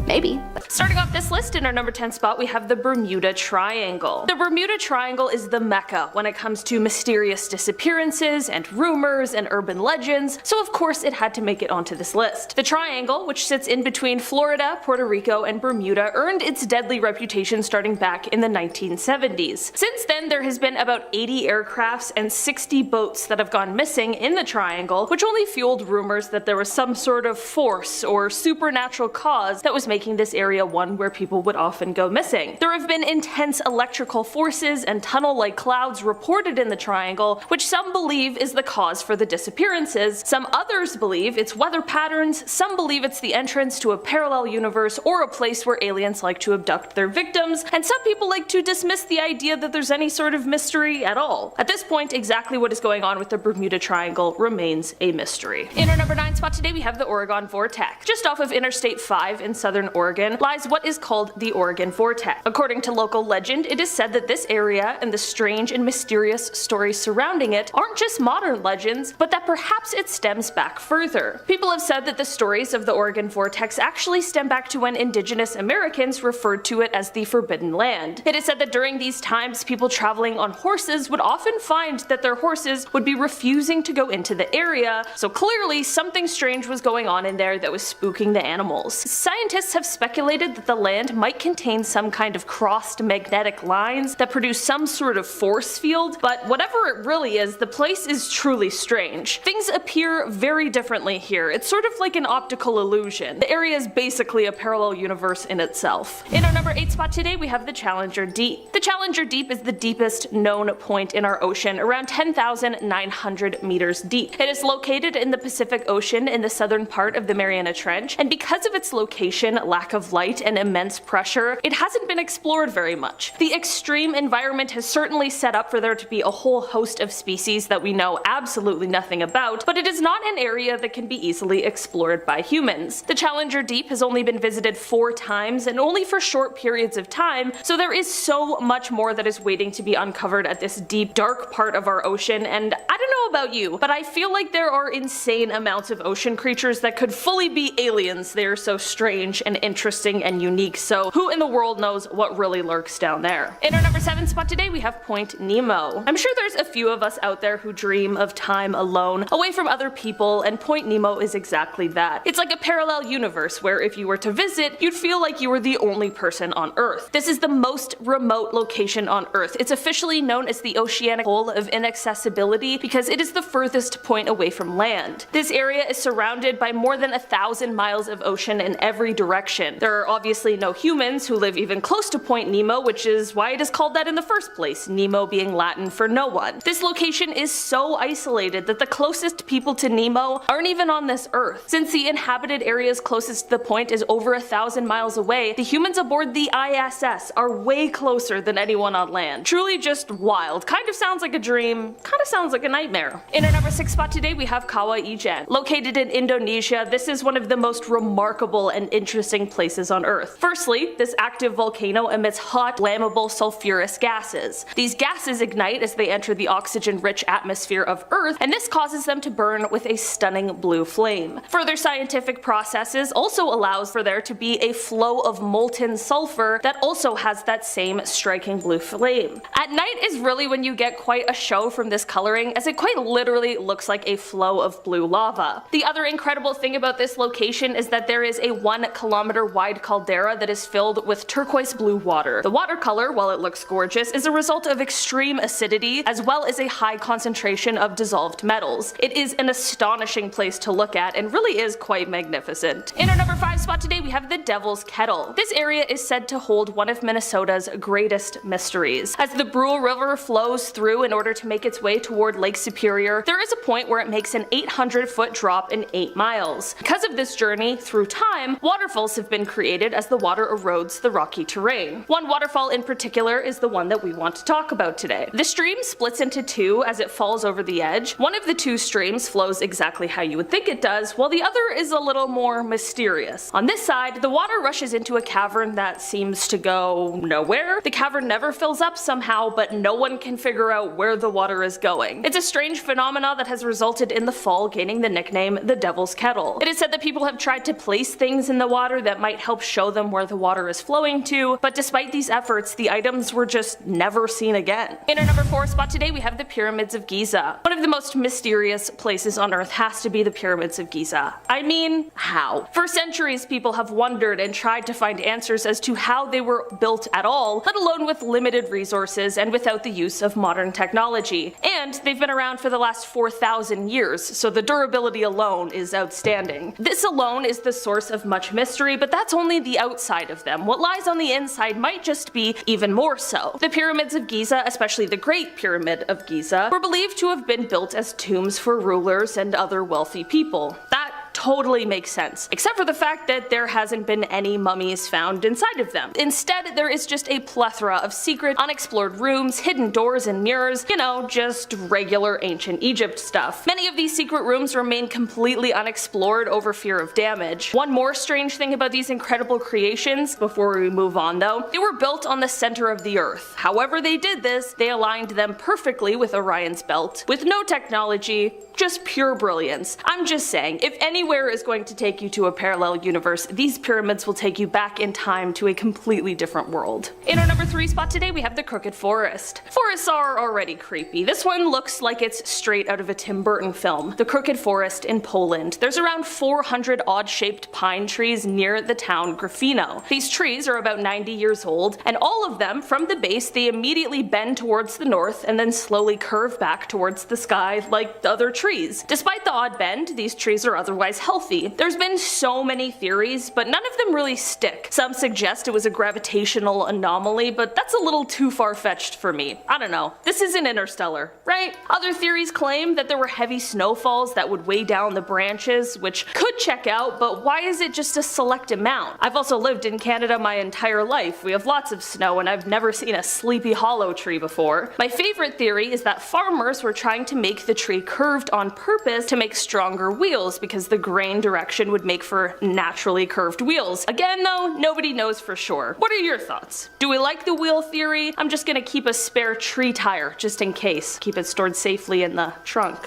Maybe. Starting off this list, in our number 10 spot, we have the Bermuda Triangle. The Bermuda Triangle is the mecca when it comes to mysterious disappearances and rumors and urban legends, so of course it had to make it onto this list. The triangle, which sits in between Florida, Puerto Rico, and Bermuda, earned its deadly reputation starting back in the 1970s. Since then, there has been about 80 aircrafts and 60 boats that have gone missing in the triangle, which only fueled rumors that there was some sort of force or supernatural cause that was making making this area one where people would often go missing. There have been intense electrical forces and tunnel-like clouds reported in the triangle, which some believe is the cause for the disappearances. Some others believe it's weather patterns, some believe it's the entrance to a parallel universe or a place where aliens like to abduct their victims, and some people like to dismiss the idea that there's any sort of mystery at all. At this point, exactly what is going on with the Bermuda Triangle remains a mystery. In our number 9 spot today, we have the Oregon Vortex. Just off of Interstate 5 in southern Oregon lies what is called the Oregon Vortex. According to local legend, it is said that this area and the strange and mysterious stories surrounding it aren't just modern legends, but that perhaps it stems back further. People have said that the stories of the Oregon Vortex actually stem back to when Indigenous Americans referred to it as the Forbidden Land. It is said that during these times, people traveling on horses would often find that their horses would be refusing to go into the area, so clearly something strange was going on in there that was spooking the animals. Scientists have speculated that the land might contain some kind of crossed magnetic lines that produce some sort of force field, but whatever it really is, the place is truly strange. Things appear very differently here. It's sort of like an optical illusion. The area is basically a parallel universe in itself. In our number 8 spot today, we have the Challenger Deep. The Challenger Deep is the deepest known point in our ocean, around 10,900 meters deep. It is located in the Pacific Ocean in the southern part of the Mariana Trench, and because of its location, lack of light, and immense pressure, it hasn't been explored very much. The extreme environment has certainly set up for there to be a whole host of species that we know absolutely nothing about, but it is not an area that can be easily explored by humans. The Challenger Deep has only been visited 4 times, and only for short periods of time, so there is so much more that is waiting to be uncovered at this deep, dark part of our ocean, and I don't know about you, but I feel like there are insane amounts of ocean creatures that could fully be aliens. They are so strange and interesting and unique, so who in the world knows what really lurks down there. In our number 7 spot today, we have Point Nemo. I'm sure there's a few of us out there who dream of time alone, away from other people, and Point Nemo is exactly that. It's like a parallel universe where if you were to visit, you'd feel like you were the only person on Earth. This is the most remote location on Earth. It's officially known as the oceanic pole of inaccessibility because it is the furthest point away from land. This area is surrounded by more than 1,000 miles of ocean in every direction. There are obviously no humans who live even close to Point Nemo, which is why it is called that in the first place, Nemo being Latin for no one. This location is so isolated that the closest people to Nemo aren't even on this Earth. Since the inhabited areas closest to the point is over 1,000 miles away, the humans aboard the ISS are way closer than anyone on land. Truly just wild. Kind of sounds like a dream, kind of sounds like a nightmare. In our number 6 spot today, we have Kawah Ijen. Located in Indonesia, this is one of the most remarkable and interesting places on Earth. Firstly, this active volcano emits hot, flammable sulfurous gases. These gases ignite as they enter the oxygen-rich atmosphere of Earth, and this causes them to burn with a stunning blue flame. Further scientific processes also allows for there to be a flow of molten sulfur that also has that same striking blue flame. At night is really when you get quite a show from this coloring, as it quite literally looks like a flow of blue lava. The other incredible thing about this location is that there is a 1 kilometer wide caldera that is filled with turquoise blue water. The watercolor, while it looks gorgeous, is a result of extreme acidity as well as a high concentration of dissolved metals. It is an astonishing place to look at and really is quite magnificent. In our number 5 spot today, we have the Devil's Kettle. This area is said to hold one of Minnesota's greatest mysteries. As the Brule River flows through in order to make its way toward Lake Superior, there is a point where it makes an 800-foot drop in 8 miles. Because of this journey, through time, waterfalls have been created as the water erodes the rocky terrain. One waterfall in particular is the one that we want to talk about today. The stream splits into 2 as it falls over the edge. One of the 2 streams flows exactly how you would think it does, while the other is a little more mysterious. On this side, the water rushes into a cavern that seems to go nowhere. The cavern never fills up somehow, but no one can figure out where the water is going. It's a strange phenomena that has resulted in the fall gaining the nickname the Devil's Kettle. It is said that people have tried to place things in the water that might help show them where the water is flowing to, but despite these efforts, the items were just never seen again. In our number 4 spot today, we have the Pyramids of Giza. One of the most mysterious places on Earth has to be the Pyramids of Giza. I mean, how? For centuries, people have wondered and tried to find answers as to how they were built at all, let alone with limited resources and without the use of modern technology. And they've been around for the last 4,000 years, so the durability alone is outstanding. This alone is the source of much mystery mystery, but that's only the outside of them. What lies on the inside might just be even more so. The pyramids of Giza, especially the Great Pyramid of Giza, were believed to have been built as tombs for rulers and other wealthy people. That totally makes sense, except for the fact that there hasn't been any mummies found inside of them. Instead, there is just a plethora of secret, unexplored rooms, hidden doors and mirrors, you know, just regular ancient Egypt stuff. Many of these secret rooms remain completely unexplored over fear of damage. One more strange thing about these incredible creations, before we move on though, they were built on the center of the earth. However they did this, they aligned them perfectly with Orion's belt, with no technology, just pure brilliance. I'm just saying, if anywhere is going to take you to a parallel universe, these pyramids will take you back in time to a completely different world. In our number 3 spot today, we have the Crooked Forest. Forests are already creepy. This one looks like it's straight out of a Tim Burton film. The Crooked Forest in Poland. There's around 400 odd-shaped pine trees near the town Gryfino. These trees are about 90 years old, and all of them, from the base, they immediately bend towards the north and then slowly curve back towards the sky like the other trees. Despite the odd bend, these trees are otherwise healthy. There's been so many theories, but none of them really stick. Some suggest it was a gravitational anomaly, but that's a little too far-fetched for me. I don't know. This isn't Interstellar, right? Other theories claim that there were heavy snowfalls that would weigh down the branches, which could check out, but why is it just a select amount? I've also lived in Canada my entire life. We have lots of snow, and I've never seen a Sleepy Hollow tree before. My favorite theory is that farmers were trying to make the tree curved on purpose to make stronger wheels, because the grain direction would make for naturally curved wheels. Again though, nobody knows for sure. What are your thoughts? Do we like the wheel theory? I'm just gonna keep a spare tree tire just in case. Keep it stored safely in the trunk.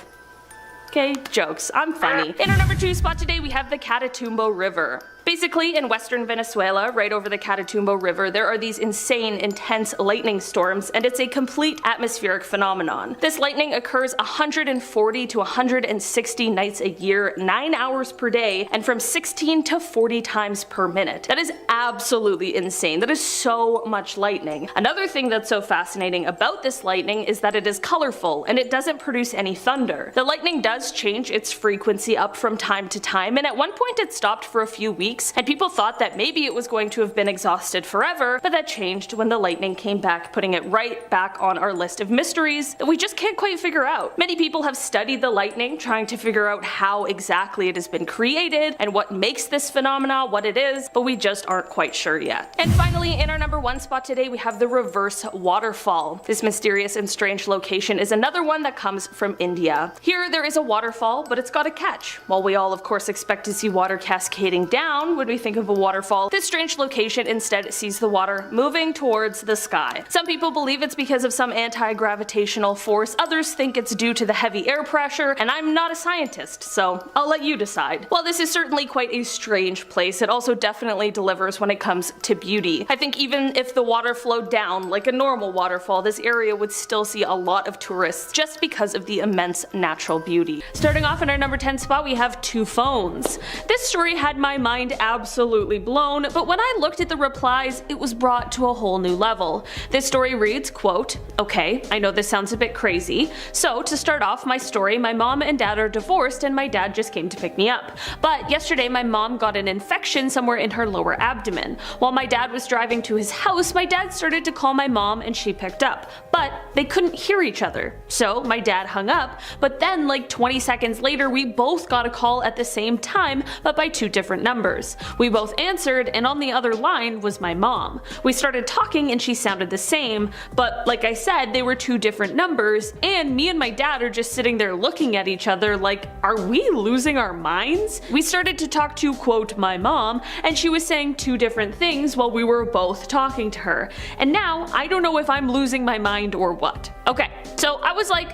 Okay, jokes. I'm funny. In our number 2 spot today, we have the Catatumbo River. Basically, in western Venezuela, right over the Catatumbo River, there are these insane, intense lightning storms, and it's a complete atmospheric phenomenon. This lightning occurs 140 to 160 nights a year, 9 hours per day, and from 16 to 40 times per minute. That is absolutely insane. That is so much lightning. Another thing that's so fascinating about this lightning is that it is colorful, and it doesn't produce any thunder. The lightning does change its frequency up from time to time, and at one point it stopped for a few weeks, and people thought that maybe it was going to have been exhausted forever, but that changed when the lightning came back, putting it right back on our list of mysteries that we just can't quite figure out. Many people have studied the lightning, trying to figure out how exactly it has been created and what makes this phenomena what it is, but we just aren't quite sure yet. And finally, in our number 1 spot today, we have the Reverse Waterfall. This mysterious and strange location is another one that comes from India. Here there is a waterfall, but it's got a catch. While we all of course expect to see water cascading down when we think of a waterfall, this strange location instead sees the water moving towards the sky. Some people believe it's because of some anti-gravitational force, others think it's due to the heavy air pressure, and I'm not a scientist, so I'll let you decide. While this is certainly quite a strange place, it also definitely delivers when it comes to beauty. I think even if the water flowed down like a normal waterfall, this area would still see a lot of tourists just because of the immense natural beauty. Starting off in our number 10 spot, we have 2 phones. This story had my mind absolutely blown, but when I looked at the replies, it was brought to a whole new level. This story reads, quote, "Okay, I know this sounds a bit crazy. So to start off my story, my mom and dad are divorced and my dad just came to pick me up. But yesterday my mom got an infection somewhere in her lower abdomen. While my dad was driving to his house, my dad started to call my mom and she picked up. But they couldn't hear each other. So my dad hung up, but then like 20 seconds later we both got a call at the same time, but by 2 different numbers. We both answered, and on the other line was my mom. We started talking and she sounded the same, but like I said, they were 2 different numbers, and me and my dad are just sitting there looking at each other like, are we losing our minds? We started to talk to, quote, my mom, and she was saying 2 different things while we were both talking to her. And now, I don't know if I'm losing my mind or what. Okay, so I was like,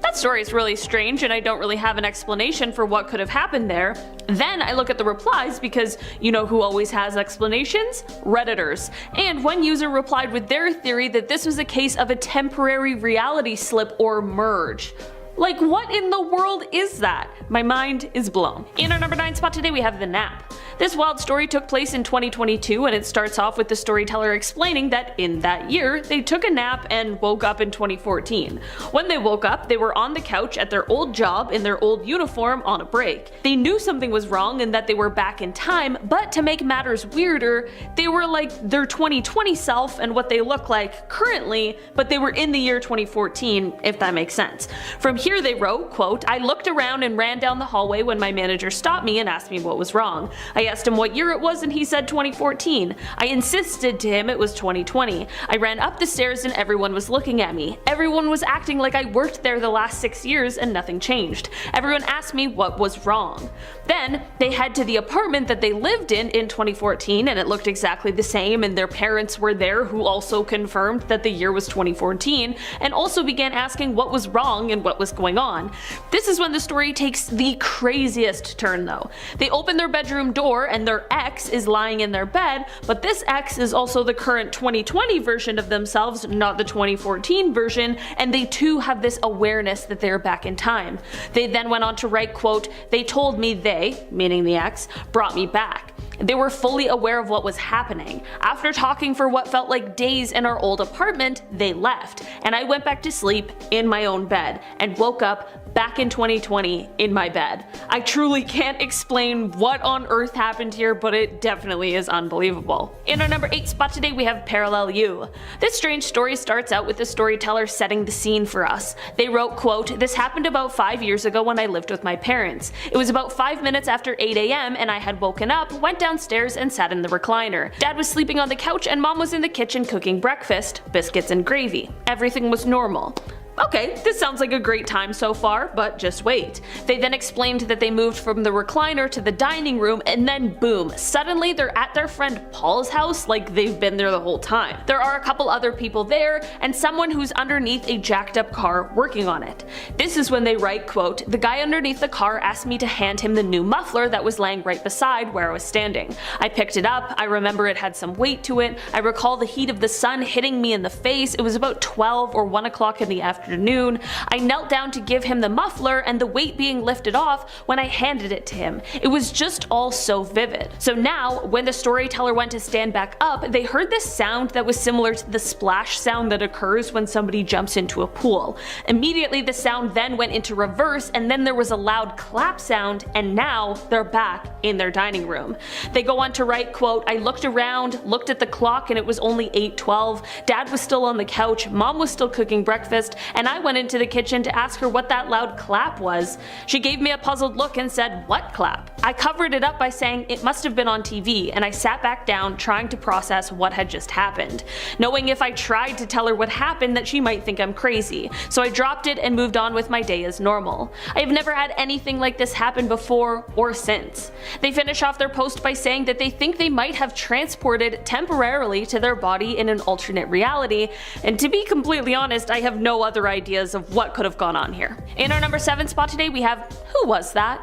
that story is really strange and I don't really have an explanation for what could have happened there. Then I look at the replies because you know who always has explanations? Redditors. And one user replied with their theory that this was a case of a temporary reality slip or merge. Like, what in the world is that? My mind is blown. In our number 9 spot today, we have the nap. This wild story took place in 2022, and it starts off with the storyteller explaining that in that year, they took a nap and woke up in 2014. When they woke up, they were on the couch at their old job in their old uniform on a break. They knew something was wrong and that they were back in time, but to make matters weirder, they were like their 2020 self and what they look like currently, but they were in the year 2014, if that makes sense. From here they wrote, quote, "I looked around and ran down the hallway when my manager stopped me and asked me what was wrong. I asked him what year it was and he said 2014. I insisted to him it was 2020. I ran up the stairs and everyone was looking at me. Everyone was acting like I worked there the last 6 years and nothing changed. Everyone asked me what was wrong." Then they head to the apartment that they lived in 2014, and it looked exactly the same, and their parents were there who also confirmed that the year was 2014 and also began asking what was wrong and what was going on. This is when the story takes the craziest turn though. They open their bedroom door and their ex is lying in their bed, but this ex is also the current 2020 version of themselves, not the 2014 version, and they too have this awareness that they're back in time. They then went on to write, quote, "They told me they," meaning the ex, "brought me back. They were fully aware of what was happening. After talking for what felt like days in our old apartment, they left, and I went back to sleep in my own bed and woke up back in 2020 in my bed." I truly can't explain what on earth happened here, but it definitely is unbelievable. In our number 8 spot today we have Parallel You. This strange story starts out with the storyteller setting the scene for us. They wrote, quote, "This happened about 5 years ago when I lived with my parents. It was about 5 minutes after 8 a.m. and I had woken up, went downstairs and sat in the recliner. Dad was sleeping on the couch and mom was in the kitchen cooking breakfast, biscuits and gravy. Everything was normal." Okay, this sounds like a great time so far, but just wait. They then explained that they moved from the recliner to the dining room and then boom, suddenly they're at their friend Paul's house like they've been there the whole time. There are a couple other people there and someone who's underneath a jacked up car working on it. This is when they write, quote, "The guy underneath the car asked me to hand him the new muffler that was laying right beside where I was standing. I picked it up, I remember it had some weight to it, I recall the heat of the sun hitting me in the face, it was about 12 or 1 o'clock in the afternoon. I knelt down to give him the muffler and the weight being lifted off when I handed it to him. It was just all so vivid." So now, when the storyteller went to stand back up, they heard this sound that was similar to the splash sound that occurs when somebody jumps into a pool. Immediately the sound then went into reverse and then there was a loud clap sound, and now they're back in their dining room. They go on to write, quote, "I looked around, looked at the clock and it was only 8:12. Dad was still on the couch, mom was still cooking breakfast, and I went into the kitchen to ask her what that loud clap was. She gave me a puzzled look and said, 'What clap?' I covered it up by saying it must have been on TV, and I sat back down trying to process what had just happened, knowing if I tried to tell her what happened that she might think I'm crazy. So I dropped it and moved on with my day as normal. I have never had anything like this happen before or since." They finish off their post by saying that they think they might have transported temporarily to their body in an alternate reality, and to be completely honest, I have no other ideas of what could have gone on here. In our number 7 spot today we have Who Was That?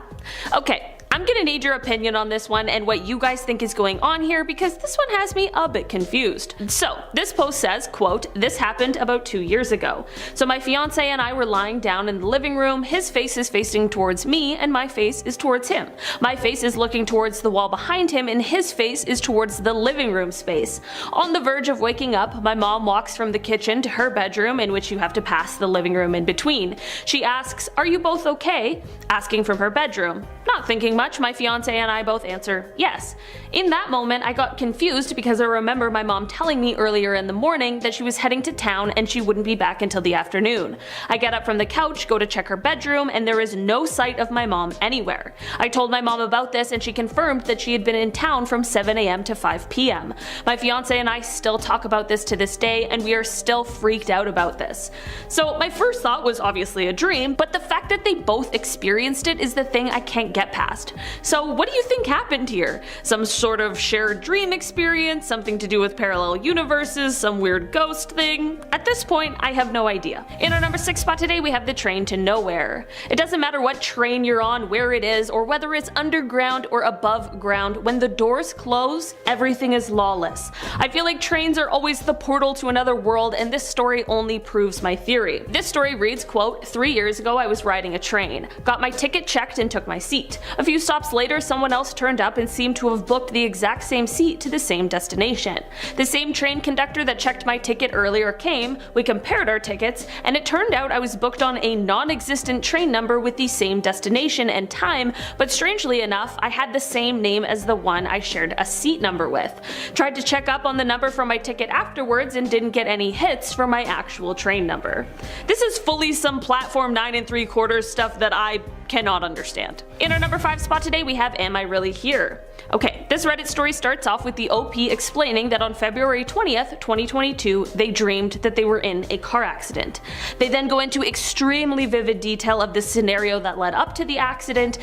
Okay, I'm gonna need your opinion on this one and what you guys think is going on here, because this one has me a bit confused. So this post says, quote, "This happened about 2 years ago. So my fiance and I were lying down in the living room, his face is facing towards me and my face is towards him. My face is looking towards the wall behind him and his face is towards the living room space. On the verge of waking up, my mom walks from the kitchen to her bedroom, in which you have to pass the living room in between. She asks, 'Are you both okay?' asking from her bedroom. Not thinking much, my fiance and I both answer, 'Yes.' In that moment, I got confused because I remember my mom telling me earlier in the morning that she was heading to town and she wouldn't be back until the afternoon. I get up from the couch, go to check her bedroom, and there is no sight of my mom anywhere. I told my mom about this and she confirmed that she had been in town from 7 a.m. to 5 p.m. My fiance and I still talk about this to this day and we are still freaked out about this." So my first thought was obviously a dream, but the fact that they both experienced it is the thing I can't get past. So what do you think happened here? Some sort of shared dream experience, something to do with parallel universes, some weird ghost thing? At this point, I have no idea. In our number 6 spot today, we have the train to nowhere. It doesn't matter what train you're on, where it is, or whether it's underground or above ground, when the doors close, everything is lawless. I feel like trains are always the portal to another world, and this story only proves my theory. This story reads, quote, "3 years ago I was riding a train. Got my ticket checked and took my seat. A few stops later, someone else turned up and seemed to have booked the exact same seat to the same destination. The same train conductor that checked my ticket earlier came, we compared our tickets, and it turned out I was booked on a non-existent train number with the same destination and time, but strangely enough, I had the same name as the one I shared a seat number with. Tried to check up on the number from my ticket afterwards and didn't get any hits for my actual train number. This is fully some platform 9 3/4 stuff that I cannot understand. In our number 5 spot today we have Am I Really Here? Okay, this Reddit story starts off with the OP explaining that on February 20th, 2022, they dreamed that they were in a car accident. They then go into extremely vivid detail of the scenario that led up to the accident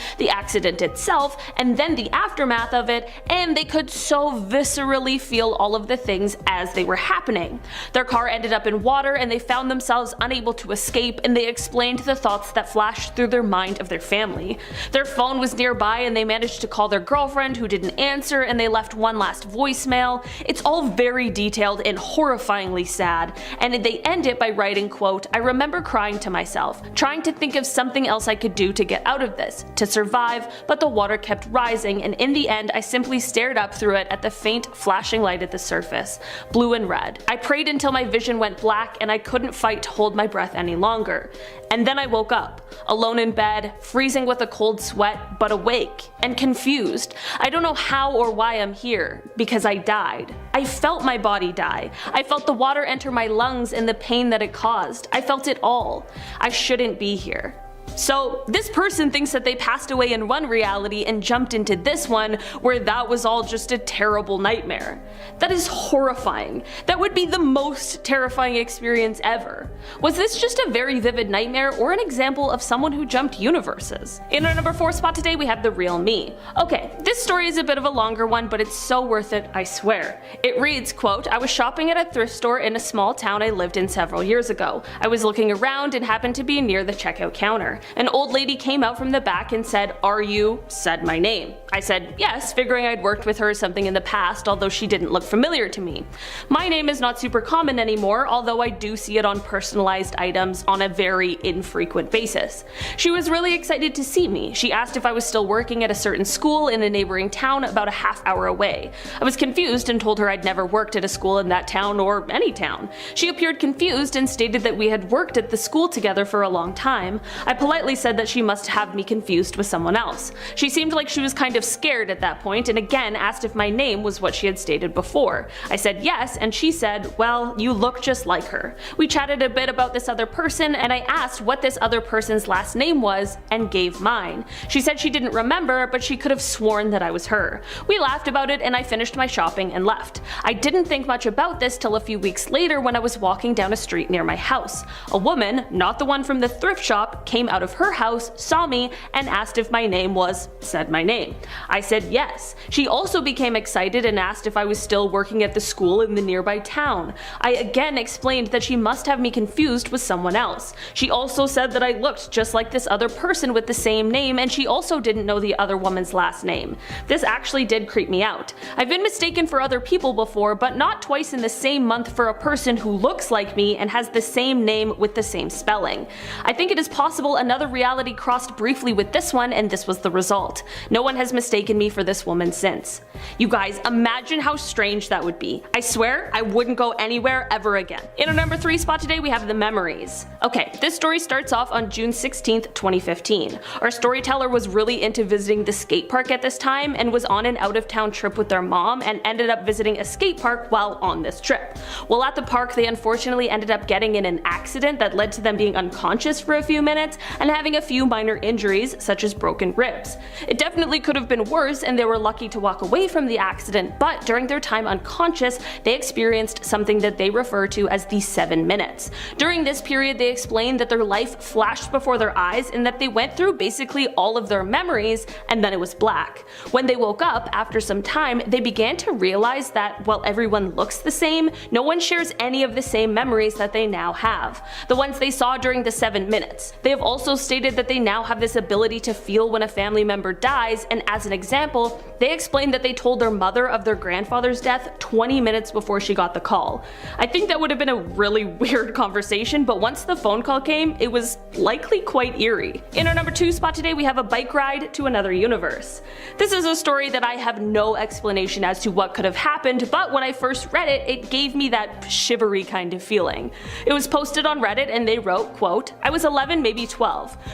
itself, and then the aftermath of it, and they could so viscerally feel all of the things as they were happening. Their car ended up in water and they found themselves unable to escape, and they explained the thoughts that flashed through their mind of their family. Their phone was nearby and they managed to call their girlfriend who didn't answer, and they left one last voicemail. It's all very detailed and horrifyingly sad, and they end it by writing, quote, "I remember crying to myself, trying to think of something else I could do to get out of this, to survive, but the water kept rising, and in the end I simply stared up through it at the faint flashing light at the surface, blue and red. I prayed until my vision went black and I couldn't fight to hold my breath any longer. And then I woke up, alone in bed, freezing with a cold sweat, but awake and confused. I don't know how or why I'm here, because I died. I felt my body die. I felt the water enter my lungs and the pain that it caused. I felt it all. I shouldn't be here." So this person thinks that they passed away in one reality and jumped into this one where that was all just a terrible nightmare. That is horrifying. That would be the most terrifying experience ever. Was this just a very vivid nightmare or an example of someone who jumped universes? In our number 4 spot today we have The Real Me. Okay, this story is a bit of a longer one, but it's so worth it, I swear. It reads, quote, "I was shopping at a thrift store in a small town I lived in several years ago. I was looking around and happened to be near the checkout counter. An old lady came out from the back and said, 'Are you?' said my name. I said yes, figuring I'd worked with her or something in the past, although she didn't look familiar to me. My name is not super common anymore, although I do see it on personalized items on a very infrequent basis. She was really excited to see me. She asked if I was still working at a certain school in a neighboring town about a half-hour away. I was confused and told her I'd never worked at a school in that town or any town. She appeared confused and stated that we had worked at the school together for a long time. I politely said that she must have me confused with someone else. She seemed like she was kind of scared at that point and again asked if my name was what she had stated before. I said yes, and she said, 'Well, you look just like her.' We chatted a bit about this other person and I asked what this other person's last name was and gave mine. She said she didn't remember, but she could have sworn that I was her. We laughed about it and I finished my shopping and left. I didn't think much about this till a few weeks later when I was walking down a street near my house. A woman, not the one from the thrift shop, came out of her house, saw me, and asked if my name said my name. I said yes. She also became excited and asked if I was still working at the school in the nearby town. I again explained that she must have me confused with someone else. She also said that I looked just like this other person with the same name, and she also didn't know the other woman's last name. This actually did creep me out. I've been mistaken for other people before, but not twice in the same month for a person who looks like me and has the same name with the same spelling. I think it is possible another reality crossed briefly with this one, and this was the result. No one has mistaken me for this woman since. You guys, imagine how strange that would be. I swear I wouldn't go anywhere ever again. In our number 3 spot today we have The Memories. Okay, this story starts off on June 16th, 2015. Our storyteller was really into visiting the skate park at this time and was on an out-of-town trip with their mom and ended up visiting a skate park while on this trip. While at the park they unfortunately ended up getting in an accident that led to them being unconscious for a few minutes and having a few minor injuries such as broken ribs. It definitely could have been worse and they were lucky to walk away from the accident, but during their time unconscious they experienced something that they refer to as the 7 minutes. During this period they explained that their life flashed before their eyes and that they went through basically all of their memories and then it was black. When they woke up after some time they began to realize that while everyone looks the same, no one shares any of the same memories that they now have. The ones they saw during the 7 minutes. They have also also stated that they now have this ability to feel when a family member dies, and as an example, they explained that they told their mother of their grandfather's death 20 minutes before she got the call. I think that would have been a really weird conversation, but once the phone call came, it was likely quite eerie. In our number 2 spot today, we have a bike ride to another universe. This is a story that I have no explanation as to what could have happened, but when I first read it, it gave me that shivery kind of feeling. It was posted on Reddit and they wrote, quote, "I was 11, maybe 12.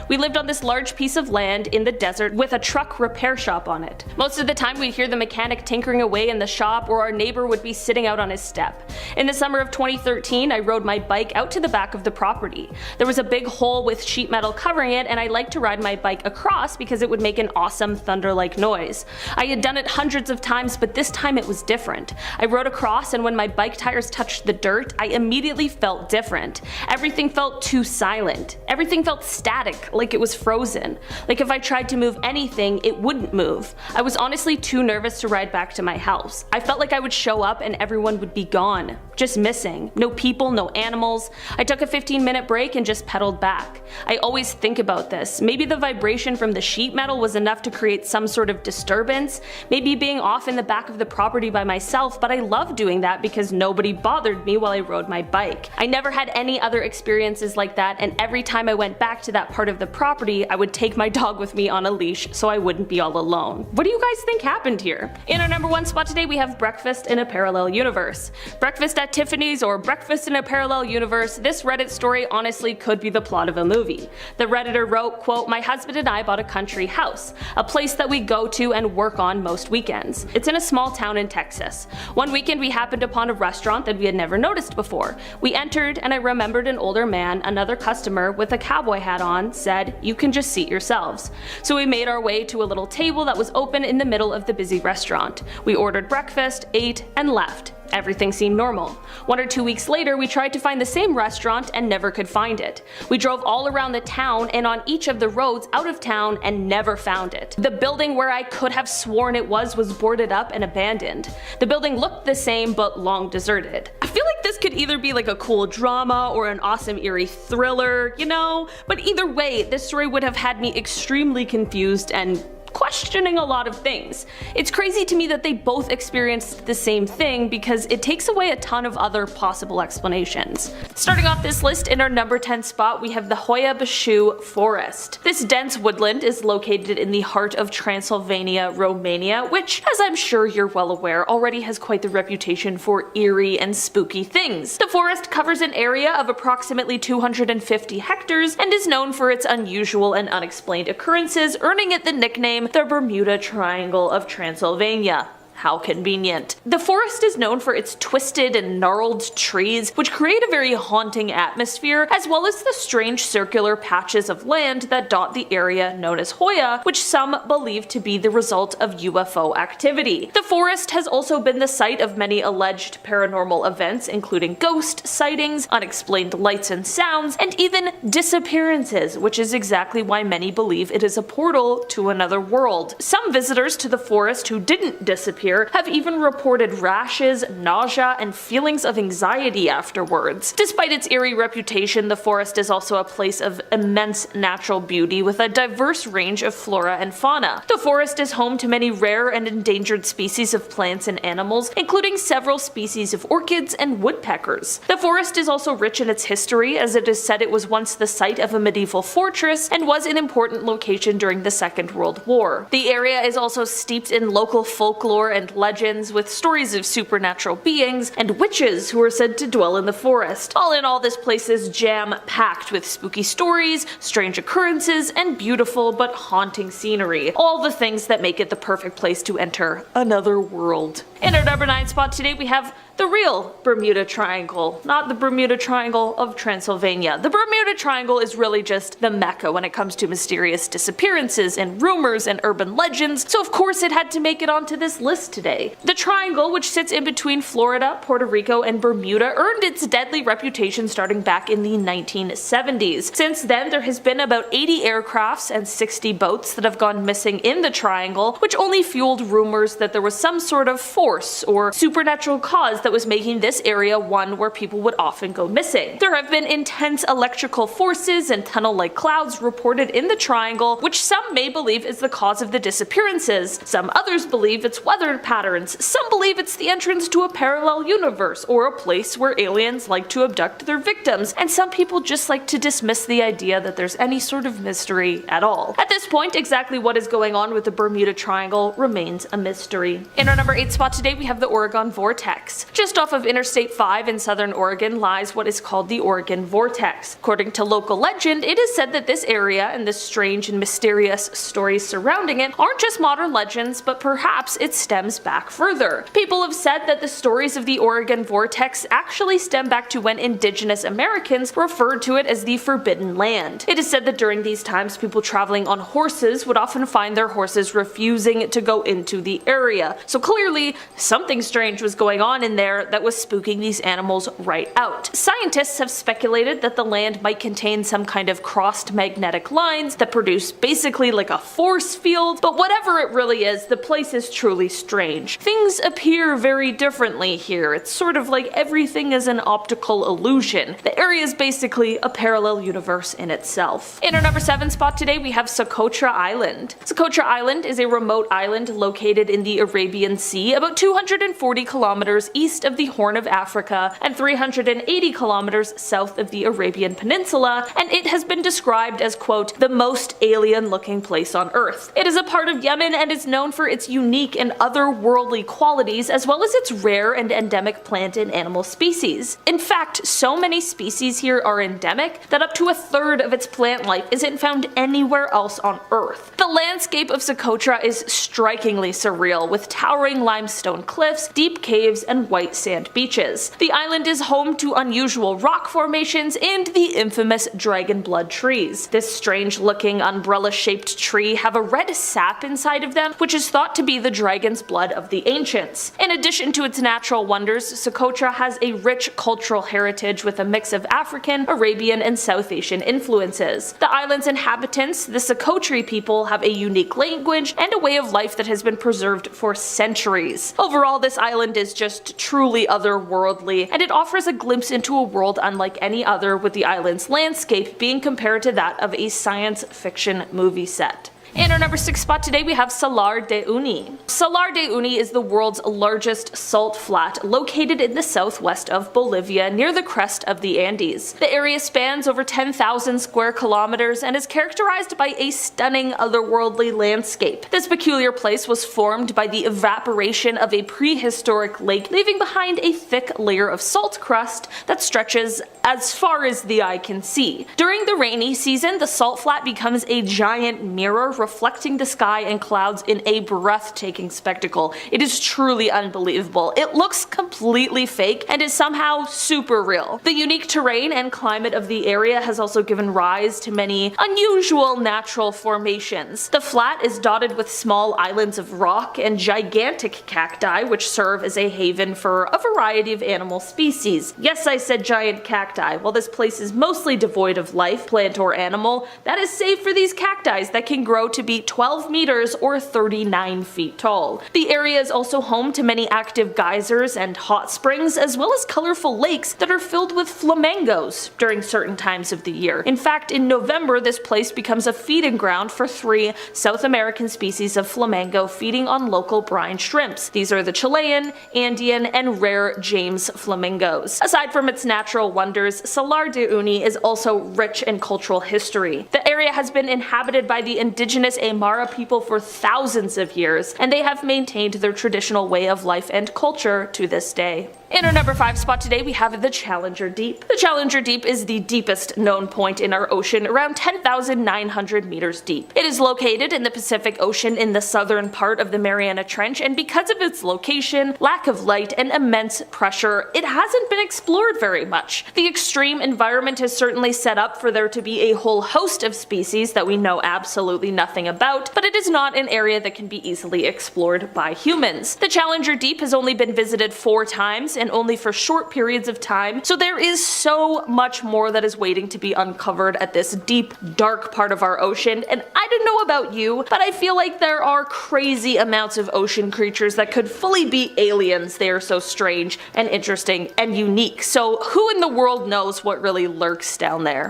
We lived on this large piece of land in the desert with a truck repair shop on it. Most of the time we'd hear the mechanic tinkering away in the shop, or our neighbor would be sitting out on his step. In the summer of 2013, I rode my bike out to the back of the property. There was a big hole with sheet metal covering it, and I liked to ride my bike across because it would make an awesome thunder-like noise. I had done it hundreds of times, but this time it was different. I rode across, and when my bike tires touched the dirt, I immediately felt different. Everything felt too silent. Everything felt static, like it was frozen. Like if I tried to move anything, it wouldn't move. I was honestly too nervous to ride back to my house. I felt like I would show up and everyone would be gone. Just missing. No people, no animals. I took a 15-minute break and just pedaled back. I always think about this. Maybe the vibration from the sheet metal was enough to create some sort of disturbance. Maybe being off in the back of the property by myself, but I loved doing that because nobody bothered me while I rode my bike. I never had any other experiences like that, and every time I went back to that part of the property, I would take my dog with me on a leash so I wouldn't be all alone." What do you guys think happened here? In our number 1 spot today, we have Breakfast in a Parallel Universe. Breakfast at Tiffany's or Breakfast in a Parallel Universe, this Reddit story honestly could be the plot of a movie. The Redditor wrote, quote, "My husband and I bought a country house, a place that we go to and work on most weekends. It's in a small town in Texas. One weekend we happened upon a restaurant that we had never noticed before. We entered and I remembered an older man, another customer with a cowboy hat on, said, 'You can just seat yourselves.' So we made our way to a little table that was open in the middle of the busy restaurant. We ordered breakfast, ate, and left. Everything seemed normal. 1 or 2 weeks later, we tried to find the same restaurant and never could find it. We drove all around the town and on each of the roads out of town and never found it. The building where I could have sworn it was boarded up and abandoned. The building looked the same but long deserted." I feel like this could either be like a cool drama or an awesome eerie thriller, you know? But either way, this story would have had me extremely confused and questioning a lot of things. It's crazy to me that they both experienced the same thing because it takes away a ton of other possible explanations. Starting off this list, in our number 10 spot, we have the Hoya Bashu Forest. This dense woodland is located in the heart of Transylvania, Romania, which, as I'm sure you're well aware, already has quite the reputation for eerie and spooky things. The forest covers an area of approximately 250 hectares and is known for its unusual and unexplained occurrences, earning it the nickname the Bermuda Triangle of Transylvania. How convenient. The forest is known for its twisted and gnarled trees, which create a very haunting atmosphere, as well as the strange circular patches of land that dot the area known as Hoya, which some believe to be the result of UFO activity. The forest has also been the site of many alleged paranormal events, including ghost sightings, unexplained lights and sounds, and even disappearances, which is exactly why many believe it is a portal to another world. Some visitors to the forest who didn't disappear have even reported rashes, nausea, and feelings of anxiety afterwards. Despite its eerie reputation, the forest is also a place of immense natural beauty with a diverse range of flora and fauna. The forest is home to many rare and endangered species of plants and animals, including several species of orchids and woodpeckers. The forest is also rich in its history, as it is said it was once the site of a medieval fortress and was an important location during the Second World War. The area is also steeped in local folklore and legends, with stories of supernatural beings and witches who are said to dwell in the forest. All in all, this place is jam-packed with spooky stories, strange occurrences, and beautiful but haunting scenery. All the things that make it the perfect place to enter another world. In our number 9 spot today, we have the real Bermuda Triangle, not the Bermuda Triangle of Transylvania. The Bermuda Triangle is really just the mecca when it comes to mysterious disappearances and rumors and urban legends, so of course it had to make it onto this list today. The triangle, which sits in between Florida, Puerto Rico, and Bermuda, earned its deadly reputation starting back in the 1970s. Since then, there has been about 80 aircrafts and 60 boats that have gone missing in the triangle, which only fueled rumors that there was some sort of force or supernatural cause that was making this area one where people would often go missing. There have been intense electrical forces and tunnel-like clouds reported in the triangle, which some may believe is the cause of the disappearances. Some others believe it's weather patterns. Some believe it's the entrance to a parallel universe or a place where aliens like to abduct their victims, and some people just like to dismiss the idea that there's any sort of mystery at all. At this point, exactly what is going on with the Bermuda Triangle remains a mystery. In our number 8 spot today, we have the Oregon Vortex. Just off of Interstate 5 in southern Oregon lies what is called the Oregon Vortex. According to local legend, it is said that this area and the strange and mysterious stories surrounding it aren't just modern legends, but perhaps it stems back further. People have said that the stories of the Oregon Vortex actually stem back to when indigenous Americans referred to it as the Forbidden Land. It is said that during these times, people traveling on horses would often find their horses refusing to go into the area. So clearly, something strange was going on in there that was spooking these animals right out. Scientists have speculated that the land might contain some kind of crossed magnetic lines that produce basically like a force field, but whatever it really is, the place is truly strange. Things appear very differently here. It's sort of like everything is an optical illusion. The area is basically a parallel universe in itself. In our number 7 spot today, we have Socotra Island. Socotra Island is a remote island located in the Arabian Sea, about 240 kilometers east of the Horn of Africa and 380 kilometers south of the Arabian Peninsula, and it has been described as, quote, the most alien-looking place on Earth. It is a part of Yemen and is known for its unique and otherworldly qualities, as well as its rare and endemic plant and animal species. In fact, so many species here are endemic that up to a third of its plant life isn't found anywhere else on Earth. The landscape of Socotra is strikingly surreal, with towering limestone cliffs, deep caves, and white sand beaches. The island is home to unusual rock formations and the infamous dragon blood trees. This strange-looking umbrella-shaped tree have a red sap inside of them, which is thought to be the dragon's blood of the ancients. In addition to its natural wonders, Socotra has a rich cultural heritage with a mix of African, Arabian, and South Asian influences. The island's inhabitants, the Socotri people, have a unique language and a way of life that has been preserved for centuries. Overall, this island is just truly otherworldly, and it offers a glimpse into a world unlike any other, with the island's landscape being compared to that of a science fiction movie set. In our number 6 spot today, we have Salar de Uyuni. Salar de Uyuni is the world's largest salt flat located in the southwest of Bolivia near the crest of the Andes. The area spans over 10,000 square kilometers and is characterized by a stunning otherworldly landscape. This peculiar place was formed by the evaporation of a prehistoric lake, leaving behind a thick layer of salt crust that stretches as far as the eye can see. During the rainy season, the salt flat becomes a giant mirror reflecting the sky and clouds in a breathtaking spectacle. It is truly unbelievable. It looks completely fake and is somehow super real. The unique terrain and climate of the area has also given rise to many unusual natural formations. The flat is dotted with small islands of rock and gigantic cacti, which serve as a haven for a variety of animal species. Yes, I said giant cacti. While this place is mostly devoid of life, plant or animal, that is save for these cacti that can grow to be 12 meters or 39 feet tall. The area is also home to many active geysers and hot springs, as well as colorful lakes that are filled with flamingos during certain times of the year. In fact, in November, this place becomes a feeding ground for 3 South American species of flamingo feeding on local brine shrimps. These are the Chilean, Andean, and rare James flamingos. Aside from its natural wonders, Salar de Uyuni is also rich in cultural history. The area has been inhabited by the indigenous Aymara people for thousands of years, and they have maintained their traditional way of life and culture to this day. In our number 5 spot today, we have the Challenger Deep. The Challenger Deep is the deepest known point in our ocean, around 10,900 meters deep. It is located in the Pacific Ocean in the southern part of the Mariana Trench, and because of its location, lack of light, and immense pressure, it hasn't been explored very much. The extreme environment has certainly set up for there to be a whole host of species that we know absolutely nothing about, but it is not an area that can be easily explored by humans. The Challenger Deep has only been visited 4 times, twice and only for short periods of time, so there is so much more that is waiting to be uncovered at this deep, dark part of our ocean, and I don't know about you, but I feel like there are crazy amounts of ocean creatures that could fully be aliens. They are so strange and interesting and unique, so who in the world knows what really lurks down there?